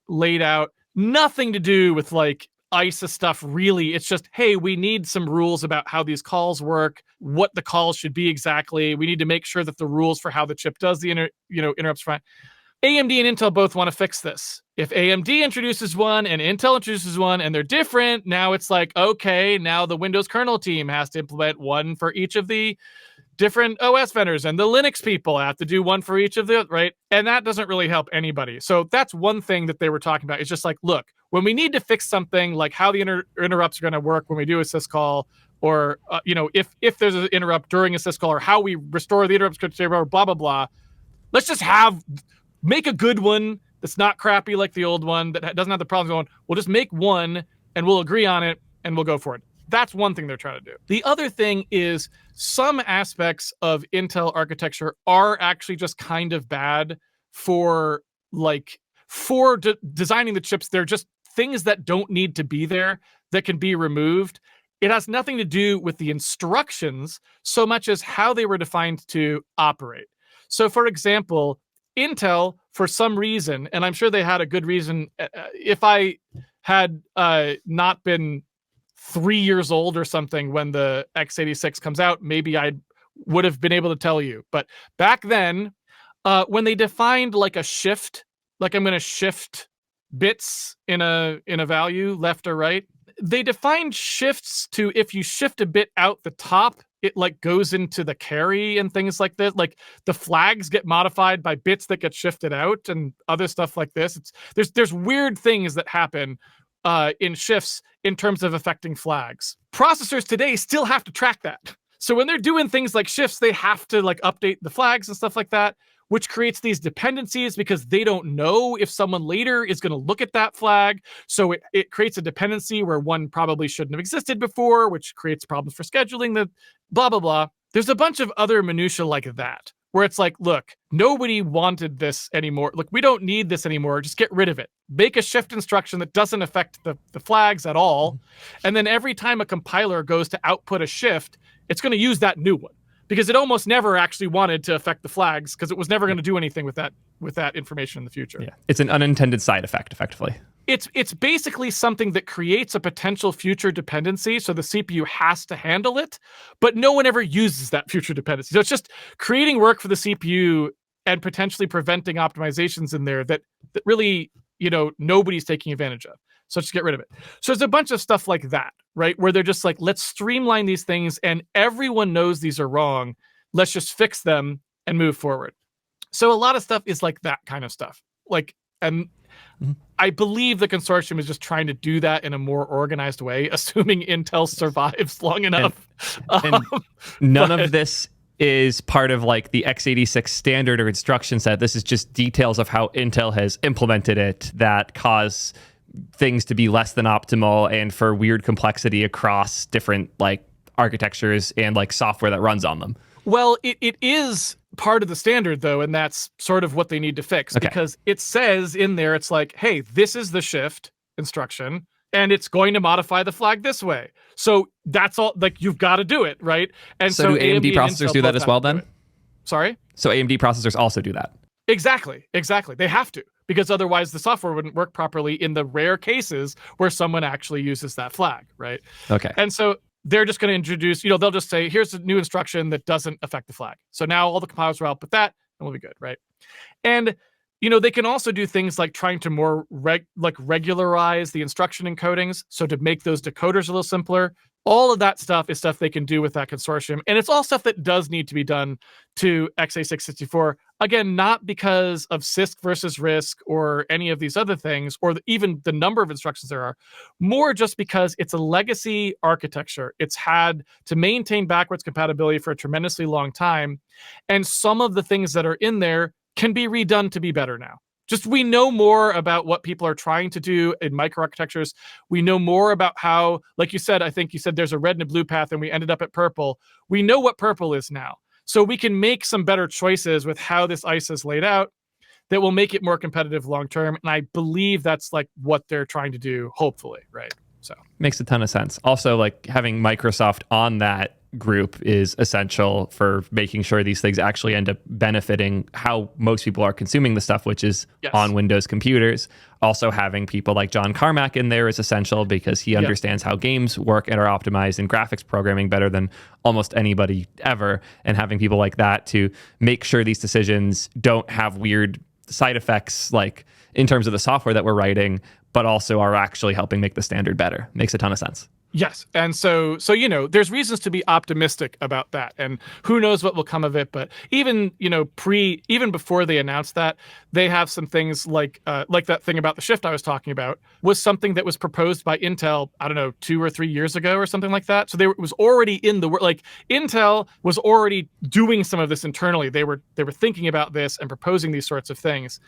laid out. Nothing to do with like ISA stuff, really. It's just, hey, we need some rules about how these calls work, what the calls should be exactly. We need to make sure that the rules for how the chip does the interrupts fine. AMD and Intel both want to fix this. If AMD introduces one and Intel introduces one and they're different, now it's like, okay, now the Windows kernel team has to implement one for each of the different OS vendors, and the Linux people have to do one for each of the, right? And that doesn't really help anybody. So that's one thing that they were talking about. It's just like, look, when we need to fix something like how the interrupts are going to work when we do a syscall, or if there's an interrupt during a syscall, or how we restore the interrupt script, or blah blah blah. Let's just make a good one that's not crappy like the old one that doesn't have the problems going. We'll just make one and we'll agree on it and we'll go for it. That's one thing they're trying to do. The other thing is some aspects of Intel architecture are actually just kind of bad for designing the chips. They're just things that don't need to be there that can be removed. It has nothing to do with the instructions so much as how they were defined to operate. So, for example, Intel, for some reason, and I'm sure they had a good reason, if I had not been 3 years old or something when the x86 comes out, maybe I would have been able to tell you. But back then, when they defined like a shift, like I'm going to shift bits in a value left or right, they defined shifts to, if you shift a bit out the top, it like goes into the carry and things like that. Like the flags get modified by bits that get shifted out and other stuff like this. There's weird things that happen in shifts in terms of affecting flags. Processors today still have to track that. So when they're doing things like shifts, they have to like update the flags and stuff like that, which creates these dependencies because they don't know if someone later is going to look at that flag. So it creates a dependency where one probably shouldn't have existed before, which creates problems for scheduling, the blah, blah, blah. There's a bunch of other minutia like that, where it's like, look, nobody wanted this anymore. Look, we don't need this anymore. Just get rid of it. Make a shift instruction that doesn't affect the flags at all. And then every time a compiler goes to output a shift, it's going to use that new one, because it almost never actually wanted to affect the flags because it was never going to do anything with that information in the future. Yeah, it's an unintended side effect, effectively. It's basically something that creates a potential future dependency, so the CPU has to handle it, but no one ever uses that future dependency. So it's just creating work for the CPU and potentially preventing optimizations in there that really, nobody's taking advantage of. So just get rid of it. So there's a bunch of stuff like that, right? Where they're just like, let's streamline these things and everyone knows these are wrong. Let's just fix them and move forward. So a lot of stuff is like that kind of stuff. I believe the consortium is just trying to do that in a more organized way, assuming Intel survives long enough. And none of this is part of like the x86 standard or instruction set. This is just details of how Intel has implemented it that cause things to be less than optimal and for weird complexity across different like architectures and like software that runs on them. Well, it is part of the standard though, and that's sort of what they need to fix, because it says in there, it's like, hey, this is the shift instruction and it's going to modify the flag this way. So that's all, like, you've got to do it, right? And so do AMD processors do that as well then? Sorry? So AMD processors also do that? Exactly. They have to, because otherwise the software wouldn't work properly in the rare cases where someone actually uses that flag, right? Okay. And so they're just going to introduce, they'll just say, here's a new instruction that doesn't affect the flag. So now all the compilers will output that and we'll be good, right? And, they can also do things like trying to more regularize the instruction encodings. So to make those decoders a little simpler. All of that stuff is stuff they can do with that consortium. And it's all stuff that does need to be done to x86-64. Again, not because of CISC versus RISC or any of these other things, or even the number of instructions there are, more just because it's a legacy architecture. It's had to maintain backwards compatibility for a tremendously long time. And some of the things that are in there can be redone to be better now. Just we know more about what people are trying to do in microarchitectures. We know more about how, like you said, I think you said there's a red and a blue path and we ended up at purple. We know what purple is now. So we can make some better choices with how this ICE is laid out that will make it more competitive long-term. And I believe that's like what they're trying to do, hopefully, right? So makes a ton of sense. Also, like having Microsoft on that group is essential for making sure these things actually end up benefiting how most people are consuming the stuff, which is on Windows computers. Also having people like John Carmack in there is essential because he understands how games work and are optimized in graphics programming better than almost anybody ever. And having people like that to make sure these decisions don't have weird side effects, like in terms of the software that we're writing, but also are actually helping make the standard better. Makes a ton of sense. Yes. And so there's reasons to be optimistic about that. And who knows what will come of it. But even, even before they announced that, they have some things like that thing about the shift I was talking about was something that was proposed by Intel, I don't know, 2 or 3 years ago or something like that. So it was already in the work. Like Intel was already doing some of this internally. They were thinking about this and proposing these sorts of things.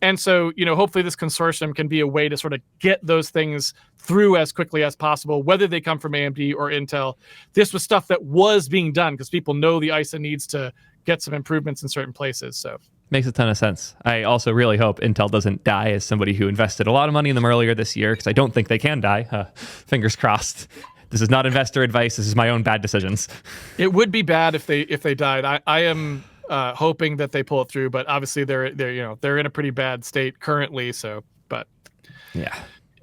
And so, hopefully this consortium can be a way to sort of get those things through as quickly as possible, whether they come from AMD or Intel. This was stuff that was being done because people know the ISA needs to get some improvements in certain places. So makes a ton of sense. I also really hope Intel doesn't die, as somebody who invested a lot of money in them earlier this year, because I don't think they can die. Fingers crossed. This is not investor advice. This is my own bad decisions. It would be bad if they died. I am hoping that they pull it through, but obviously they're in a pretty bad state currently. So, but yeah,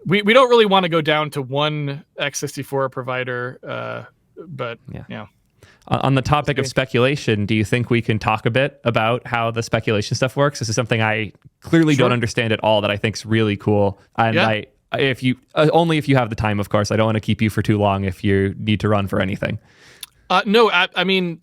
we don't really want to go down to one x64 provider. But yeah. On the topic of speculation, do you think we can talk a bit about how the speculation stuff works? This is something I clearly don't understand at all that I think is really cool. And if you only if you have the time, of course. I don't want to keep you for too long if you need to run for anything. No, I mean,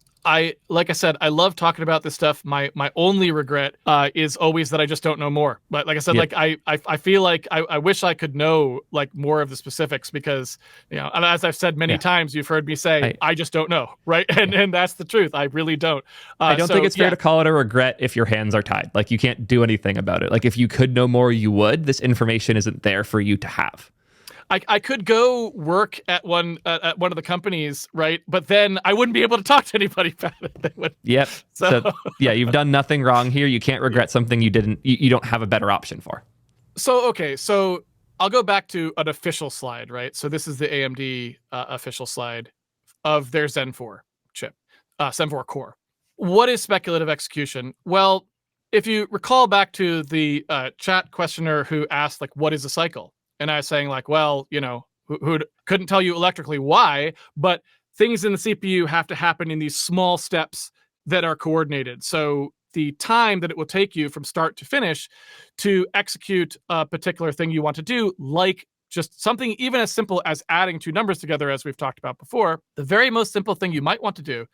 like I said, I love talking about this stuff. My only regret is always that I just don't know more. But like I said, like I feel like I wish I could know like more of the specifics because, and as I've said many times, you've heard me say, I just don't know. Right. And that's the truth. I really don't. I don't think it's fair to call it a regret if your hands are tied. Like you can't do anything about it. Like if you could know more, you would. This information isn't there for you to have. I could go work at one of the companies, right? But then I wouldn't be able to talk to anybody about it. Yep. So you've done nothing wrong here. You can't regret something you don't have a better option for. So I'll go back to an official slide, right? So this is the AMD official slide of their Zen 4 chip, Zen 4 core. What is speculative execution? Well, if you recall back to the chat questioner who asked, like, what is a cycle? And I was saying, like, well, who couldn't tell you electrically why, but things in the CPU have to happen in these small steps that are coordinated. So the time that it will take you from start to finish to execute a particular thing you want to do, like just something even as simple as adding 2 numbers together, as we've talked about before, the very most simple thing you might want to do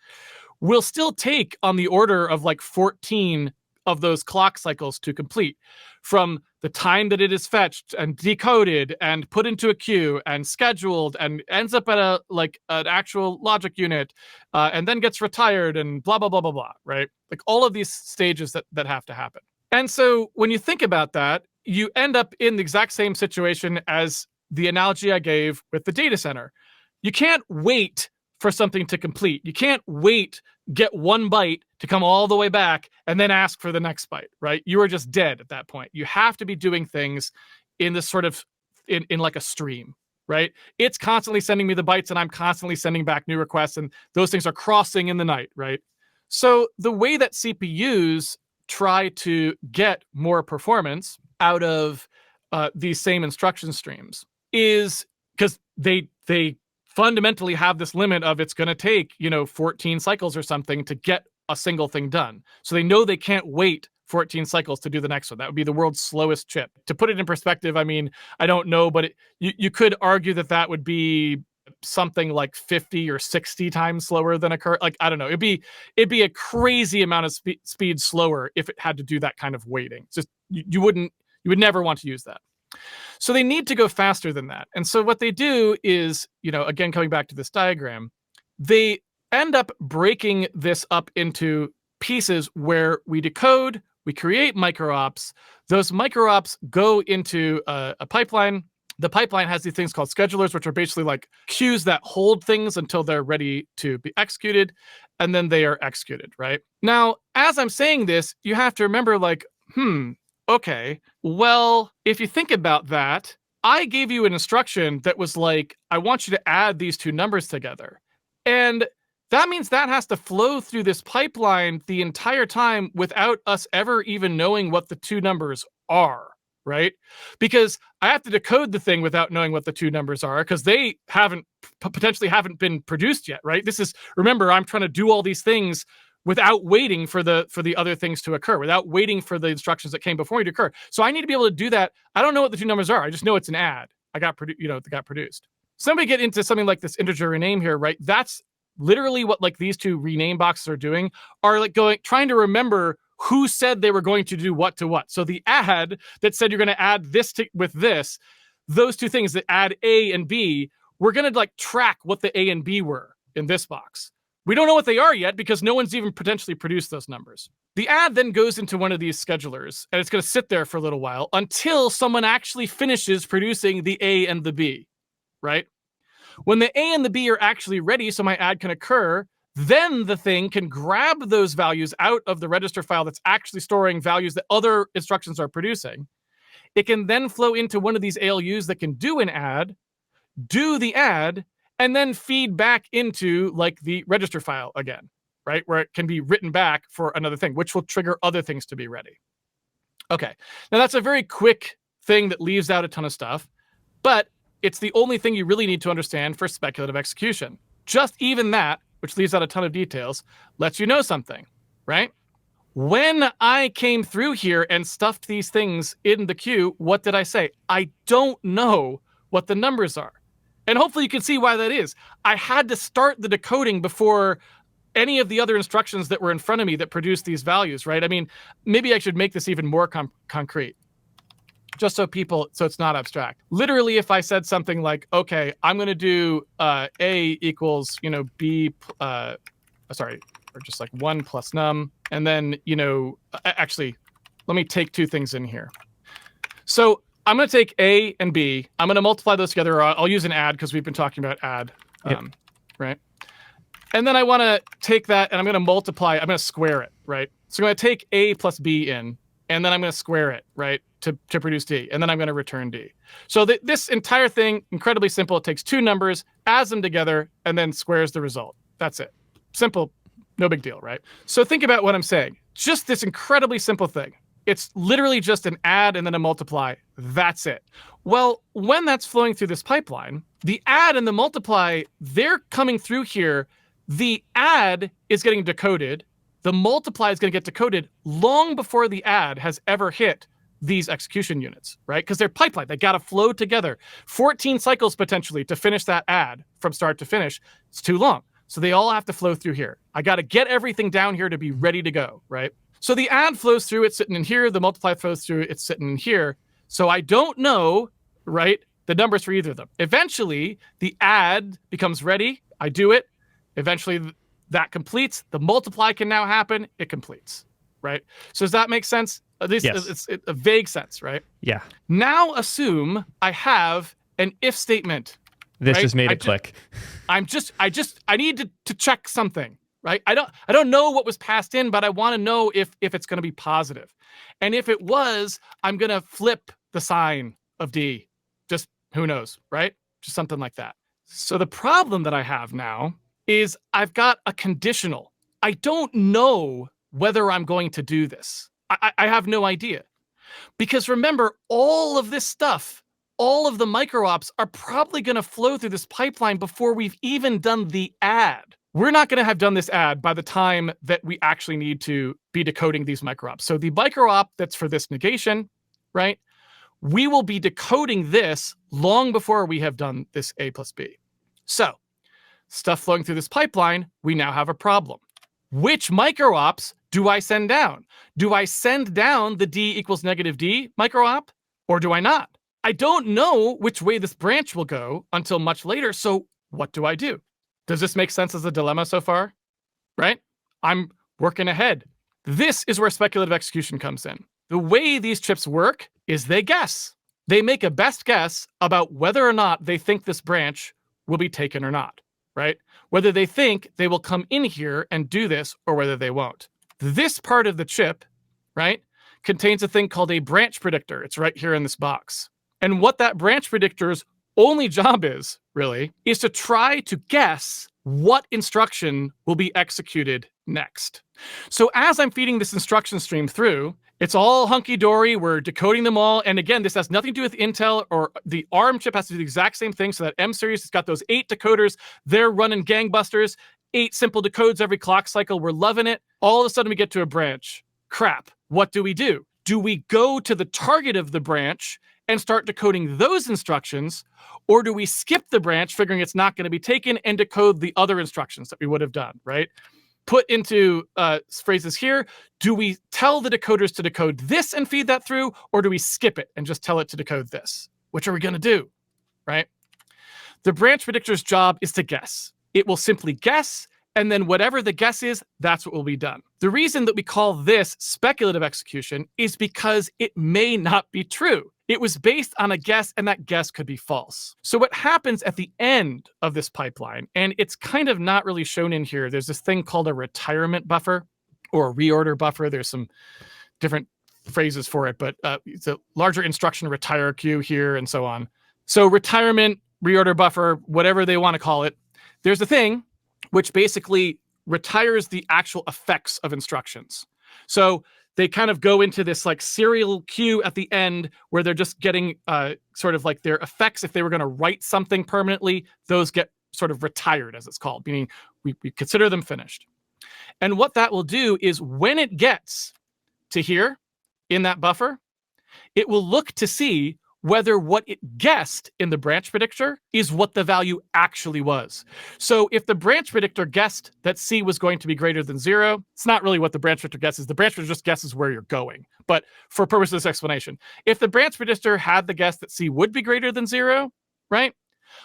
will still take on the order of like 14 of those clock cycles to complete, from the time that it is fetched and decoded and put into a queue and scheduled and ends up at an actual logic unit and then gets retired and blah, blah, blah, blah, blah, right? Like all of these stages that have to happen. And so when you think about that, you end up in the exact same situation as the analogy I gave with the data center. You can't wait for something to complete. You can't wait, get 1 byte to come all the way back and then ask for the next byte, right? You are just dead at that point. You have to be doing things in this sort of, in like a stream, right? It's constantly sending me the bytes and I'm constantly sending back new requests and those things are crossing in the night, right? So the way that CPUs try to get more performance out of these same instruction streams is because they fundamentally have this limit of it's going to take 14 cycles or something to get a single thing done. So they know they can't wait 14 cycles to do the next one. That would be the world's slowest chip. To put it in perspective, I mean, I don't know, but you could argue that would be something like 50 or 60 times slower than a current. Like, I don't know. It'd be a crazy amount of speed slower if it had to do that kind of waiting. It's just you would never want to use that. So they need to go faster than that. And so what they do is, again, coming back to this diagram, they end up breaking this up into pieces where we decode, we create micro-ops. Those micro-ops go into a pipeline. The pipeline has these things called schedulers, which are basically like queues that hold things until they're ready to be executed, and then they are executed, right? Now, as I'm saying this, you have to remember, like, okay, well, if you think about that, I gave you an instruction that was like, I want you to add these 2 numbers together. And that means that has to flow through this pipeline the entire time without us ever even knowing what the 2 numbers are, right? Because I have to decode the thing without knowing what the 2 numbers are because they potentially haven't been produced yet, right? Remember, I'm trying to do all these things without waiting for the other things to occur, without waiting for the instructions that came before me to occur. So I need to be able to do that. I don't know what the two numbers are. I just know it's an add. That got produced. Somebody get into something like this integer rename here, right? That's literally what like these two rename boxes are doing, are like trying to remember who said they were going to do what to what. So the add that said you're going to add this with this, those two things that add A and B, we're going to like track what the A and B were in this box. We don't know what they are yet because no one's even potentially produced those numbers. The add then goes into one of these schedulers, and it's going to sit there for a little while until someone actually finishes producing the A and the B, right? When the A and the B are actually ready, so my add can occur, then the thing can grab those values out of the register file that's actually storing values that other instructions are producing. It can then flow into one of these ALUs that can do an add, do the add, and then feed back into like the register file again, right? Where it can be written back for another thing, which will trigger other things to be ready. Okay, now that's a very quick thing that leaves out a ton of stuff, but it's the only thing you really need to understand for speculative execution. Just even that, which leaves out a ton of details, lets you know something, right? When I came through here and stuffed these things in the queue, what did I say? I don't know what the numbers are. And hopefully you can see why that is. I had to start the decoding before any of the other instructions that were in front of me that produced these values, right? I mean, maybe I should make this even more concrete, just so it's not abstract. Literally, if I said something like, okay, I'm going to do A equals, B, or just like 1 plus num, and then, actually, let me take two things in here. So I'm going to take A and B. I'm going to multiply those together. Or I'll use an add because we've been talking about add, right? And then I want to take that and I'm going to multiply. I'm going to square it, right? So I'm going to take A plus B in, and then I'm going to square it, right, to produce D. And then I'm going to return D. So this entire thing, incredibly simple. It takes two numbers, adds them together, and then squares the result. That's it. Simple, no big deal, right? So think about what I'm saying. Just this incredibly simple thing. It's literally just an add and then a multiply. That's it. Well, when that's flowing through this pipeline, the add and the multiply, they're coming through here. The add is getting decoded. The multiply is going to get decoded long before the add has ever hit these execution units, right? Because they're pipeline. They got to flow together. 14 cycles potentially to finish that add from start to finish. It's too long. So they all have to flow through here. I got to get everything down here to be ready to go, right? So the add flows through, it's sitting in here. The multiply flows through, it's sitting in here. So I don't know, right, the numbers for either of them. Eventually, the add becomes ready. I do it. Eventually, that completes. The multiply can now happen. It completes, right? So does that make sense? At least yes. It's a vague sense, right? Yeah. Now assume I have an if statement. This right? just made it click. I need to check something. Right? I don't know what was passed in, but I want to know if it's going to be positive. And if it was, I'm going to flip the sign of D. Just who knows, right? Just something like that. So the problem that I have now is I've got a conditional. I don't know whether I'm going to do this. I have no idea. Because remember, all of this stuff, all of the micro ops are probably going to flow through this pipeline before we've even done the add. We're not going to have done this add by the time that we actually need to be decoding these micro ops. So the micro op that's for this negation, right? We will be decoding this long before we have done this A plus B. So stuff flowing through this pipeline, we now have a problem. Which micro ops do I send down? Do I send down the D equals negative D micro op, or do I not? I don't know which way this branch will go until much later. So what do I do? Does this make sense as a dilemma so far? Right? I'm working ahead. This is where speculative execution comes in. The way these chips work is they guess. They make a best guess about whether or not they think this branch will be taken or not, right? Whether they think they will come in here and do this or whether they won't. This part of the chip, right, contains a thing called a branch predictor. It's right here in this box. And what that branch predictor's only job is, really, is to try to guess what instruction will be executed next. So as I'm feeding this instruction stream through, it's all hunky-dory. We're decoding them all. And again, this has nothing to do with Intel, or the ARM chip has to do the exact same thing. So that M series has got those 8 decoders. They're running gangbusters. 8 simple decodes every clock cycle. We're loving it. All of a sudden we get to a branch. Crap. What do? Do we go to the target of the branch and start decoding those instructions, or do we skip the branch, figuring it's not going to be taken, and decode the other instructions that we would have done, right? Put into phrases here, do we tell the decoders to decode this and feed that through, or do we skip it and just tell it to decode this? Which are we going to do, right? The branch predictor's job is to guess. It will simply guess, and then whatever the guess is, that's what will be done. The reason that we call this speculative execution is because it may not be true. It was based on a guess, and that guess could be false. So what happens at the end of this pipeline, and it's kind of not really shown in here, there's this thing called a retirement buffer or a reorder buffer. There's some different phrases for it, but it's a larger instruction retire queue here and so on. So retirement, reorder buffer, whatever they want to call it, there's a thing which basically retires the actual effects of instructions. So they kind of go into this like serial queue at the end where they're just getting sort of like their effects. If they were going to write something permanently, those get sort of retired, as it's called, meaning we consider them finished. And what that will do is when it gets to here in that buffer, it will look to see whether what it guessed in the branch predictor is what the value actually was. So if the branch predictor guessed that C was going to be greater than 0, it's not really what the branch predictor guesses. The branch predictor just guesses where you're going. But for purposes of this explanation, if the branch predictor had the guess that C would be greater than 0, right?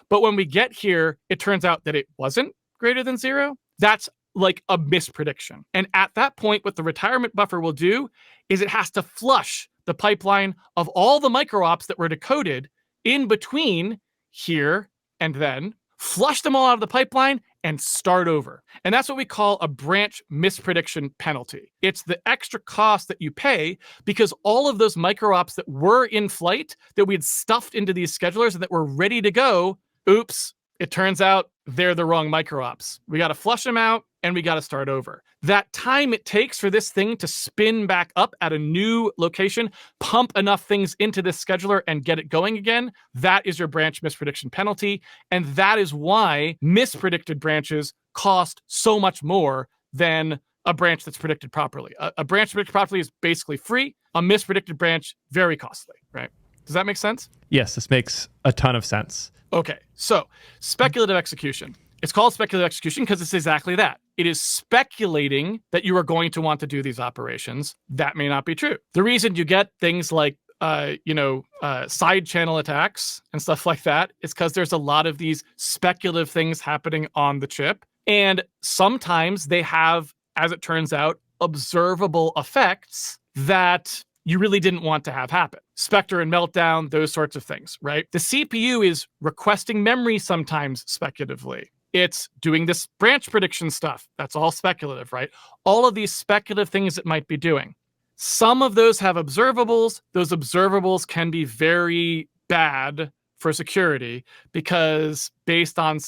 But when we get here, it turns out that it wasn't greater than 0, that's like a misprediction. And at that point, what the retirement buffer will do is it has to flush the pipeline of all the micro-ops that were decoded in between here and then, flush them all out of the pipeline, and start over. And that's what we call a branch misprediction penalty. It's the extra cost that you pay because all of those micro-ops that were in flight, that we had stuffed into these schedulers and that were ready to go, oops, it turns out they're the wrong micro-ops. We got to flush them out, and we got to start over. That time it takes for this thing to spin back up at a new location, pump enough things into this scheduler and get it going again, that is your branch misprediction penalty. And that is why mispredicted branches cost so much more than a branch that's predicted properly. A branch predicted properly is basically free. A mispredicted branch, very costly, right? Does that make sense? Yes, this makes a ton of sense. Okay, so speculative execution. It's called speculative execution because it's exactly that. It is speculating that you are going to want to do these operations. That may not be true. The reason you get things like, side channel attacks and stuff like that is because there's a lot of these speculative things happening on the chip. And sometimes they have, as it turns out, observable effects that you really didn't want to have happen. Spectre and meltdown, those sorts of things, right? The CPU is requesting memory sometimes speculatively. It's doing this branch prediction stuff. That's all speculative, right? All of these speculative things it might be doing. Some of those have observables. Those observables can be very bad for security because based on,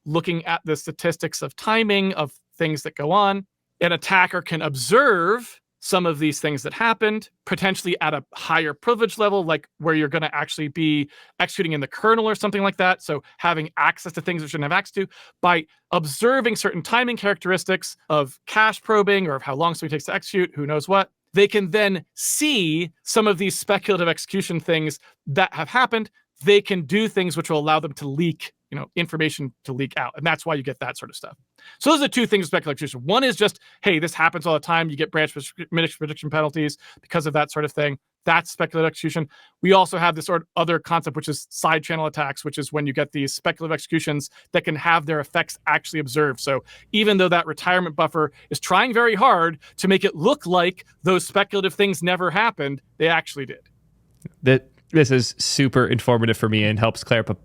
looking at the statistics of timing of things that go on, an attacker can observe some of these things that happened, potentially at a higher privilege level, like where you're going to actually be executing in the kernel or something like that. So having access to things it shouldn't have access to by observing certain timing characteristics of cache probing or of how long something takes to execute, who knows what. They can then see some of these speculative execution things that have happened. They can do things which will allow them to leak, information to leak out. And that's why you get that sort of stuff. So those are two things with speculative execution. One is just, hey, this happens all the time. You get branch prediction penalties because of that sort of thing. That's speculative execution. We also have this sort of other concept, which is side channel attacks, which is when you get these speculative executions that can have their effects actually observed. So even though that retirement buffer is trying very hard to make it look like those speculative things never happened, they actually did. This is super informative for me and helps clear up a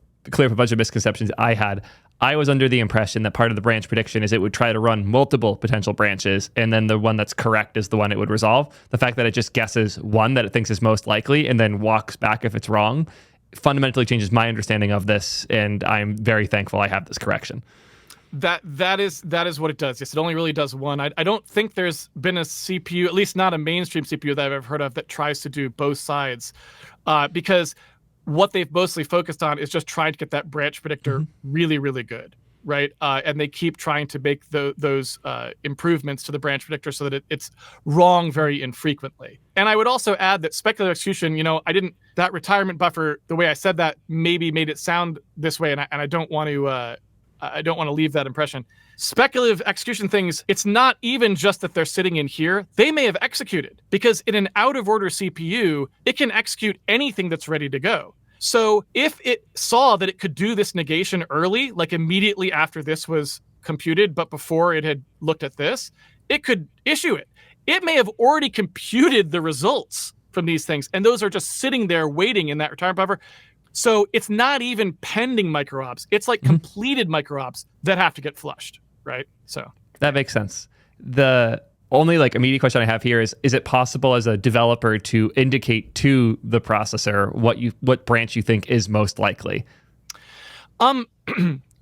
bunch of misconceptions I had. I was under the impression that part of the branch prediction is it would try to run multiple potential branches, and then the one that's correct is the one it would resolve. The fact that it just guesses one that it thinks is most likely and then walks back if it's wrong fundamentally changes my understanding of this, and I'm very thankful I have this correction. That is what it does. Yes, it only really does one. I don't think there's been a CPU, at least not a mainstream CPU that I've ever heard of, that tries to do both sides, because what they've mostly focused on is just trying to get that branch predictor really, really good. right? And they keep trying to make those improvements to the branch predictor so that it's wrong very infrequently. And I would also add that speculative execution, that retirement buffer, the way I said that maybe made it sound this way, and I don't want to leave that impression. Speculative execution things, it's not even just that they're sitting in here. They may have executed, because in an out-of-order CPU, it can execute anything that's ready to go. So if it saw that it could do this negation early, like immediately after this was computed, but before it had looked at this, it could issue it. It may have already computed the results from these things, and those are just sitting there waiting in that retirement buffer. So it's not even pending micro-ops. It's like completed micro-ops that have to get flushed, right? So that makes sense. The only immediate question I have here is it possible as a developer to indicate to the processor what branch you think is most likely?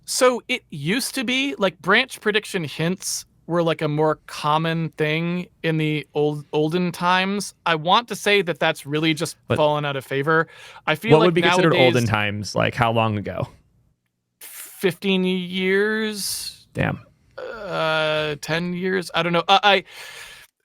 So it used to be branch prediction hints were a more common thing in the olden times. I want to say that that's really just fallen out of favor. I feel what would be considered olden times? How long ago? 15 years. Damn. 10 years. I don't know.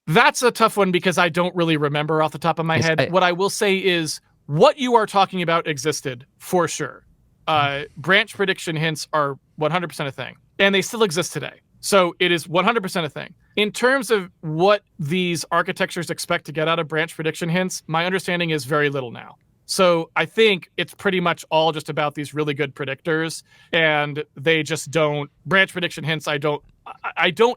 That's a tough one because I don't really remember off the top of my head. What I will say is what you are talking about existed for sure. Branch prediction hints are 100% a thing, and they still exist today. So it is 100% a thing. In terms of what these architectures expect to get out of branch prediction hints, my understanding is very little now. So I think it's pretty much all just about these really good predictors, and they just don't branch prediction hints. I don't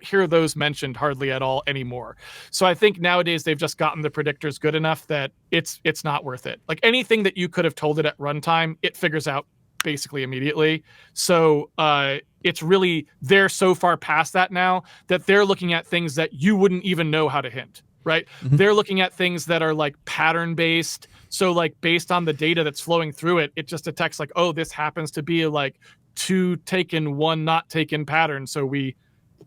hear those mentioned hardly at all anymore. So I think nowadays they've just gotten the predictors good enough that it's not worth it. Anything that you could have told it at runtime, it figures out basically immediately. So it's really, they're so far past that now that they're looking at things that you wouldn't even know how to hint, right? They're looking at things that are pattern based. So based on the data that's flowing through it, it just detects oh, this happens to be 2 taken, 1 not taken pattern. So we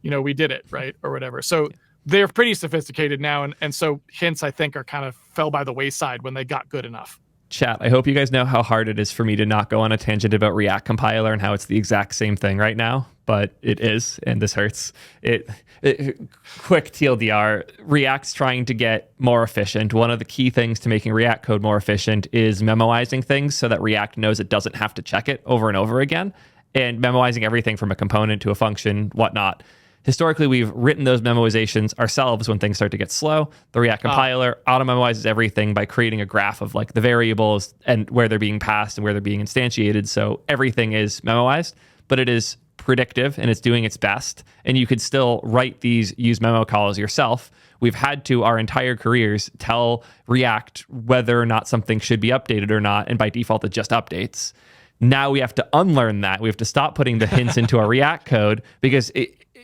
did it, right? Or whatever. So they're pretty sophisticated now. And so hints, I think, are kind of fell by the wayside when they got good enough. Chat, I hope you guys know how hard it is for me to not go on a tangent about React compiler and how it's the exact same thing right now, but it is, and this hurts. Quick TLDR, React's trying to get more efficient. One of the key things to making React code more efficient is memoizing things so that React knows it doesn't have to check it over and over again, and memoizing everything from a component to a function, whatnot. Historically, we've written those memorizations ourselves when things start to get slow. The React compiler auto-memoizes everything by creating a graph of the variables and where they're being passed and where they're being instantiated. So everything is memoized, but it is predictive and it's doing its best. And you could still write these use memo calls yourself. We've had to, our entire careers, tell React whether or not something should be updated or not. And by default, it just updates. Now we have to unlearn that. We have to stop putting the hints into our React code because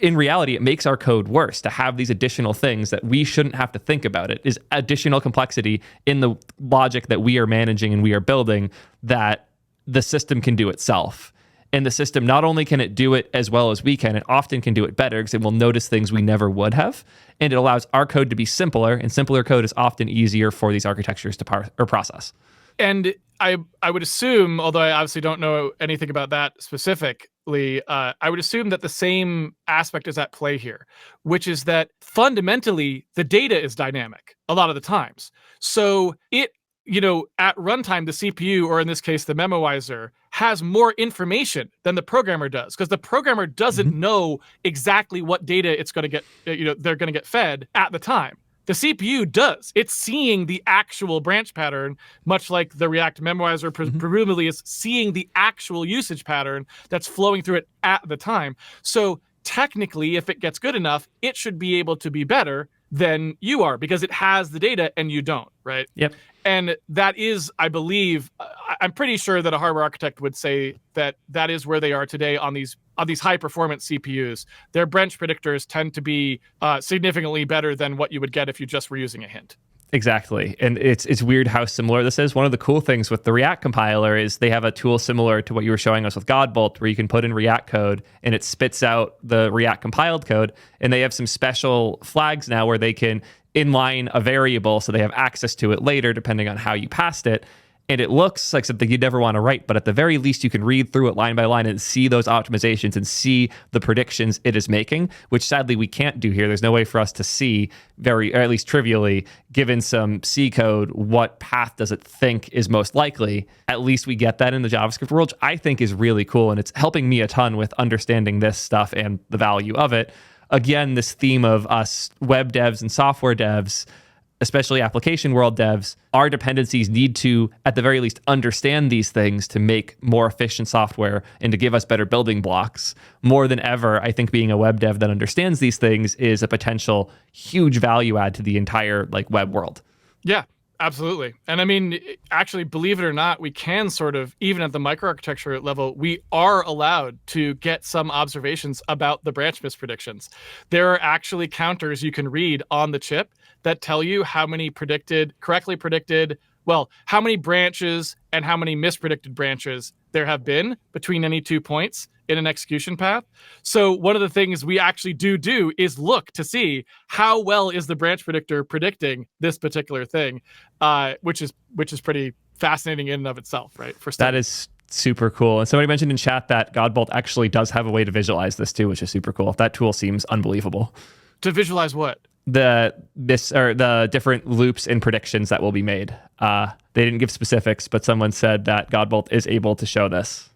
in reality, it makes our code worse to have these additional things that we shouldn't have to think about. It is additional complexity in the logic that we are managing and we are building that the system can do itself. And the system, not only can it do it as well as we can, it often can do it better because it will notice things we never would have. And it allows our code to be simpler, and simpler code is often easier for these architectures to process. And I would assume, although I obviously don't know anything about that specifically, I would assume that the same aspect is at play here, which is that fundamentally the data is dynamic a lot of the times. So it, at runtime, the CPU, or in this case, the memoizer, has more information than the programmer does, because the programmer doesn't know exactly what data it's going to get, they're going to get fed at the time. The CPU does. It's seeing the actual branch pattern, much like the React memoizer presumably is seeing the actual usage pattern that's flowing through it at the time. So technically, if it gets good enough, it should be able to be better than you are because it has the data and you don't, right? Yep. And that is, I believe, I'm pretty sure that a hardware architect would say that that is where they are today on these high performance CPUs. Their branch predictors tend to be significantly better than what you would get if you just were using a hint. Exactly. And it's weird how similar this is. One of the cool things with the React compiler is they have a tool similar to what you were showing us with Godbolt, where you can put in React code and it spits out the React compiled code. And they have some special flags now where they can inline a variable so they have access to it later, depending on how you passed it. And it looks like something you'd never want to write, but at the very least, you can read through it line by line and see those optimizations and see the predictions it is making, which sadly we can't do here. There's no way for us to see or at least trivially, given some C code, what path does it think is most likely. At least we get that in the JavaScript world, which I think is really cool. And it's helping me a ton with understanding this stuff and the value of it. Again, this theme of us web devs and software devs, especially application world devs, our dependencies need to, at the very least, understand these things to make more efficient software and to give us better building blocks. More than ever, I think being a web dev that understands these things is a potential huge value add to the entire web world. Yeah, absolutely. And I mean, actually, believe it or not, we can sort of, even at the microarchitecture level, we are allowed to get some observations about the branch mispredictions. There are actually counters you can read on the chip that tell you how many correctly predicted, how many branches and how many mispredicted branches there have been between any 2 points in an execution path. So one of the things we actually do is look to see how well is the branch predictor predicting this particular thing, which is pretty fascinating in and of itself, right? That is super cool. And somebody mentioned in chat that Godbolt actually does have a way to visualize this too, which is super cool. That tool seems unbelievable. To visualize what? The different loops and predictions that will be made. They didn't give specifics, but someone said that Godbolt is able to show this.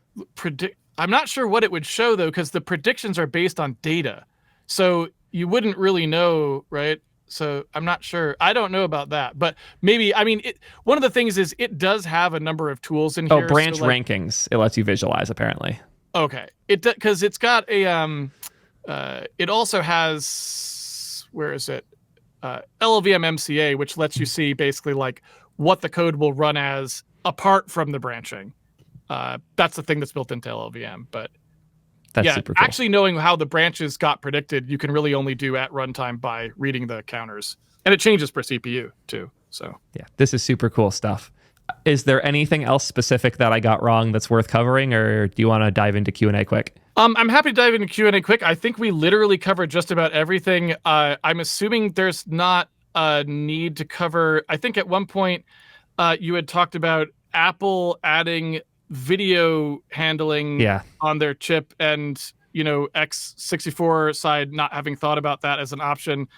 I'm not sure what it would show though, because the predictions are based on data, so you wouldn't really know, right? So I'm not sure. I don't know about that, but maybe. I mean, one of the things is it does have a number of tools in here. Oh, branch rankings. It lets you visualize apparently. Okay, because it's got a it also has. Where is it? LLVM MCA, which lets you see basically what the code will run as apart from the branching. That's the thing that's built into LLVM. But that's super cool. Actually knowing how the branches got predicted, you can really only do at runtime by reading the counters. And it changes per CPU too. So yeah, this is super cool stuff. Is there anything else specific that I got wrong that's worth covering, or do you want to dive into Q&A quick? I'm happy to dive into Q&A quick. I think we literally covered just about everything. I'm assuming there's not a need to cover. I think at one point you had talked about Apple adding video handling on their chip, and x64 side not having thought about that as an option.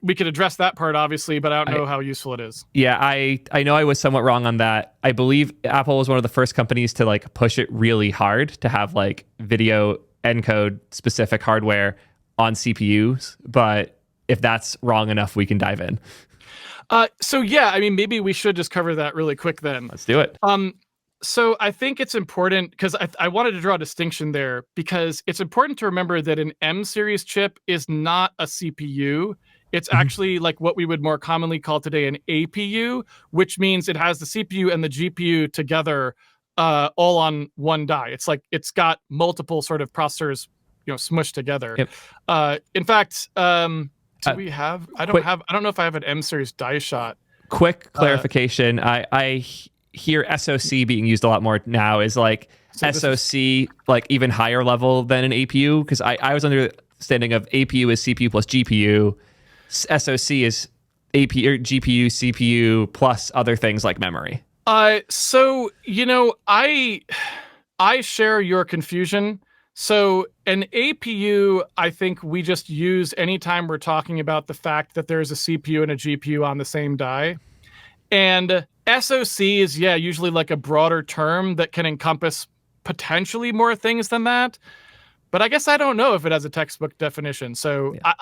We could address that part, obviously, but I don't know how useful it is. Yeah, I know I was somewhat wrong on that. I believe Apple was one of the first companies to push it really hard to have video encode specific hardware on CPUs. But if that's wrong enough, we can dive in. So yeah, I mean, maybe we should just cover that really quick then. Let's do it. So I think it's important because I wanted to draw a distinction there, because it's important to remember that an M series chip is not a CPU. It's actually what we would more commonly call today an APU, which means it has the CPU and the GPU together all on one die. It's got multiple sort of processors, smushed together. Yep. In fact, do we have? I don't know if I have an M series die shot. Quick clarification. I hear SoC being used a lot more now. Is SoC even higher level than an APU? Because I was understanding of APU is CPU plus GPU. SoC is APU or GPU, CPU plus other things like memory. So I share your confusion. So an APU, I think we just use anytime we're talking about the fact that there's a CPU and a GPU on the same die. And SoC is, usually a broader term that can encompass potentially more things than that. But I guess I don't know if it has a textbook definition. So yeah.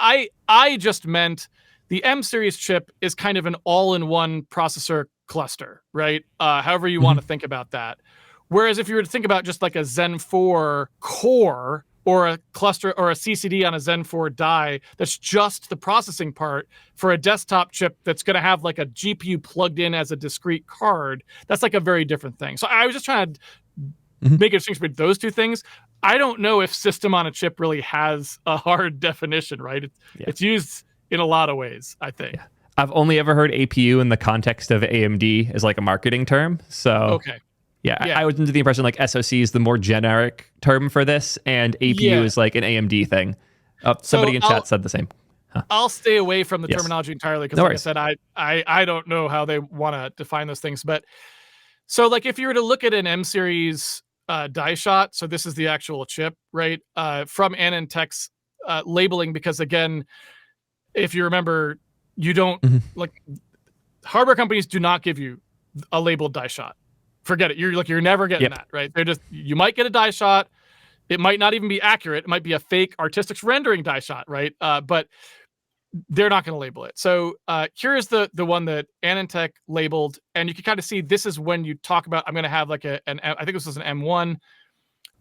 I just meant the M series chip is kind of an all-in-one processor cluster, right? However you want to think about that. Whereas if you were to think about just a Zen 4 core or a cluster or a CCD on a Zen 4 die, that's just the processing part for a desktop chip that's going to have a GPU plugged in as a discrete card, that's a very different thing. So I was just trying to make a distinction between those two things. I don't know if system on a chip really has a hard definition, right? It's used in a lot of ways, I think. Yeah. I've only ever heard APU in the context of AMD as a marketing term. So okay. Yeah, I was under the impression SoC is the more generic term for this, and APU is an AMD thing. Somebody in chat said the same. I'll stay away from the Yes. terminology entirely because, No like worries. I said, I don't know how they want to define those things. But so, like, if you were to look at an M series die shot, so this is the actual chip, right? From AnandTech's labeling, because again, if you remember, you don't like hardware companies do not give you a labeled die shot. Forget it. You're never getting that, right? They're just, you might get a die shot. It might not even be accurate. It might be a fake artistic rendering die shot, right? But they're not going to label it. So here is the one that AnandTech labeled, and you can kind of see this is when you talk about, I'm going to have like I think this was an M1.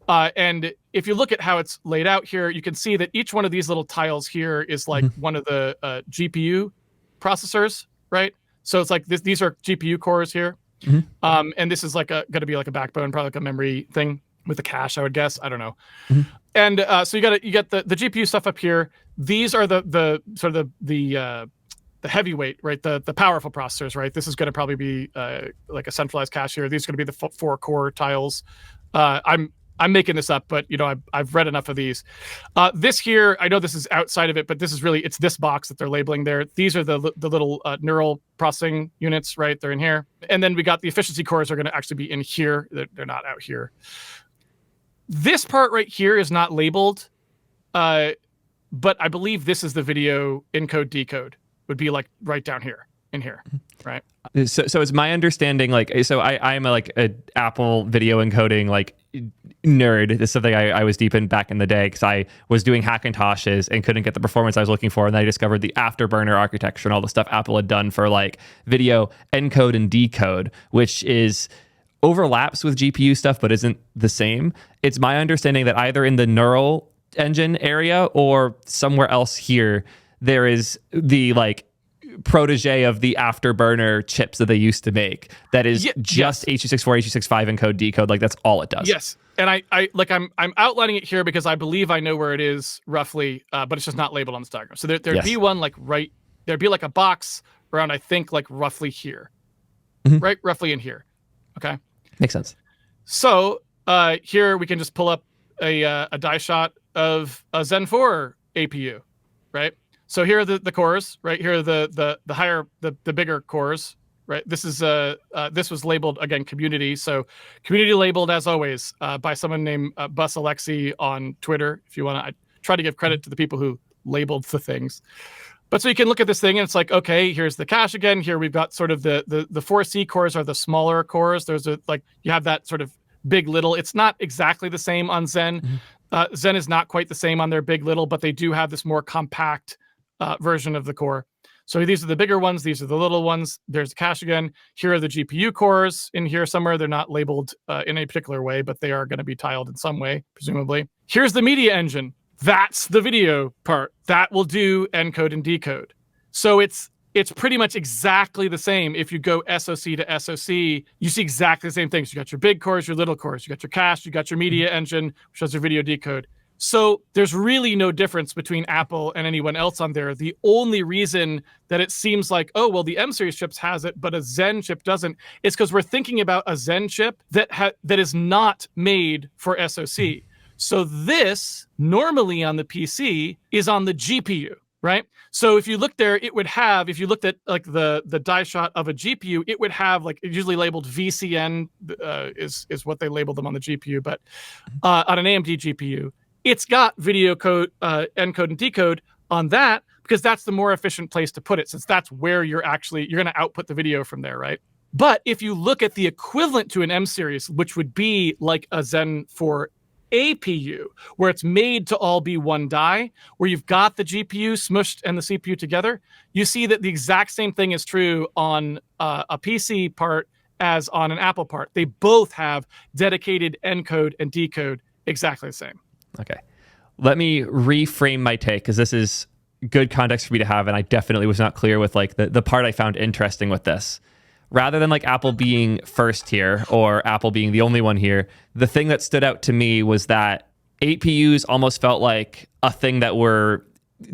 And if you look at how it's laid out here, you can see that each one of these little tiles here is like one of the GPU processors, right? So it's like these are GPU cores here. And this is like going to be like a backbone, probably like a memory thing with a cache, I would guess. I don't know. And so you get the GPU stuff up here. These are the sort of the heavyweight, right? The powerful processors, right? This is going to probably be like a centralized cache here. These are going to be the 4 core tiles. I'm making this up, but I've read enough of these. This here, I know this is outside of it, but this is really, it's this box that they're labeling there. These are the little neural processing units, right? They're in here. And then we got the efficiency cores are going to actually be in here. They're not out here. This part right here is not labeled, but I believe this is the video encode decode, would be like right down here, in here, right? So it's my understanding, like, so I'm like a Apple video encoding like nerd. This is something I was deep in back in the day because I was doing Hackintoshes and couldn't get the performance I was looking for. And then I discovered the Afterburner architecture and all the stuff Apple had done for like video encode and decode, which is overlaps with GPU stuff, but isn't the same. It's my understanding that either in the neural engine area or somewhere else here, there is the like protege of the Afterburner chips that they used to make that is just H.264, H.265 encode decode. Like that's all it does. Yes. And I'm outlining it here because I believe I know where it is roughly, but it's just not labeled on this diagram. So there'd be one like there'd be like a box around, I think, like roughly here, right? Roughly in here. Okay. Makes sense. So here we can just pull up a die shot of a Zen 4 APU, right? So here are the cores, right? Here are the higher, the bigger cores, right? This is this was labeled again community. So community labeled as always by someone named Bus Alexi on Twitter. If you want to, I try to give credit to the people who labeled the things. But so you can look at this thing and it's like, okay, here's the cache again. Here we've got sort of the 4C cores are the smaller cores. There's like you have that sort of big little. It's not exactly the same on Zen. Zen is not quite the same on their big little, but they do have this more compact version of the core. So these are the bigger ones. These are the little ones. There's the cache again. Here are the GPU cores in here somewhere. They're not labeled in a particular way, but they are going to be tiled in some way, presumably. Here's the media engine. That's the video part. That will do encode and decode. So it's pretty much exactly the same. If you go SoC to SoC, you see exactly the same things. You got your big cores, your little cores. You got your cache, you got your media engine, which does your video decode. So there's really no difference between Apple and anyone else on there. The only reason that it seems like, oh, well, the M series chips has it, but a Zen chip doesn't, is because we're thinking about a Zen chip that is not made for SoC. So this normally on the PC is on the GPU, right? So if you look there, it would have, if you looked at like the die shot of a GPU, it would have like usually labeled VCN is what they label them on the GPU, but on an AMD GPU, it's got video code, encode and decode on that because that's the more efficient place to put it, since that's where you're going to output the video from there, right? But if you look at the equivalent to an M series, which would be like a Zen 4 APU, where it's made to all be one die, where you've got the GPU smushed and the CPU together, you see that the exact same thing is true on a PC part as on an Apple part. They both have dedicated encode and decode exactly the same. Okay. Let me reframe my take because this is good context for me to have, and I definitely was not clear with like the part I found interesting with this. Rather than like Apple being first here or Apple being the only one here, the thing that stood out to me was that APUs almost felt like a thing that were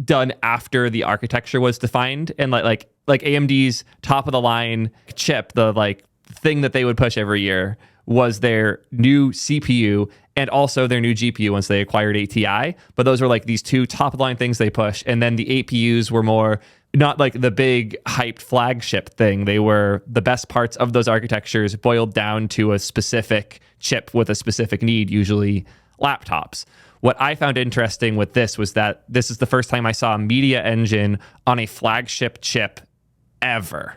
done after the architecture was defined, and like AMD's top of the line chip, the like thing that they would push every year was their new CPU, and also their new GPU once they acquired ATI. But those were like these two top of the line things they push. And then the APUs were more not like the big hyped flagship thing. They were the best parts of those architectures boiled down to a specific chip with a specific need, usually laptops. What I found interesting with this was that this is the first time I saw a media engine on a flagship chip ever.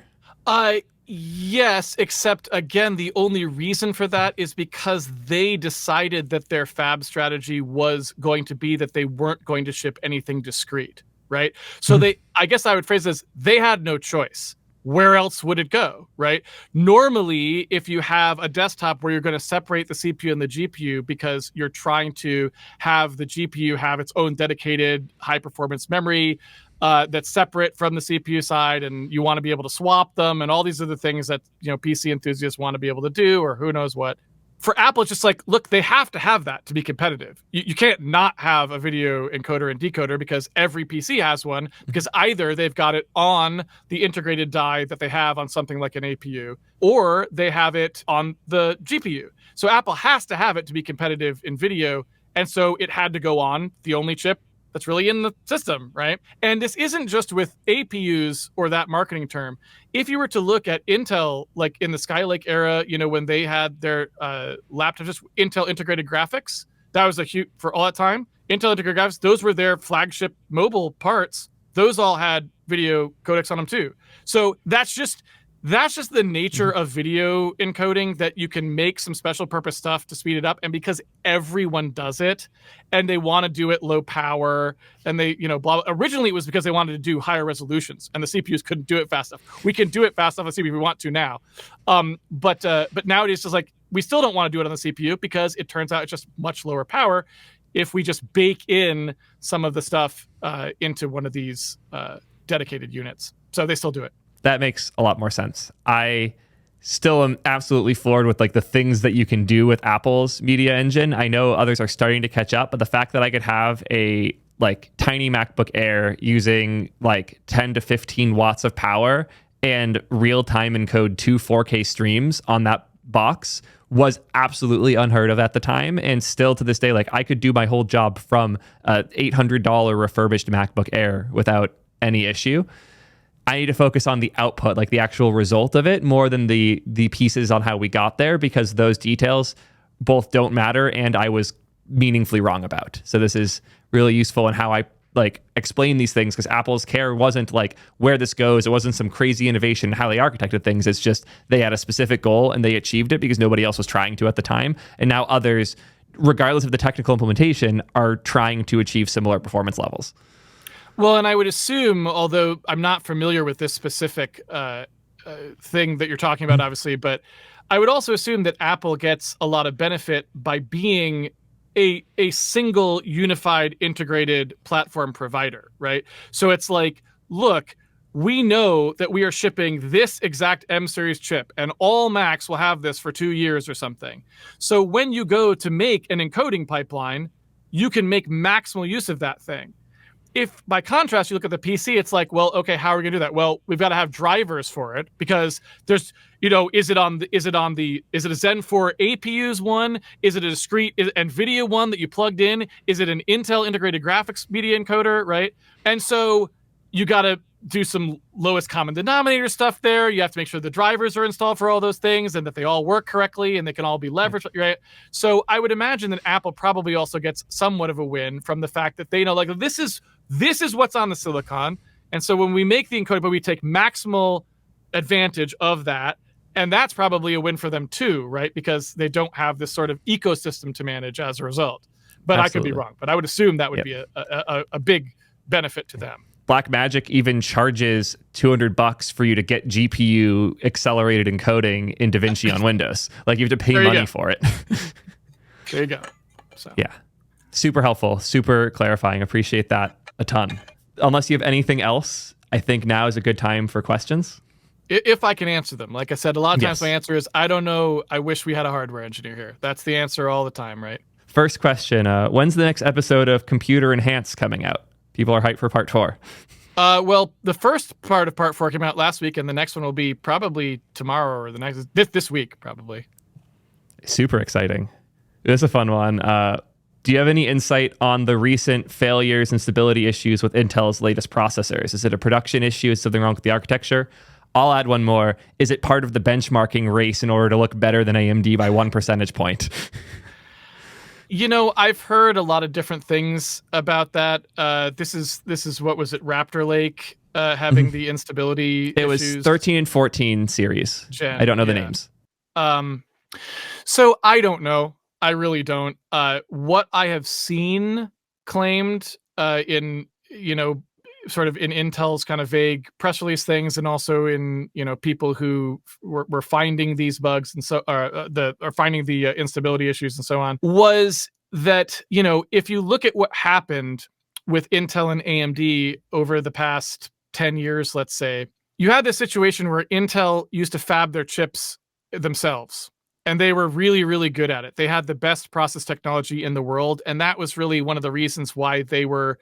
Yes, except again, the only reason for that is because they decided that their fab strategy was going to be that they weren't going to ship anything discrete, right? So I guess I would phrase this, they had no choice. Where else would it go, right? Normally, if you have a desktop where you're going to separate the CPU and the GPU because you're trying to have the GPU have its own dedicated high-performance memory that's separate from the CPU side, and you want to be able to swap them, and all these other things that PC enthusiasts want to be able to do, or who knows what. For Apple, it's just like, look, they have to have that to be competitive. You can't not have a video encoder and decoder because every PC has one, because either they've got it on the integrated die that they have on something like an APU, or they have it on the GPU. So Apple has to have it to be competitive in video, and so it had to go on the only chip that's really in the system, right? And this isn't just with APUs or that marketing term. If you were to look at Intel, like in the Skylake era, when they had their laptops, just Intel integrated graphics, that was a huge, for all that time, Intel integrated graphics, those were their flagship mobile parts. Those all had video codecs on them too. So that's just the nature of video encoding, that you can make some special purpose stuff to speed it up. And because everyone does it and they want to do it low power, and they, blah, originally it was because they wanted to do higher resolutions and the CPUs couldn't do it fast enough. We can do it fast enough on the CPU if we want to now. But nowadays it's just like, we still don't want to do it on the CPU because it turns out it's just much lower power if we just bake in some of the stuff into one of these dedicated units. So they still do it. That makes a lot more sense. I still am absolutely floored with like the things that you can do with Apple's media engine. I know others are starting to catch up, but the fact that I could have a like tiny MacBook Air using like 10 to 15 watts of power and real-time encode 2 4K streams on that box was absolutely unheard of at the time. And still to this day, like I could do my whole job from a $800 refurbished MacBook Air without any issue. I need to focus on the output, like the actual result of it, more than the pieces on how we got there, because those details both don't matter and I was meaningfully wrong about. So this is really useful in how I like explain these things, because Apple's care wasn't like where this goes. It wasn't some crazy innovation, how they architected things. It's just they had a specific goal and they achieved it because nobody else was trying to at the time. And now others, regardless of the technical implementation, are trying to achieve similar performance levels. Well, and I would assume, although I'm not familiar with this specific thing that you're talking about, obviously, but I would also assume that Apple gets a lot of benefit by being a single unified integrated platform provider, right? So it's like, look, we know that we are shipping this exact M series chip and all Macs will have this for 2 years or something. So when you go to make an encoding pipeline, you can make maximal use of that thing. If by contrast, you look at the PC, it's like, well, okay, how are we gonna do that? Well, we've got to have drivers for it, because there's, is it a Zen 4 APUs one? Is it a discrete NVIDIA one that you plugged in? Is it an Intel integrated graphics media encoder, right? And so you got to do some lowest common denominator stuff there. You have to make sure the drivers are installed for all those things and that they all work correctly and they can all be leveraged, right? So I would imagine that Apple probably also gets somewhat of a win from the fact that they know, like, this is what's on the silicon. And so when we make the encoder, but we take maximal advantage of that, and that's probably a win for them too, right? Because they don't have this sort of ecosystem to manage as a result. But Absolutely. I could be wrong. But I would assume that would be a big benefit to them. Blackmagic even charges $200 for you to get GPU accelerated encoding in DaVinci on Windows. Like, you have to pay money for it. There you go. So. Yeah. Super helpful, super clarifying. Appreciate that a ton. Unless you have anything else, I think now is a good time for questions. If I can answer them. Like I said, a lot of times my answer is, I don't know. I wish we had a hardware engineer here. That's the answer all the time, right? First question, when's the next episode of Computer Enhanced coming out? People are hyped for part 4. Well, the first part of part 4 came out last week, and the next one will be probably tomorrow or the next this week, probably. Super exciting. This is a fun one. Do you have any insight on the recent failures and stability issues with Intel's latest processors? Is it a production issue? Is something wrong with the architecture? I'll add one more. Is it part of the benchmarking race in order to look better than AMD by 1 percentage point? I've heard a lot of different things about that. This is what was it, Raptor Lake having the instability It issues? was 13 and 14 series. I don't know the names. So I don't know. I really don't. What I have seen claimed in, sort of in Intel's kind of vague press release things, and also in, people who were finding these bugs and so are finding the instability issues and so on, was that, if you look at what happened with Intel and AMD over the past 10 years, let's say, you had this situation where Intel used to fab their chips themselves. And they were really, really good at it. They had the best process technology in the world. And that was really one of the reasons why they were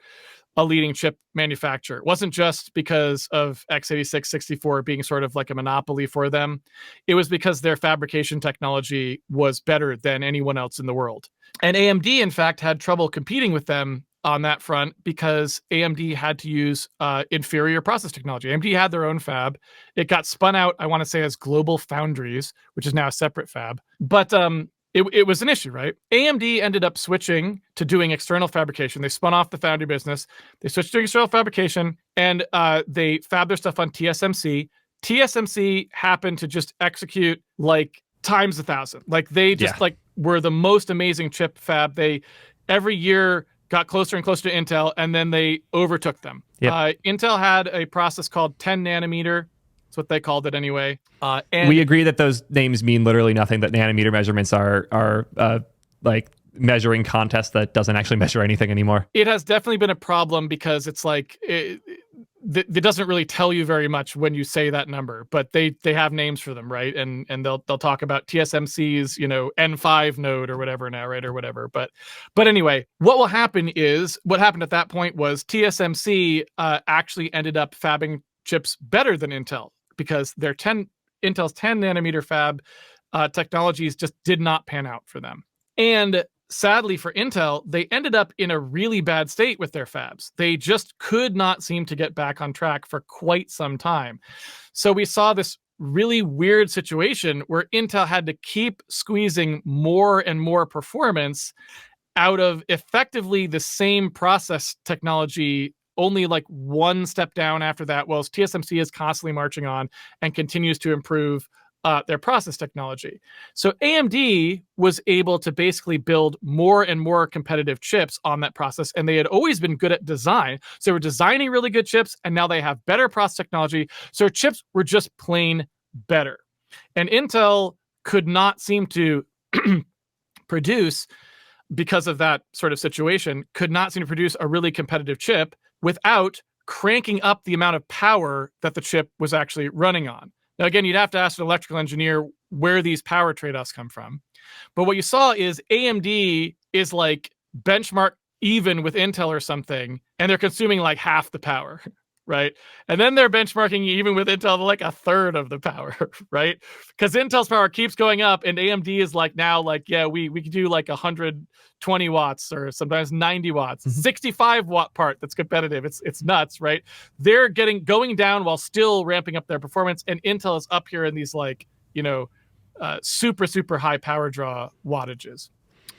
a leading chip manufacturer. It wasn't just because of x86, 64 being sort of like a monopoly for them. It was because their fabrication technology was better than anyone else in the world. And AMD, in fact, had trouble competing with them on that front because AMD had to use inferior process technology. AMD had their own fab. It got spun out, I want to say, as Global Foundries, which is now a separate fab. But it was an issue, right? AMD ended up switching to doing external fabrication. They spun off the foundry business. They switched to external fabrication, and they fab their stuff on TSMC. TSMC happened to just execute like times 1,000. Like they just were the most amazing chip fab. They every year got closer and closer to Intel, and then they overtook them. Yep. Intel had a process called 10 nanometer. That's what they called it anyway. And we agree that those names mean literally nothing, that nanometer measurements are like measuring contest that doesn't actually measure anything anymore. It has definitely been a problem because it's like it doesn't really tell you very much when you say that number, but they have names for them, right? And they'll talk about TSMC's N5 node or whatever now, right, or whatever. But anyway, what will happen is what happened at that point was TSMC actually ended up fabbing chips better than Intel because Intel's 10 nanometer fab technologies just did not pan out for them. And sadly for Intel, they ended up in a really bad state with their fabs. They just could not seem to get back on track for quite some time. So we saw this really weird situation where Intel had to keep squeezing more and more performance out of effectively the same process technology, only like one step down after that, whilst TSMC is constantly marching on and continues to improve their process technology. So AMD was able to basically build more and more competitive chips on that process, and they had always been good at design. So they were designing really good chips, and now they have better process technology. So their chips were just plain better. And Intel could not seem to produce, because of that sort of situation, could not seem to produce a really competitive chip without cranking up the amount of power that the chip was actually running on. Now, again, you'd have to ask an electrical engineer where these power trade-offs come from. But what you saw is AMD is like benchmark even with Intel or something, and they're consuming like half the power, right? And then they're benchmarking even with Intel to like a third of the power, right? Because Intel's power keeps going up, and AMD is like now like, yeah, we can do like 120 watts or sometimes 90 watts, 65 watt part that's competitive. It's nuts, right? They're going down while still ramping up their performance, and Intel is up here in these like, super, super high power draw wattages.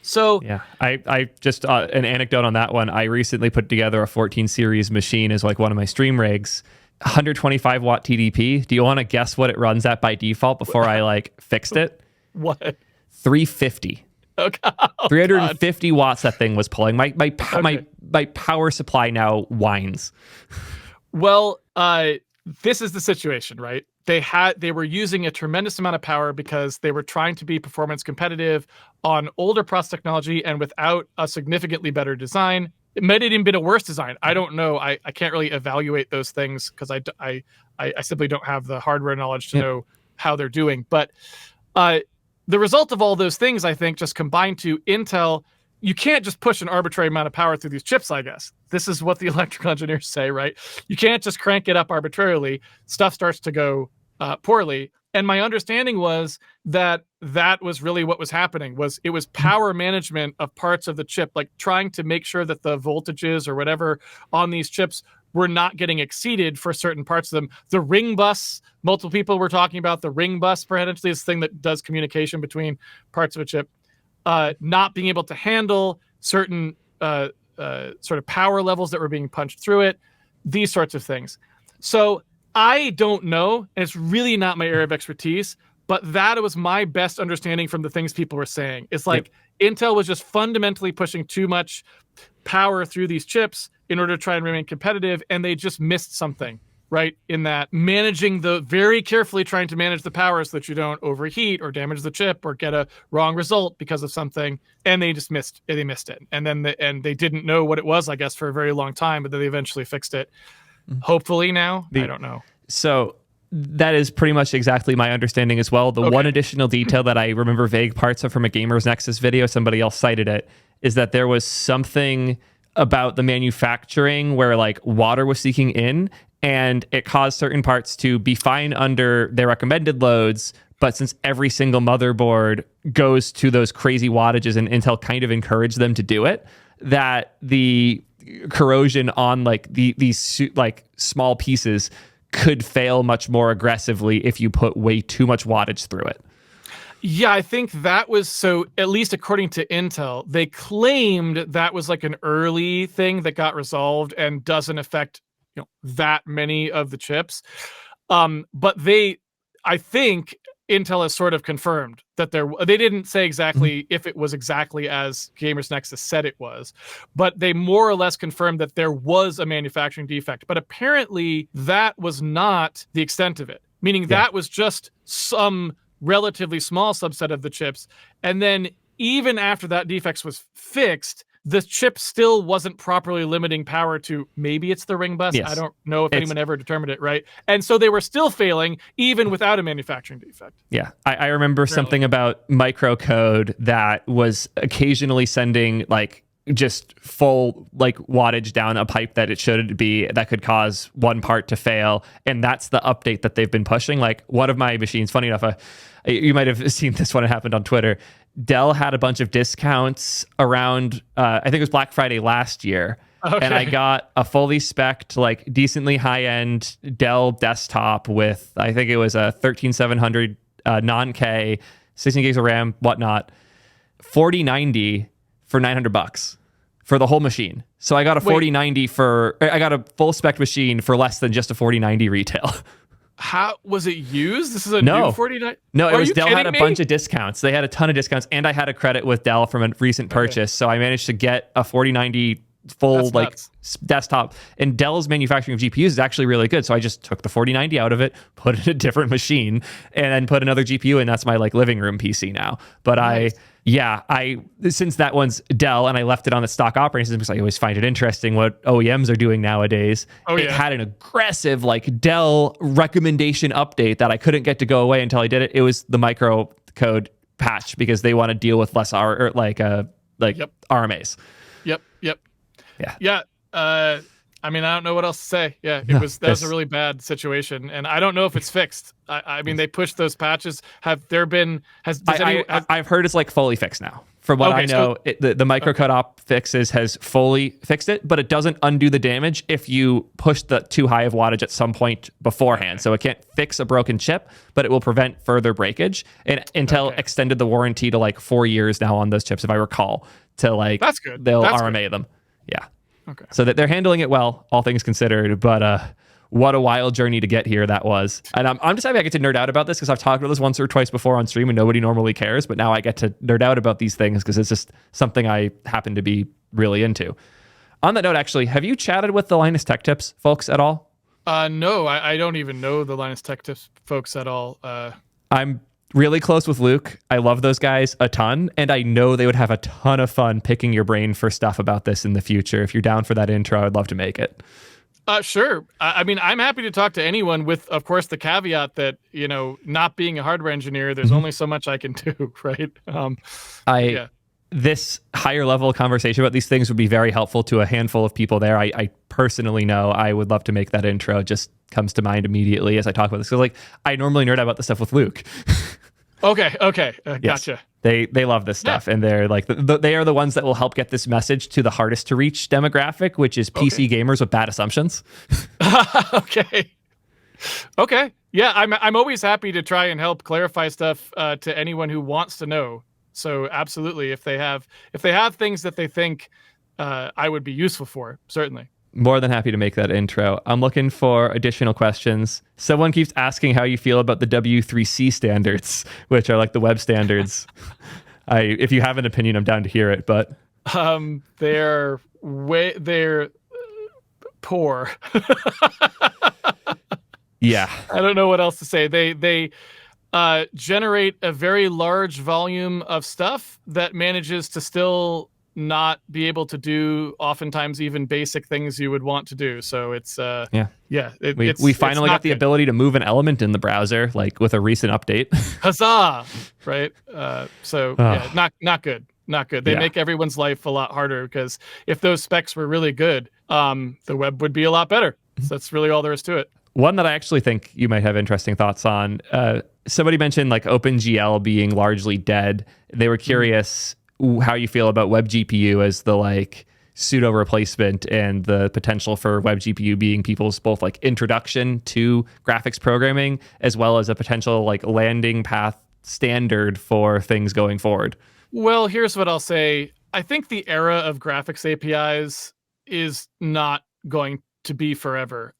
So yeah, I just an anecdote on that one. I recently put together a 14 series machine as like one of my stream rigs, 125 watt TDP. Do you want to guess what it runs at by default before I like fixed it? What? 350. Okay. 350 watts that thing was pulling. My power supply now whines. Well, this is the situation, right? They were using a tremendous amount of power because they were trying to be performance competitive on older process technology and without a significantly better design. It might have even been a worse design. I don't know. I can't really evaluate those things because I simply don't have the hardware knowledge to know how they're doing. But the result of all those things, I think, just combined to Intel. You can't just push an arbitrary amount of power through these chips, I guess. This is what the electrical engineers say, right? You can't just crank it up arbitrarily. Stuff starts to go poorly. And my understanding was that was really what was happening. It was power management of parts of the chip, like trying to make sure that the voltages or whatever on these chips were not getting exceeded for certain parts of them. The ring bus, multiple people were talking about the ring bus, potentially this thing that does communication between parts of a chip, not being able to handle certain sort of power levels that were being punched through it, these sorts of things. So I don't know, and it's really not my area of expertise, but that was my best understanding from the things people were saying. It's like Intel was just fundamentally pushing too much power through these chips in order to try and remain competitive, and they just missed something, right? In that very carefully trying to manage the power so that you don't overheat or damage the chip or get a wrong result because of something, and they just missed it. And then they didn't know what it was, I guess, for a very long time, but then they eventually fixed it. Hopefully now. I don't know. So that is pretty much exactly my understanding as well. The one additional detail that I remember vague parts of from a Gamers Nexus video, somebody else cited it, is that there was something about the manufacturing where like water was seeking in and it caused certain parts to be fine under their recommended loads. But since every single motherboard goes to those crazy wattages and Intel kind of encouraged them to do it, that the corrosion on like these like small pieces could fail much more aggressively if you put way too much wattage through it. Yeah, I think that was, so at least according to Intel, they claimed that was like an early thing that got resolved and doesn't affect, that many of the chips. But I think Intel has sort of confirmed that they didn't say exactly if it was exactly as Gamers Nexus said it was, but they more or less confirmed that there was a manufacturing defect. But apparently that was not the extent of it, meaning that was just some relatively small subset of the chips. And then even after that defect was fixed, the chip still wasn't properly limiting power to, maybe it's the ring bus. Yes. I don't know if anyone ever determined it, right? And so they were still failing even without a manufacturing defect. Yeah. I remember something about microcode that was occasionally sending like just full like wattage down a pipe that it should be, that could cause one part to fail. And that's the update that they've been pushing. Like one of my machines, funny enough, you might have seen this when it happened on Twitter. Dell had a bunch of discounts around, I think it was Black Friday last year. Okay. And I got a fully spec'd, like decently high-end Dell desktop with, I think it was a 13700 non-K, 16 gigs of RAM, whatnot, 4090 for $900 for the whole machine. So I got a 4090 I got a full spec machine for less than just a 4090 retail. How was it used? This is a new 49. No, it was Dell had a bunch of discounts. They had a ton of discounts, and I had a credit with Dell from a recent purchase. So I managed to get a 4090 full desktop. And Dell's manufacturing of GPUs is actually really good. So I just took the 4090 out of it, put it in a different machine, and then put another GPU, and that's my like living room PC now. But nice. Since that one's Dell and I left it on the stock operating system because I always find it interesting what OEMs are doing nowadays. It had an aggressive like Dell recommendation update that I couldn't get to go away until I did it. It was the microcode patch because they want to deal with less RMAs. Yep. Yeah. I mean, I don't know what else to say. Yeah, that was a really bad situation, and I don't know if it's fixed. I mean, they pushed those patches. I've heard it's like fully fixed now. From what I know, the microcode op fixes has fully fixed it, but it doesn't undo the damage if you push the too high of wattage at some point beforehand. So it can't fix a broken chip, but it will prevent further breakage. And Intel extended the warranty to like 4 years now on those chips, if I recall. To like, that's good. They'll RMA them. Yeah. Okay. So that they're handling it well, all things considered, but what a wild journey to get here that was. And I'm just happy I get to nerd out about this because I've talked about this once or twice before on stream and nobody normally cares, but now I get to nerd out about these things because it's just something I happen to be really into. On that note, actually, have you chatted with the Linus Tech Tips folks at all? No, I don't even know the Linus Tech Tips folks at all. I'm really close with Luke. I love those guys a ton, and I know they would have a ton of fun picking your brain for stuff about this in the future. If you're down for that intro, I'd love to make it. Sure. I mean, I'm happy to talk to anyone with, of course, the caveat that, not being a hardware engineer, there's only so much I can do, right? this higher level conversation about these things would be very helpful to a handful of people there. I personally know I would love to make that intro. It just comes to mind immediately as I talk about this. Because like I normally nerd out about the stuff with Luke. Okay. Yes. Gotcha. They love this stuff, and they're like they are the ones that will help get this message to the hardest to reach demographic, which is PC gamers with bad assumptions. Okay. Yeah, I'm always happy to try and help clarify stuff to anyone who wants to know. So absolutely, if they have things that they think I would be useful for, certainly. More than happy to make that intro. I'm looking for additional questions. Someone keeps asking how you feel about the W3C standards, which are like the web standards. If you have an opinion, I'm down to hear it. But they're poor. Yeah, I don't know what else to say. They generate a very large volume of stuff that manages to still not be able to do oftentimes even basic things you would want to do. So it's we finally got the ability to move an element in the browser, like with a recent update. Huzzah! Right. Not good. Not good. They make everyone's life a lot harder, because if those specs were really good, the web would be a lot better. So that's really all there is to it. One that I actually think you might have interesting thoughts on. Somebody mentioned like OpenGL being largely dead. They were curious how you feel about WebGPU as the like pseudo replacement, and the potential for WebGPU being people's both like introduction to graphics programming, as well as a potential like landing path standard for things going forward. Well, here's what I'll say. I think the era of graphics APIs is not going to be forever.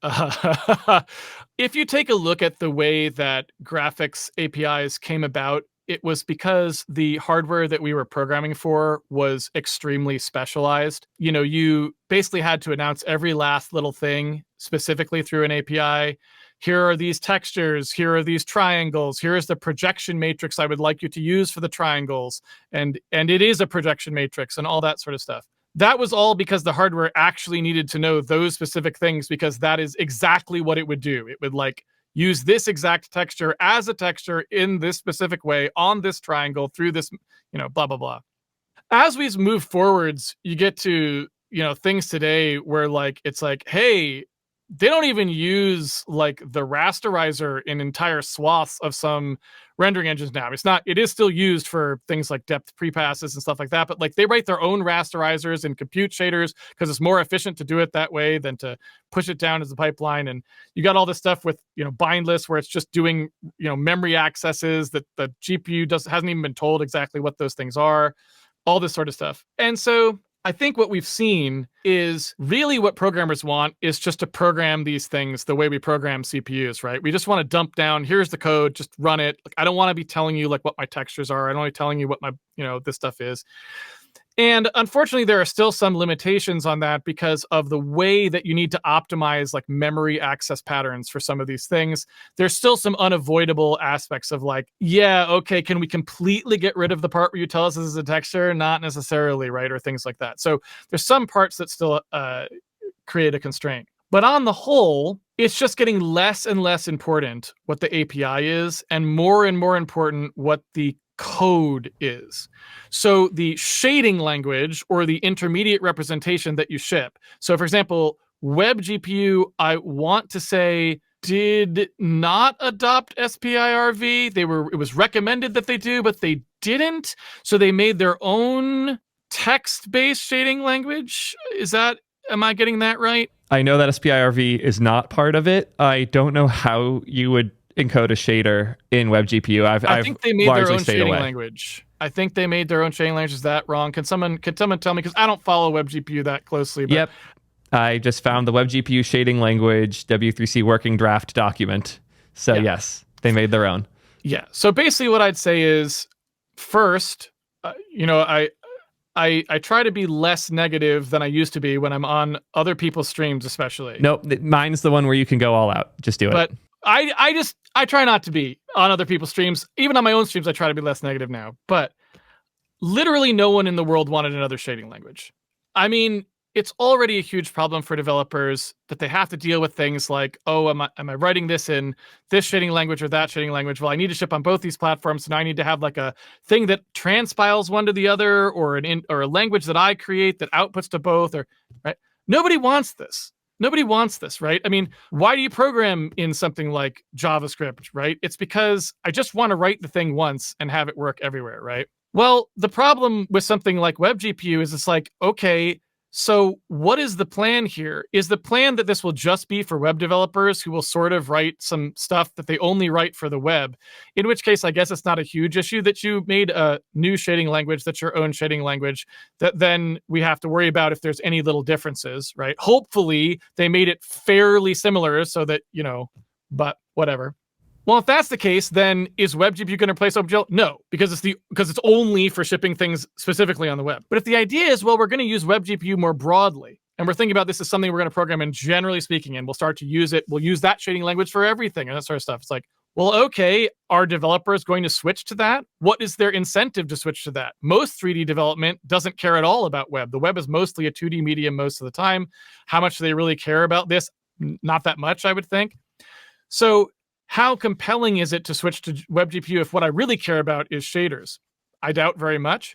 If you take a look at the way that graphics APIs came about, it was because the hardware that we were programming for was extremely specialized. You know, you basically had to announce every last little thing specifically through an API. Here are these textures. Here are these triangles. Here is the projection matrix I would like you to use for the triangles. And it is a projection matrix and all that sort of stuff. That was all because the hardware actually needed to know those specific things, because that is exactly what it would do. It would like use this exact texture as a texture in this specific way on this triangle through this, blah, blah, blah. As we move forwards, you get to, things today where like, it's like, hey, they don't even use like the rasterizer in entire swaths of some rendering engines now. It is still used for things like depth prepasses and stuff like that, but like they write their own rasterizers and compute shaders because it's more efficient to do it that way than to push it down as a pipeline. And you got all this stuff with, bindless, where it's just doing, memory accesses that the GPU hasn't even been told exactly what those things are, all this sort of stuff. And so I think what we've seen is really what programmers want is just to program these things the way we program CPUs, right? We just want to dump down, here's the code, just run it. Like, I don't want to be telling you like what my textures are. I don't want to be telling you what my, this stuff is. And unfortunately, there are still some limitations on that because of the way that you need to optimize like memory access patterns for some of these things. There's still some unavoidable aspects of like, yeah, okay, can we completely get rid of the part where you tell us this is a texture? Not necessarily, right? Or things like that. So there's some parts that still create a constraint. But on the whole, it's just getting less and less important what the API is, and more important what the code is. So the shading language or the intermediate representation that you ship. So for example, WebGPU, I want to say, did not adopt SPIRV. It was recommended that they do, but they didn't. So they made their own text-based shading language. Am I getting that right? I know that SPIRV is not part of it. I don't know how you would encode a shader in WebGPU. I think they made their own shading language. I think they made their own shading language. Is that wrong? Can someone tell me? Because I don't follow WebGPU that closely. But... Yep. I just found the WebGPU shading language W3C working draft document. So yes, they made their own. Yeah. So basically what I'd say is, first, I try to be less negative than I used to be when I'm on other people's streams, especially. Nope. Mine's the one where you can go all out. Just do it. But I try not to be on other people's streams. Even on my own streams, I try to be less negative now. But literally no one in the world wanted another shading language. I mean, it's already a huge problem for developers that they have to deal with things like, oh, am I writing this in this shading language or that shading language? Well, I need to ship on both these platforms, so now I need to have like a thing that transpiles one to the other, or or a language that I create that outputs to both, or right. Nobody wants this. Nobody wants this, right? I mean, why do you program in something like JavaScript, right? It's because I just want to write the thing once and have it work everywhere, right? Well, the problem with something like WebGPU is it's like, okay, so what is the plan here? Is the plan that this will just be for web developers who will sort of write some stuff that they only write for the web? In which case, I guess it's not a huge issue that you made a new shading language that's your own shading language that then we have to worry about if there's any little differences, right? Hopefully, they made it fairly similar so that, but whatever. Well, if that's the case, then is WebGPU going to replace OpenGL? No, because it's only for shipping things specifically on the web. But if the idea is, well, we're going to use WebGPU more broadly, and we're thinking about this as something we're going to program in generally speaking, and we'll start to use it, we'll use that shading language for everything and that sort of stuff. It's like, well, okay, are developers going to switch to that? What is their incentive to switch to that? Most 3D development doesn't care at all about web. The web is mostly a 2D medium most of the time. How much do they really care about this? Not that much, I would think. So how compelling is it to switch to WebGPU if what I really care about is shaders? I doubt very much.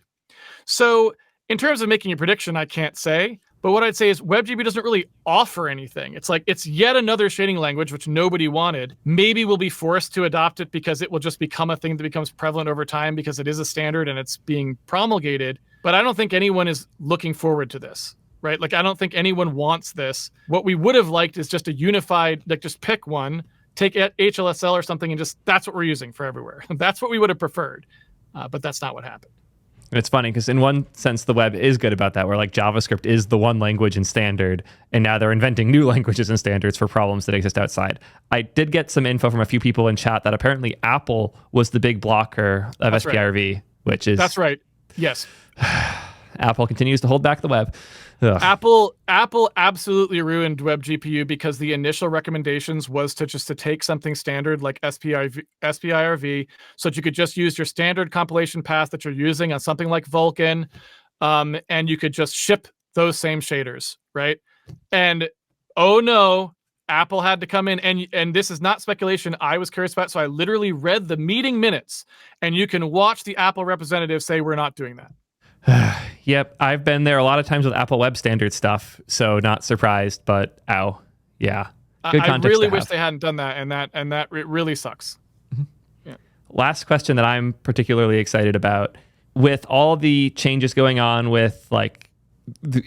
So in terms of making a prediction, I can't say. But what I'd say is WebGPU doesn't really offer anything. It's like it's yet another shading language, which nobody wanted. Maybe we'll be forced to adopt it because it will just become a thing that becomes prevalent over time because it is a standard and it's being promulgated. But I don't think anyone is looking forward to this, right? Like, I don't think anyone wants this. What we would have liked is just a unified, like just pick one, take HLSL or something, and just that's what we're using for everywhere. That's what we would have preferred, but that's not what happened. And it's funny because in one sense, the web is good about that, where like JavaScript is the one language and standard, and now they're inventing new languages and standards for problems that exist outside. I did get some info from a few people in chat that apparently Apple was the big blocker of That's SPIRV, right. Which is... That's right. Yes. Apple continues to hold back the web. Ugh. Apple absolutely ruined WebGPU because the initial recommendations was to take something standard like SPIRV so that you could just use your standard compilation path that you're using on something like Vulkan, and you could just ship those same shaders, right? And oh no, Apple had to come in, and this is not speculation. I was curious about it, so I literally read the meeting minutes, and you can watch the Apple representative say, we're not doing that. Yep, I've been there a lot of times with Apple Web Standard stuff, so not surprised, but ow. Yeah. Good context. I really wish they hadn't done that, and that it really sucks. Mm-hmm. Yeah. Last question that I'm particularly excited about, with all the changes going on with like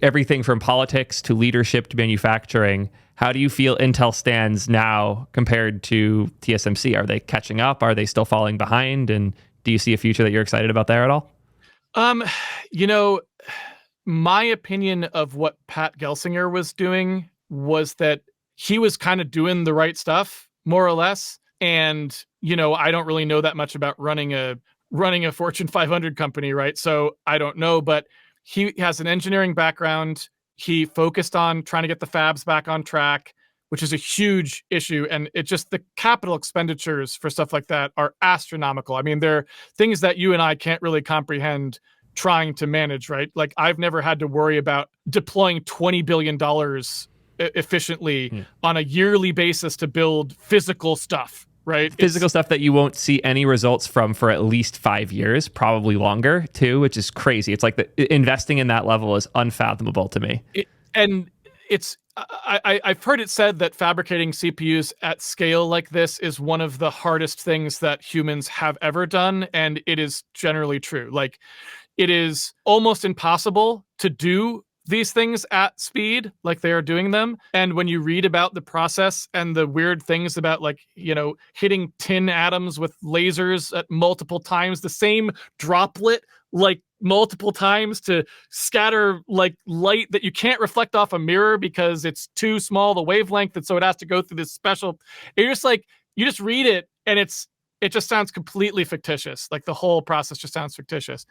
everything from politics to leadership to manufacturing, how do you feel Intel stands now compared to TSMC? Are they catching up? Are they still falling behind? And do you see a future that you're excited about there at all? My opinion of what Pat Gelsinger was doing was that he was kind of doing the right stuff, more or less. And, I don't really know that much about running a Fortune 500 company, right? So I don't know, but he has an engineering background. He focused on trying to get the fabs back on track, which is a huge issue. And it just, the capital expenditures for stuff like that are astronomical. I mean, they're things that you and I can't really comprehend trying to manage, right? Like, I've never had to worry about deploying $20 billion efficiently on a yearly basis to build physical stuff, right? Physical stuff that you won't see any results from for at least 5 years, probably longer too, which is crazy. It's like investing in that level is unfathomable to me. I've heard it said that fabricating CPUs at scale like this is one of the hardest things that humans have ever done, and it is generally true. Like, it is almost impossible to do these things at speed like they are doing them. And when you read about the process and the weird things about, like, hitting tin atoms with lasers at multiple times, the same droplet, like multiple times to scatter like light that you can't reflect off a mirror because it's too small, the wavelength, and so it has to go through this special. You're just like, you just read it and it just sounds completely fictitious. Like, the whole process just sounds fictitious.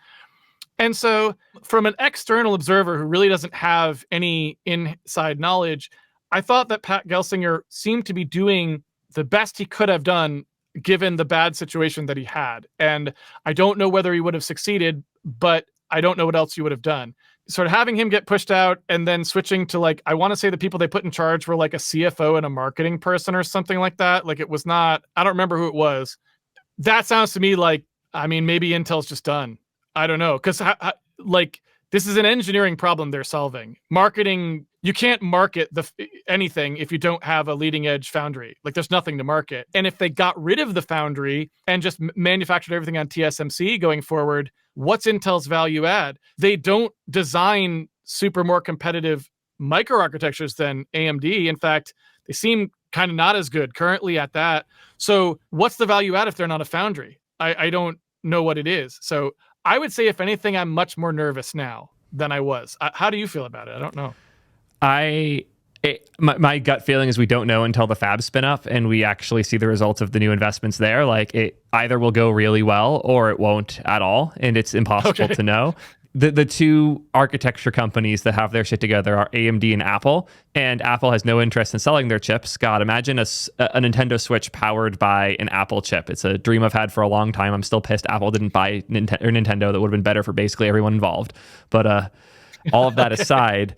And so from an external observer who really doesn't have any inside knowledge, I thought that Pat Gelsinger seemed to be doing the best he could have done given the bad situation that he had. And I don't know whether he would have succeeded, but I don't know what else he would have done. sort of having him get pushed out and then switching to like, I want to say the people they put in charge were like a CFO and a marketing person or something like that. Like it was not, I don't remember who it was. That sounds to me like, I mean, maybe Intel's just done. I don't know. Cause like this is an engineering problem they're solving. Marketing, you can't market anything if you don't have a leading edge foundry. Like there's nothing to market. And if they got rid of the foundry and just manufactured everything on TSMC going forward, what's Intel's value add? They don't design super more competitive microarchitectures than AMD. In fact, they seem kind of not as good currently at that. So what's the value add if they're not a foundry? I don't know what it is. So I would say, if anything, I'm much more nervous now than I was. How do you feel about it? I don't know. My gut feeling is we don't know until the fabs spin up and we actually see the results of the new investments there. Like it either will go really well or it won't at all, and it's impossible to know. The two architecture companies that have their shit together are AMD and Apple, and Apple has no interest in selling their chips. God, imagine a Nintendo Switch powered by an Apple chip. It's a dream I've had for a long time. I'm still pissed Apple didn't buy Nintendo. That would have been better for basically everyone involved. But all of that aside,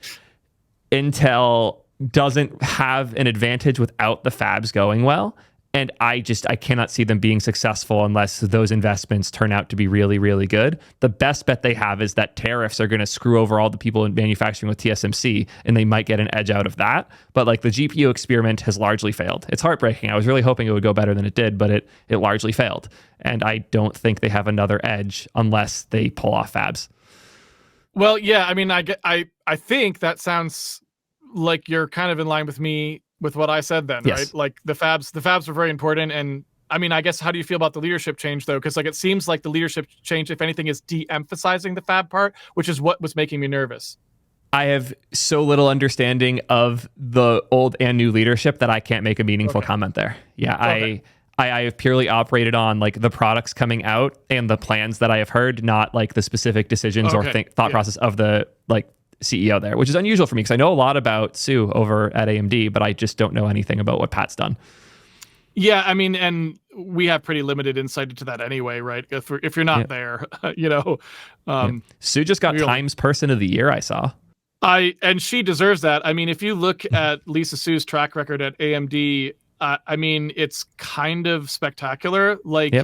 Intel doesn't have an advantage without the fabs going well. And I cannot see them being successful unless those investments turn out to be really, really good. The best bet they have is that tariffs are going to screw over all the people in manufacturing with TSMC, and they might get an edge out of that. But like the GPU experiment has largely failed. It's heartbreaking. I was really hoping it would go better than it did, but it largely failed. And I don't think they have another edge unless they pull off fabs. Well, yeah, I mean, I think that sounds like you're kind of in line with me with what I said then, yes. Right? Like the fabs were very important. And I mean, I guess, how do you feel about the leadership change though? Because like it seems like the leadership change, if anything, is de-emphasizing the fab part, which is what was making me nervous. I have so little understanding of the old and new leadership that I can't make a meaningful comment there. Yeah, okay. I have purely operated on like the products coming out and the plans that I have heard, not like the specific decisions or thought process of the like CEO there, which is unusual for me because I know a lot about Sue over at AMD, but I just don't know anything about what Pat's done. Yeah, I mean, and we have pretty limited insight into that anyway, right? If you're not there, you know. Sue just got Times Person of the Year, I saw. And she deserves that. I mean, if you look at Lisa Sue's track record at AMD, I mean, it's kind of spectacular. Like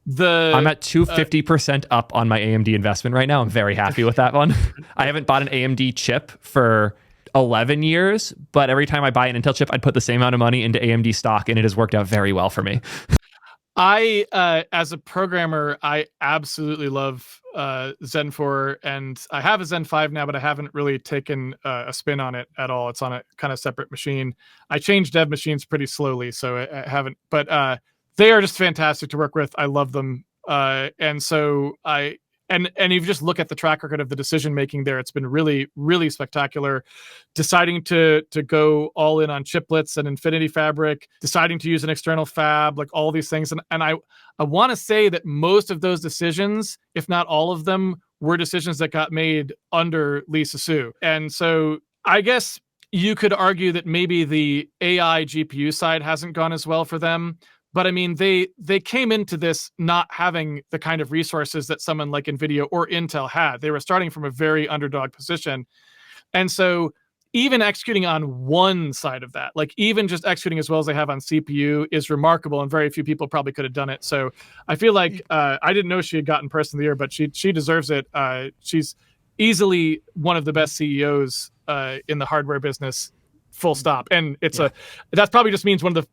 I'm at 250% up on my AMD investment right now. I'm very happy with that one. I haven't bought an AMD chip for 11 years, but every time I buy an Intel chip, I'd put the same amount of money into AMD stock, and it has worked out very well for me. As a programmer, I absolutely love Zen 4, and I have a Zen 5 now, but I haven't really taken a spin on it at all. It's on a kind of separate machine. I change dev machines pretty slowly, so I haven't, but they are just fantastic to work with. I love them. And so and you just look at the track record of the decision making there. It's been really, really spectacular. Deciding to go all in on chiplets and Infinity Fabric, deciding to use an external fab, like all these things. And I want to say that most of those decisions, if not all of them, were decisions that got made under Lisa Su. And so I guess you could argue that maybe the AI GPU side hasn't gone as well for them. But I mean, they came into this not having the kind of resources that someone like NVIDIA or Intel had. They were starting from a very underdog position. And so even executing on one side of that, like even just executing as well as they have on CPU, is remarkable, and very few people probably could have done it. So I feel like I didn't know she had gotten Person of the Year, but she deserves it. She's easily one of the best CEOs in the hardware business, full stop. And that probably just means one of the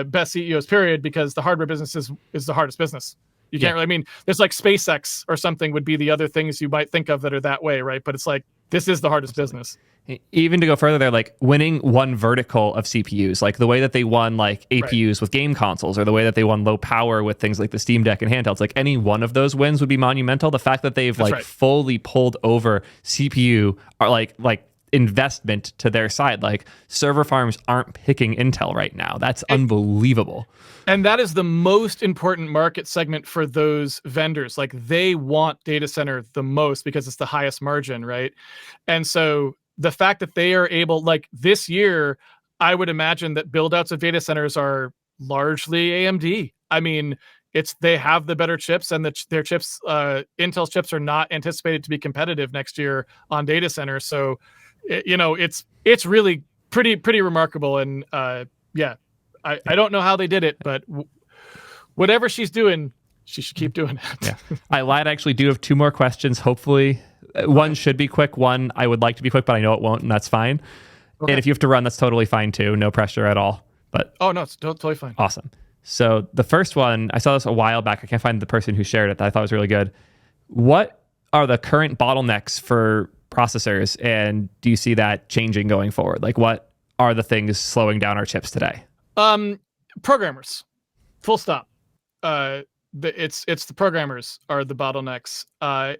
best CEOs, period, because the hardware business is the hardest business. You can't really, I mean, there's like SpaceX or something would be the other things you might think of that are that way, right? But it's like, this is the hardest business. Even to go further, they're like winning one vertical of CPUs, like the way that they won like APUs with game consoles, or the way that they won low power with things like the Steam Deck and handhelds. Like any one of those wins would be monumental. The fact that they've fully pulled over CPU are like investment to their side. Like server farms aren't picking Intel right now. That's unbelievable. And that is the most important market segment for those vendors. Like they want data center the most because it's the highest margin, right? And so the fact that they are able, like this year, I would imagine that build outs of data centers are largely AMD. I mean, they have the better chips, and their chips, Intel's chips, are not anticipated to be competitive next year on data center. So, it's really pretty remarkable. And I don't know how they did it, but whatever she's doing, she should keep doing it. Yeah, I lied. I actually do have 2 more questions. Hopefully, one should be quick. One I would like to be quick, but I know it won't, and that's fine. Okay. And if you have to run, that's totally fine too. No pressure at all. But no, it's totally fine. Awesome. So the first one, I saw this a while back. I can't find the person who shared it that I thought was really good. What are the current bottlenecks for processors, and do you see that changing going forward? Like, what are the things slowing down our chips today? Programmers, full stop. It's the programmers are the bottlenecks,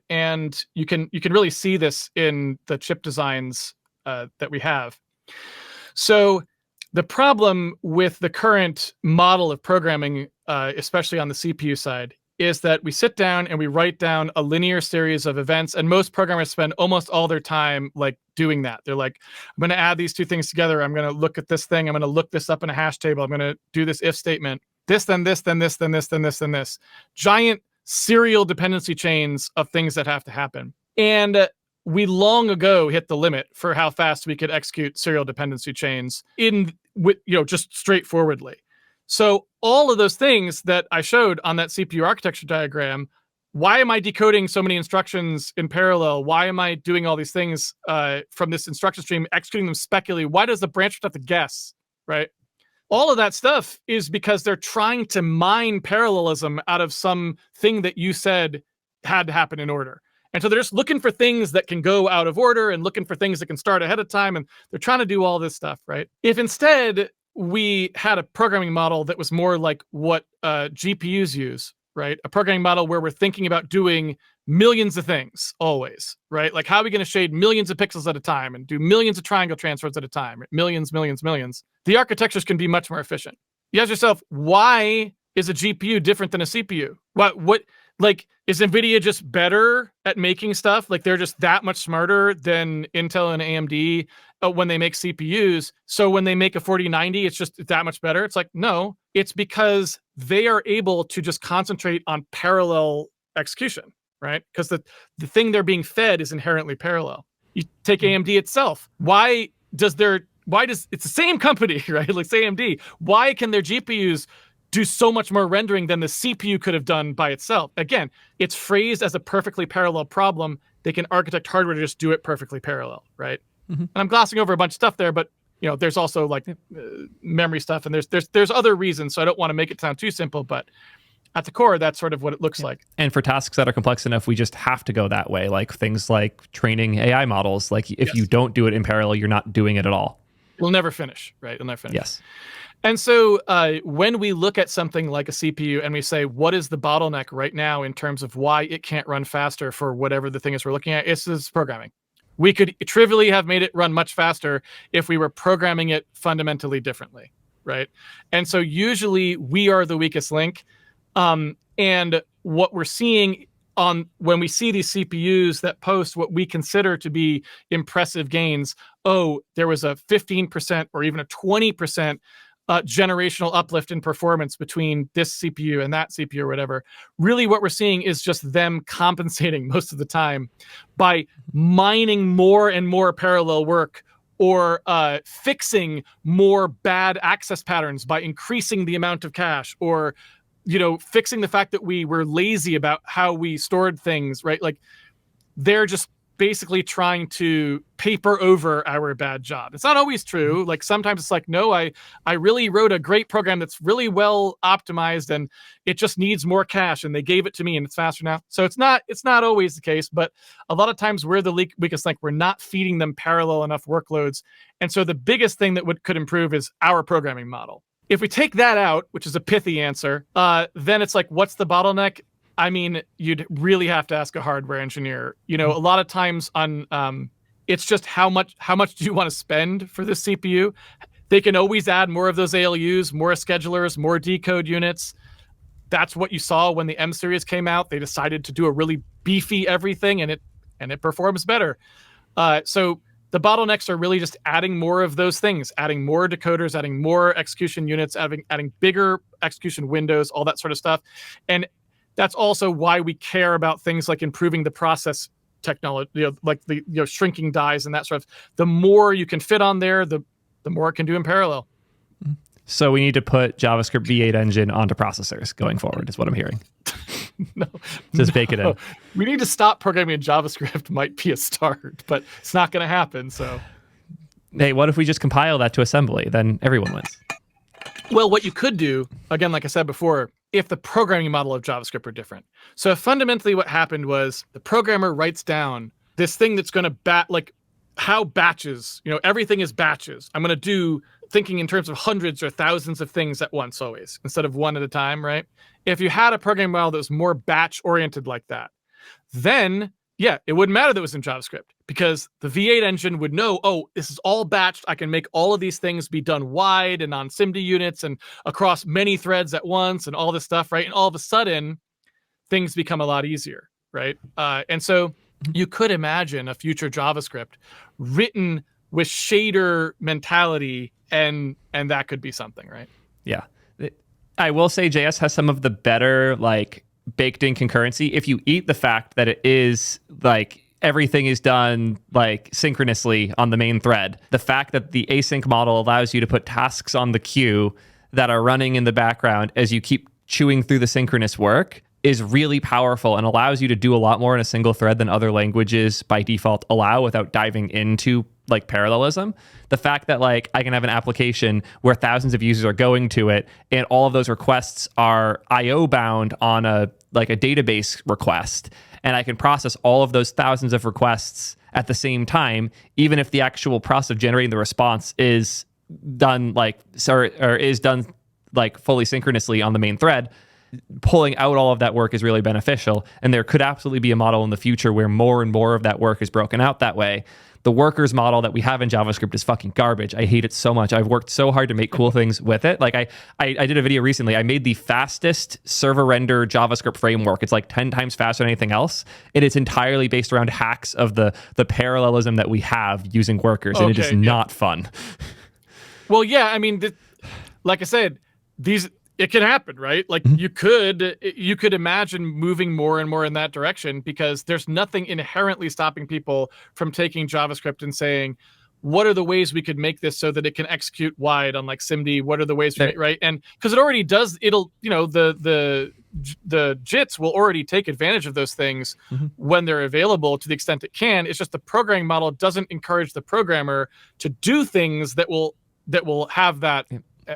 and you can really see this in the chip designs that we have. So the problem with the current model of programming, especially on the CPU side, is that we sit down and we write down a linear series of events, and most programmers spend almost all their time like doing that. They're like, I'm going to add these 2 things together. I'm going to look at this thing. I'm going to look this up in a hash table. I'm going to do this if statement. This, then this, then this, then this, then this, then this. Giant serial dependency chains of things that have to happen. And we long ago hit the limit for how fast we could execute serial dependency chains just straightforwardly. So all of those things that I showed on that CPU architecture diagram, why am I decoding so many instructions in parallel? Why am I doing all these things from this instruction stream, executing them speculatively? Why does the branch have to guess, right? All of that stuff is because they're trying to mine parallelism out of some thing that you said had to happen in order. And so they're just looking for things that can go out of order and looking for things that can start ahead of time. And they're trying to do all this stuff, right? If instead we had a programming model that was more like what GPUs use, right? A programming model where we're thinking about doing millions of things always, right? Like, how are we going to shade millions of pixels at a time and do millions of triangle transfers at a time, right? Millions. The architectures can be much more efficient. You ask yourself, why is a GPU different than a CPU? What like, is NVIDIA just better at making stuff? Like, they're just that much smarter than Intel and AMD when they make CPUs. So when they make a 4090, it's just that much better. It's like, no, it's because they are able to just concentrate on parallel execution, right? Because the thing they're being fed is inherently parallel. You take AMD itself. Why does it's the same company, right? Like, say AMD, why can their GPUs do so much more rendering than the CPU could have done by itself? Again, it's phrased as a perfectly parallel problem. They can architect hardware to just do it perfectly parallel, right? Mm-hmm. And I'm glossing over a bunch of stuff there, but there's also like memory stuff, and there's other reasons. So I don't want to make it sound too simple, but at the core, that's sort of what it looks like. And for tasks that are complex enough, we just have to go that way. Like things like training AI models. Like if you don't do it in parallel, you're not doing it at all. We'll never finish, right? We'll never finish. Yes. And so when we look at something like a CPU and we say, what is the bottleneck right now in terms of why it can't run faster for whatever the thing is we're looking at, it's programming. We could trivially have made it run much faster if we were programming it fundamentally differently, right? And so usually we are the weakest link. And what we're seeing when we see these CPUs that post what we consider to be impressive gains, there was a 15% or even a 20% generational uplift in performance between this CPU and that CPU or whatever. Really what we're seeing is just them compensating most of the time by mining more and more parallel work, or fixing more bad access patterns by increasing the amount of cache, or fixing the fact that we were lazy about how we stored things, right? Like, they're just basically trying to paper over our bad job. It's not always true. Like, sometimes it's like, no, I really wrote a great program that's really well optimized and it just needs more cache, and they gave it to me and it's faster now. So it's not always the case, but a lot of times we're the weakest link. We're not feeding them parallel enough workloads. And so the biggest thing that could improve is our programming model. If we take that out, which is a pithy answer, then it's like, what's the bottleneck? I mean, you'd really have to ask a hardware engineer. A lot of times it's just how much do you want to spend for the CPU? They can always add more of those ALUs, more schedulers, more decode units. That's what you saw when the M series came out. They decided to do a really beefy everything, and it performs better. So The bottlenecks are really just adding more of those things, adding more decoders, adding more execution units, adding bigger execution windows, all that sort of stuff. And that's also why we care about things like improving the process technology, like the shrinking dies and that sort of. The more you can fit on there, the more it can do in parallel. So we need to put JavaScript V8 engine onto processors going forward, is what I'm hearing. No, just bake it in. We need to stop programming in JavaScript. Might be a start, but it's not going to happen. So, hey, what if we just compile that to assembly? Then everyone wins. Well, what you could do, again, like I said before, if the programming model of JavaScript are different. So fundamentally what happened was the programmer writes down this thing that's going to like how batches, everything is batches. I'm going to do thinking in terms of hundreds or thousands of things at once always, instead of one at a time, right? If you had a programming model that was more batch oriented like that, then yeah, it wouldn't matter that it was in JavaScript, because the V8 engine would know, oh, this is all batched. I can make all of these things be done wide and on SIMD units and across many threads at once and all this stuff, right? And all of a sudden, things become a lot easier, right? And so you could imagine a future JavaScript written with shader mentality, and that could be something, right? Yeah. I will say JS has some of the better, like, baked in concurrency. If you eat the fact that it is like everything is done like synchronously on the main thread, the fact that the async model allows you to put tasks on the queue that are running in the background as you keep chewing through the synchronous work is really powerful and allows you to do a lot more in a single thread than other languages by default allow without diving into like parallelism. The fact that like I can have an application where thousands of users are going to it and all of those requests are IO bound on a database request, and I can process all of those thousands of requests at the same time, even if the actual process of generating the response is done is done fully synchronously on the main thread. Pulling out all of that work is really beneficial, and there could absolutely be a model in the future where more and more of that work is broken out that way. The workers model that we have in JavaScript is fucking garbage. I hate it so much. I've worked so hard to make cool things with it. Like I did a video recently. I made the fastest server render JavaScript framework. It's like 10 times faster than anything else. And it's entirely based around hacks of the parallelism that we have using workers. And it is not fun. Well, yeah, I mean, like I said, it can happen, right? Like you could imagine moving more and more in that direction, because there's nothing inherently stopping people from taking JavaScript and saying, what are the ways we could make this so that it can execute wide on like SIMD? What are the ways, right? And because it already does, it'll, the JITs will already take advantage of those things when they're available to the extent it can. It's just the programming model doesn't encourage the programmer to do things that will have that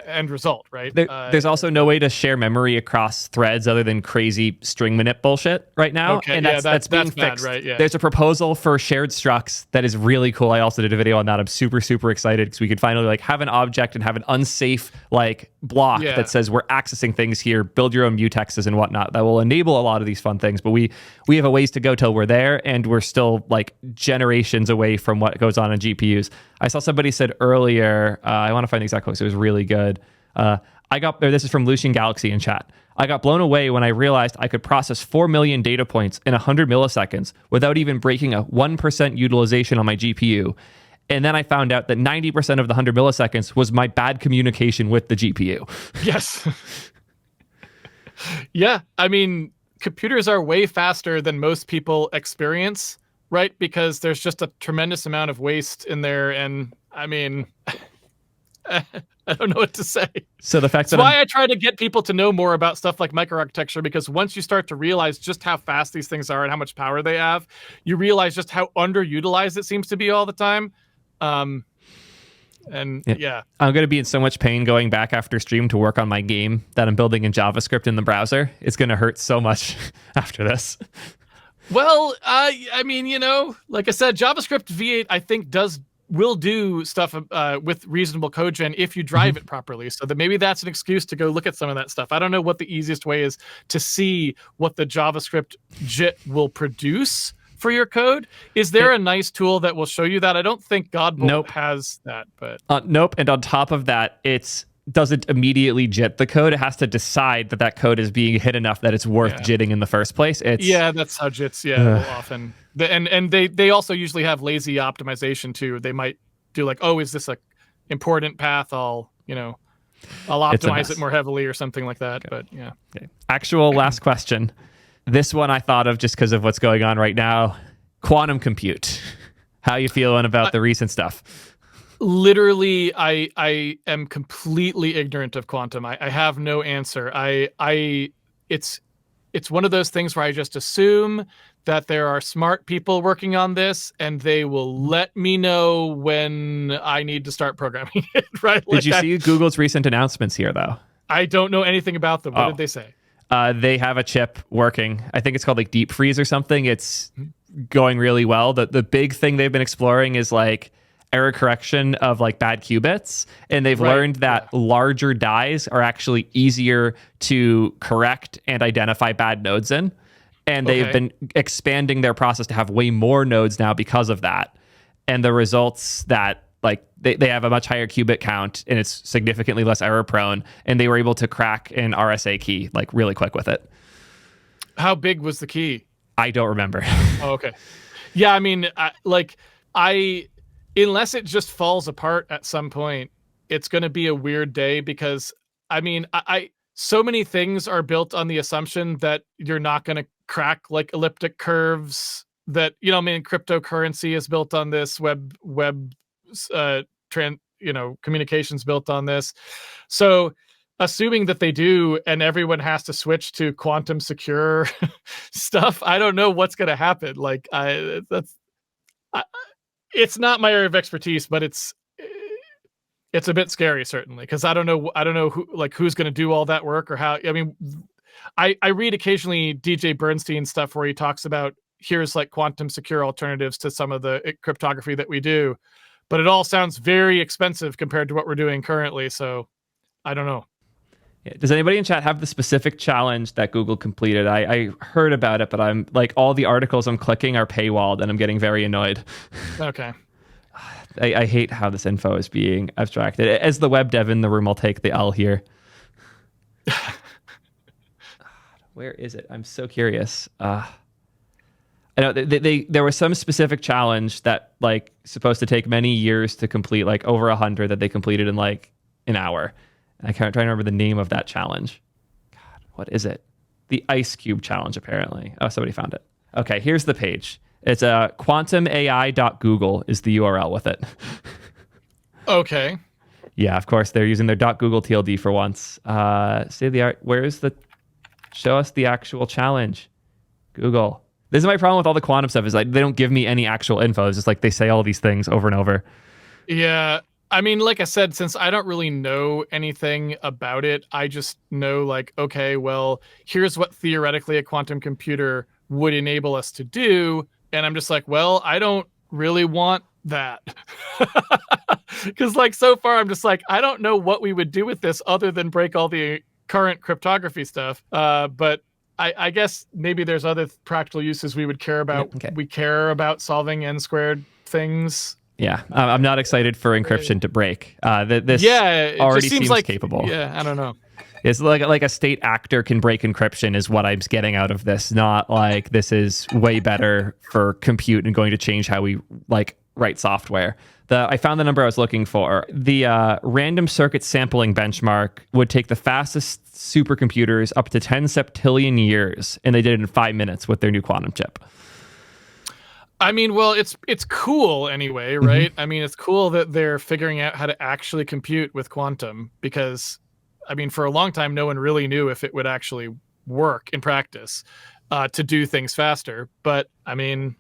end result, right? There's also no way to share memory across threads other than crazy string manip bullshit right now. Okay, and that's being bad, fixed. right? Yeah. There's a proposal for shared structs that is really cool. I also did a video on that. I'm super, super excited because we could finally like have an object and have an unsafe like block that says we're accessing things here, build your own mutexes and whatnot. That will enable a lot of these fun things. But we have a ways to go till we're there, and we're still like generations away from what goes on in GPUs. I saw somebody said earlier, I want to find the exact quote, so it was really good. This is from Lucian Galaxy in chat. I got blown away when I realized I could process 4 million data points in 100 milliseconds without even breaking a 1% utilization on my GPU. And then I found out that 90% of the 100 milliseconds was my bad communication with the GPU. Yes. Yeah. I mean, computers are way faster than most people experience, right? Because there's just a tremendous amount of waste in there. And I mean, I don't know what to say. So the fact That's why I try to get people to know more about stuff like microarchitecture, because once you start to realize just how fast these things are and how much power they have, you realize just how underutilized it seems to be all the time. I'm going to be in so much pain going back after stream to work on my game that I'm building in JavaScript in the browser. It's going to hurt so much after this. Well, I mean, like I said, JavaScript V8, I think will do stuff with reasonable code gen if you drive it properly. So that maybe that's an excuse to go look at some of that stuff. I don't know what the easiest way is to see what the JavaScript JIT will produce for your code. Is there a nice tool that will show you that? I don't think Godbolt has that, but nope. And on top of that, doesn't immediately JIT the code. It has to decide that code is being hit enough that it's worth JITting in the first place. That's how JITs will often And they also usually have lazy optimization too. They might do like, oh, is this a important path? I'll optimize it more heavily or something like that. Okay. But yeah. Okay. Actual last question. This one I thought of just because of what's going on right now. Quantum compute. How you feeling about the recent stuff? Literally, I am completely ignorant of quantum. I have no answer. It's one of those things where I just assume that there are smart people working on this, and they will let me know when I need to start programming it. Right? Did you see Google's recent announcements here, though? I don't know anything about them. What did they say? They have a chip working. I think it's called like Deep Freeze or something. It's going really well. The big thing they've been exploring is like error correction of like bad qubits, and they've learned that larger dies are actually easier to correct and identify bad nodes in, and they've been expanding their process to have way more nodes now because of that. And the results that like they have a much higher qubit count, and it's significantly less error prone, and they were able to crack an RSA key like really quick with it. How big was the key? I don't remember. Oh, okay. Yeah, I mean, unless it just falls apart at some point, it's going to be a weird day, because I mean, so many things are built on the assumption that you're not going to crack like elliptic curves. That, I mean, cryptocurrency is built on this, communications built on this. So assuming that they do, and everyone has to switch to quantum secure stuff, I don't know what's going to happen. Like it's not my area of expertise, but it's a bit scary, certainly, because I don't know who's going to do all that work, or how. I mean, I read occasionally DJ Bernstein stuff where he talks about, here's like quantum secure alternatives to some of the cryptography that we do, but it all sounds very expensive compared to what we're doing currently. So I don't know. Does anybody in chat have the specific challenge that Google completed? I heard about it, but I'm like, all the articles I'm clicking are paywalled, and I'm getting very annoyed. Okay. I hate how this info is being abstracted. As the web dev in the room, I'll take the L here. Where is it? I'm so curious. I know there was some specific challenge that like supposed to take many years to complete, like over 100 that they completed in like an hour. I can't try to remember the name of that challenge. God, what is it? The Ice Cube challenge, apparently. Oh, somebody found it. Okay, here's the page. It's quantumai.google is the URL with it. Okay. Yeah, of course, they're using their .google TLD for once. State of the art. Show us the actual challenge. Google. This is my problem with all the quantum stuff, is like they don't give me any actual info. It's just like they say all these things over and over. Yeah. I mean, like I said, since I don't really know anything about it, I just know like, okay, well, here's what theoretically a quantum computer would enable us to do. And I'm just like, well, I don't really want that. Because like so far, I'm just like, I don't know what we would do with this other than break all the current cryptography stuff. But I guess maybe there's other practical uses we would care about. Okay. We care about solving n-squared things. Yeah, I'm not excited for encryption to break. This already seems like, capable. Yeah, I don't know. It's like a state actor can break encryption is what I'm getting out of this. Not like this is way better for compute and going to change how we like write software. I found the number I was looking for. The random circuit sampling benchmark would take the fastest supercomputers up to 10 septillion years, and they did it in 5 minutes with their new quantum chip. I mean, well, it's cool anyway, right? I mean, it's cool that they're figuring out how to actually compute with quantum, because, I mean, for a long time, no one really knew if it would actually work in practice to do things faster. But I mean,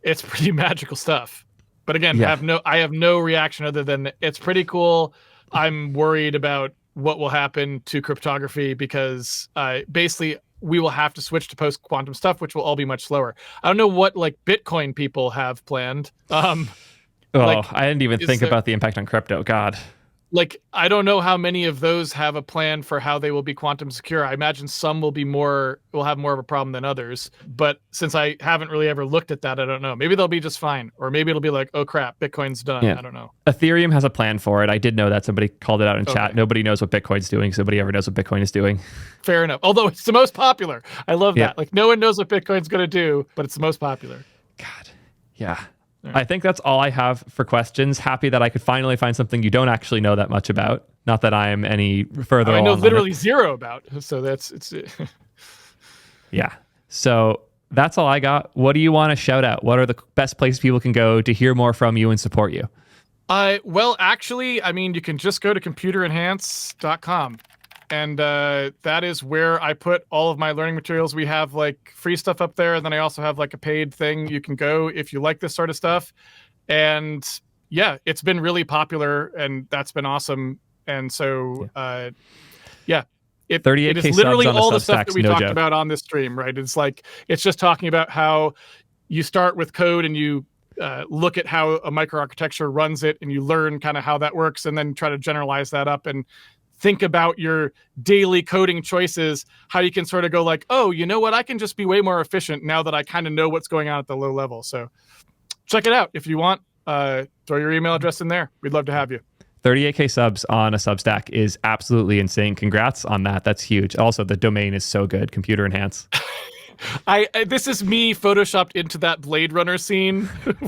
it's pretty magical stuff. But again, I have no reaction other than it's pretty cool. I'm worried about what will happen to cryptography, because basically we will have to switch to post-quantum stuff, which will all be much slower. I don't know what like Bitcoin people have planned. I didn't even think about the impact on crypto. God. like, I don't know how many of those have a plan for how they will be quantum secure. I imagine some will have more of a problem than others. But since I haven't really ever looked at that, I don't know. Maybe they'll be just fine. Or maybe it'll be like, oh crap, Bitcoin's done. Yeah. I don't know. Ethereum has a plan for it. I did know that. Somebody called it out in chat. Okay. Nobody knows what Bitcoin's doing, because nobody ever knows what Bitcoin is doing. Fair enough. Although it's the most popular. I love Yeah. that. Like, no one knows what Bitcoin's going to do, but it's the most popular. God. Yeah. I think that's all I have for questions. Happy that I could finally find something you don't actually know that much about. Not that I'm any further along. I know literally zero about. So it's Yeah. So that's all I got. What do you want to shout out? What are the best places people can go to hear more from you and support you? Well, actually, I mean, you can just go to computerenhance.com. And that is where I put all of my learning materials. We have like free stuff up there, and then I also have like a paid thing. You can go if you like this sort of stuff. And yeah, it's been really popular, and that's been awesome. And so, yeah, it is literally all the stuff that we talked about on this stream, right? It's like, it's just talking about how you start with code and you look at how a microarchitecture runs it, and you learn kind of how that works, and then try to generalize that up and think about your daily coding choices, how you can sort of go like, oh, you know what? I can just be way more efficient now that I kind of know what's going on at the low level. So check it out. If you want, throw your email address in there. We'd love to have you. 38K subs on a Substack is absolutely insane. Congrats on that. That's huge. Also, the domain is so good. Computer Enhance. This is me photoshopped into that Blade Runner scene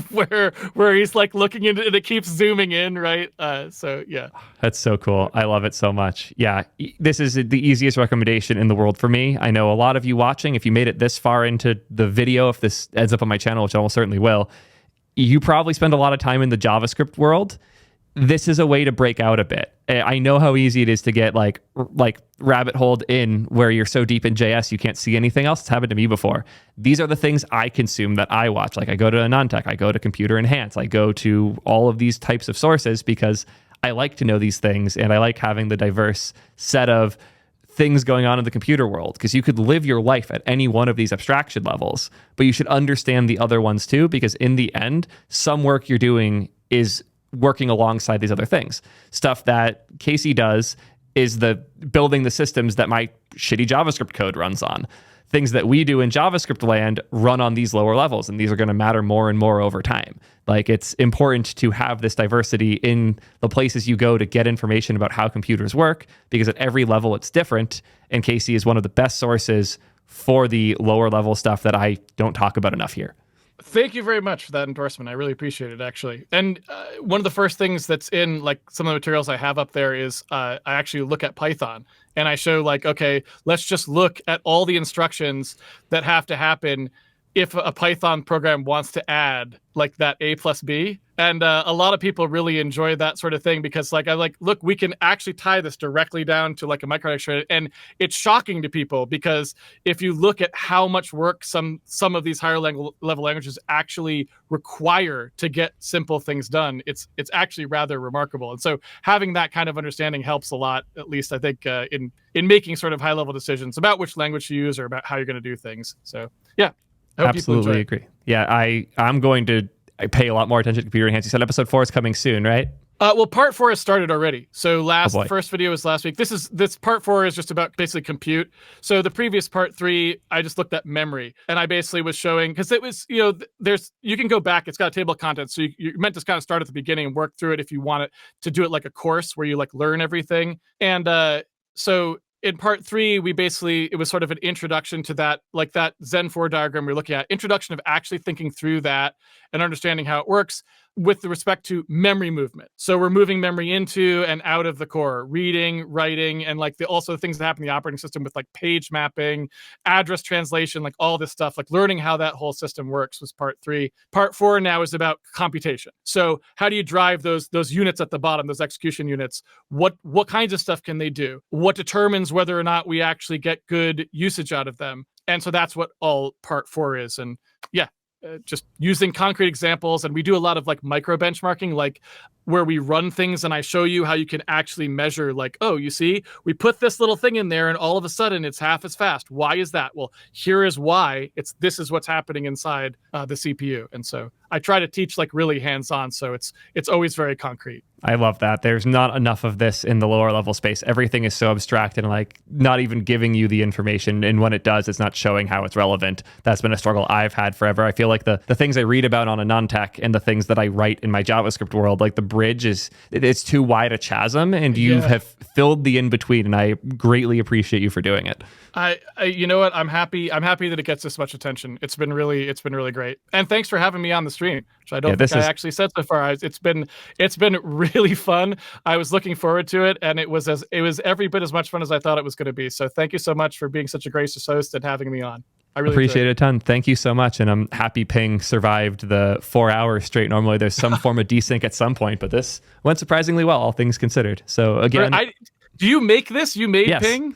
where he's like looking into it and it keeps zooming in, right? So yeah. That's so cool. I love it so much. Yeah, this is the easiest recommendation in the world for me. I know a lot of you watching, if you made it this far into the video, if this ends up on my channel, which I almost certainly will, you probably spend a lot of time in the JavaScript world. This is a way to break out a bit. I know how easy it is to get like rabbit holed in where you're so deep in JS you can't see anything else. It's happened to me before. These are the things I consume that I watch. Like I go to AnandTech, I go to Computer Enhance, I go to all of these types of sources because I like to know these things, and I like having the diverse set of things going on in the computer world, because you could live your life at any one of these abstraction levels, but you should understand the other ones too, because in the end, some work you're doing is working alongside these other things. Stuff that Casey does is the building the systems that my shitty JavaScript code runs on. Things that we do in JavaScript land run on these lower levels, and these are going to matter more and more over time. Like, it's important to have this diversity in the places you go to get information about how computers work, because at every level it's different, and Casey is one of the best sources for the lower level stuff that I don't talk about enough here. Thank you very much for that endorsement. I really appreciate it, actually. And one of the first things that's in like some of the materials I have up there is I actually look at Python, and I show like, okay, let's just look at all the instructions that have to happen if a Python program wants to add like that A plus B. And a lot of people really enjoy that sort of thing, because like, look, we can actually tie this directly down to like a microarchitecture. And it's shocking to people, because if you look at how much work some of these higher level languages actually require to get simple things done, it's actually rather remarkable. And so having that kind of understanding helps a lot, at least I think, in making sort of high level decisions about which language to use or about how you're going to do things. So yeah. Absolutely agree. Yeah, I'm going to pay a lot more attention to Computer Enhance. You said episode 4 is coming soon, right? Well, part 4 has started already. So the first video was last week. This part 4 is just about basically compute. So the previous part 3, I just looked at memory, and I basically was showing, because it was, you can go back. It's got a table of contents, so you're meant to kind of start at the beginning and work through it if you want it to do it like a course where you like learn everything. And so in part 3, it was sort of an introduction to that, like that Zen 4 diagram we're looking at, introduction of actually thinking through that and understanding how it works with respect to memory movement. So we're moving memory into and out of the core, reading, writing, and like also things that happen in the operating system with like page mapping, address translation, like all this stuff, like learning how that whole system works was part 3. Part 4 now is about computation. So how do you drive those units at the bottom, those execution units? What kinds of stuff can they do? What determines whether or not we actually get good usage out of them? And so that's what all part 4 is. And yeah, just using concrete examples. And we do a lot of like micro benchmarking, like where we run things and I show you how you can actually measure, like, oh, you see, we put this little thing in there and all of a sudden it's half as fast. Why is that? Well, here is why. This is what's happening inside the CPU. And so I try to teach like really hands-on, so it's always very concrete. I love that. There's not enough of this in the lower level space. Everything is so abstract and like not even giving you the information. And when it does, it's not showing how it's relevant. That's been a struggle I've had forever. I feel like the things I read about on a non-tech and the things that I write in my JavaScript world, like the bridge it's too wide a chasm, and you have filled the in-between, and I greatly appreciate you for doing it. I you know what? I'm happy that it gets this much attention. It's been really great. And thanks for having me on the stream, which I don't think I actually said so far. It's been really fun. I was looking forward to it, and it was every bit as much fun as I thought it was going to be. So thank you so much for being such a gracious host and having me on. I really appreciate it a ton. Thank you so much. And I'm happy Ping survived the 4 hours straight. Normally there's some form of desync at some point, but this went surprisingly well, all things considered. So again, do you make this? You made Ping?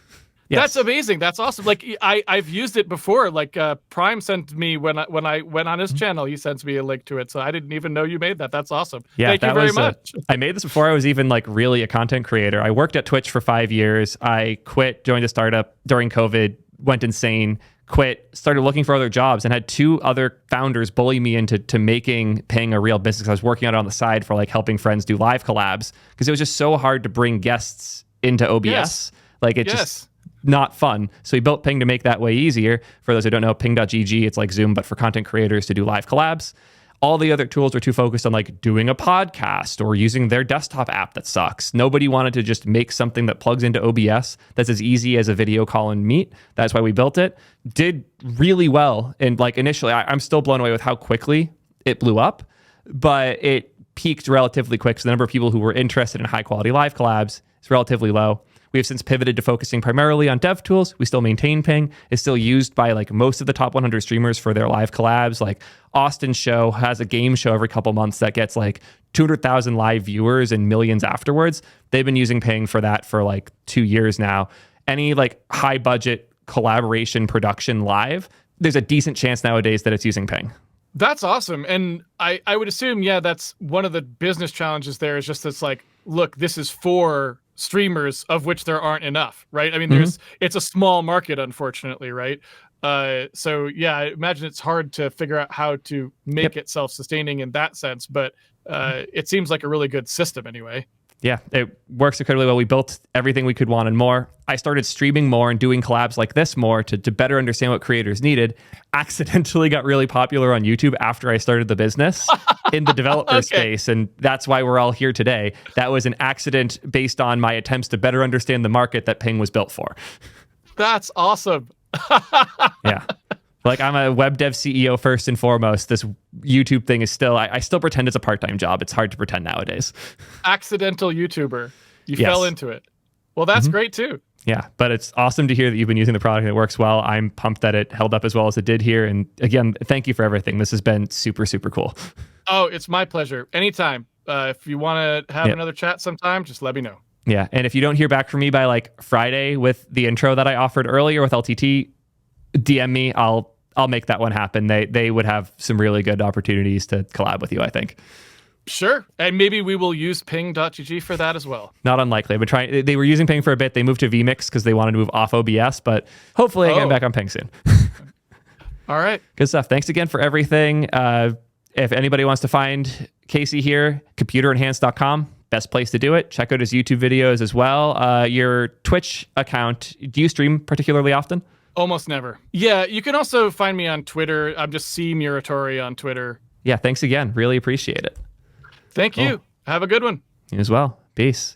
Yes. That's amazing. That's awesome. Like I've used it before. Like Prime sent me when I went on his channel, he sends me a link to it. So I didn't even know you made that. That's awesome. Yeah, thank you very much. I made this before I was even like really a content creator. I worked at Twitch for 5 years. I quit, joined a startup during COVID, went insane, quit, started looking for other jobs, and had 2 other founders bully me into making Ping a real business. I was working on it on the side for like helping friends do live collabs because it was just so hard to bring guests into OBS. Yes. Like it just not fun. So we built Ping to make that way easier. For those who don't know, ping.gg, it's like Zoom, but for content creators to do live collabs. All the other tools were too focused on like doing a podcast or using their desktop app that sucks. Nobody wanted to just make something that plugs into OBS that's as easy as a video call and meet. That's why we built it. Did really well. And like initially, I'm still blown away with how quickly it blew up, but it peaked relatively quick. So the number of people who were interested in high quality live collabs is relatively low. We have since pivoted to focusing primarily on dev tools. We still maintain Ping. It's still used by like most of the top 100 streamers for their live collabs. Like Austin's show has a game show every couple months that gets like 200,000 live viewers and millions afterwards. They've been using Ping for that for like 2 years now. Any like high budget collaboration production live, there's a decent chance nowadays that it's using Ping. That's awesome. And I would assume, that's one of the business challenges there is just this like, look, this is for streamers of which there aren't enough, right? I mean, it's a small market, unfortunately, right? So I imagine it's hard to figure out how to make it self-sustaining in that sense, but it seems like a really good system anyway. Yeah, it works incredibly well. We built everything we could want and more. I started streaming more and doing collabs like this more to better understand what creators needed. Accidentally got really popular on YouTube after I started the business in the developer space. And that's why we're all here today. That was an accident based on my attempts to better understand the market that Ping was built for. That's awesome. Yeah. Like I'm a web dev CEO first and foremost. This YouTube thing is still, I still pretend it's a part-time job. It's hard to pretend nowadays. Accidental YouTuber. You fell into it. Well, that's great too. Yeah, but it's awesome to hear that you've been using the product and it works well. I'm pumped that it held up as well as it did here. And again, thank you for everything. This has been super, super cool. Oh, it's my pleasure. Anytime. If you want to have another chat sometime, just let me know. Yeah, and if you don't hear back from me by like Friday with the intro that I offered earlier with LTT, DM me. I'll make that one happen. They would have some really good opportunities to collab with you, I think. Sure. And maybe we will use ping.gg for that as well. Not unlikely. I've been trying. They were using Ping for a bit. They moved to vMix because they wanted to move off OBS, but hopefully I get back on Ping soon. All right. Good stuff. Thanks again for everything. If anybody wants to find Casey here, computerenhance.com. Best place to do it. Check out his YouTube videos as well. Your Twitch account, do you stream particularly often? Almost never. Yeah, you can also find me on Twitter. I'm just Muratori on Twitter. Yeah, thanks again. Really appreciate it. Thank you. Have a good one. You as well. Peace.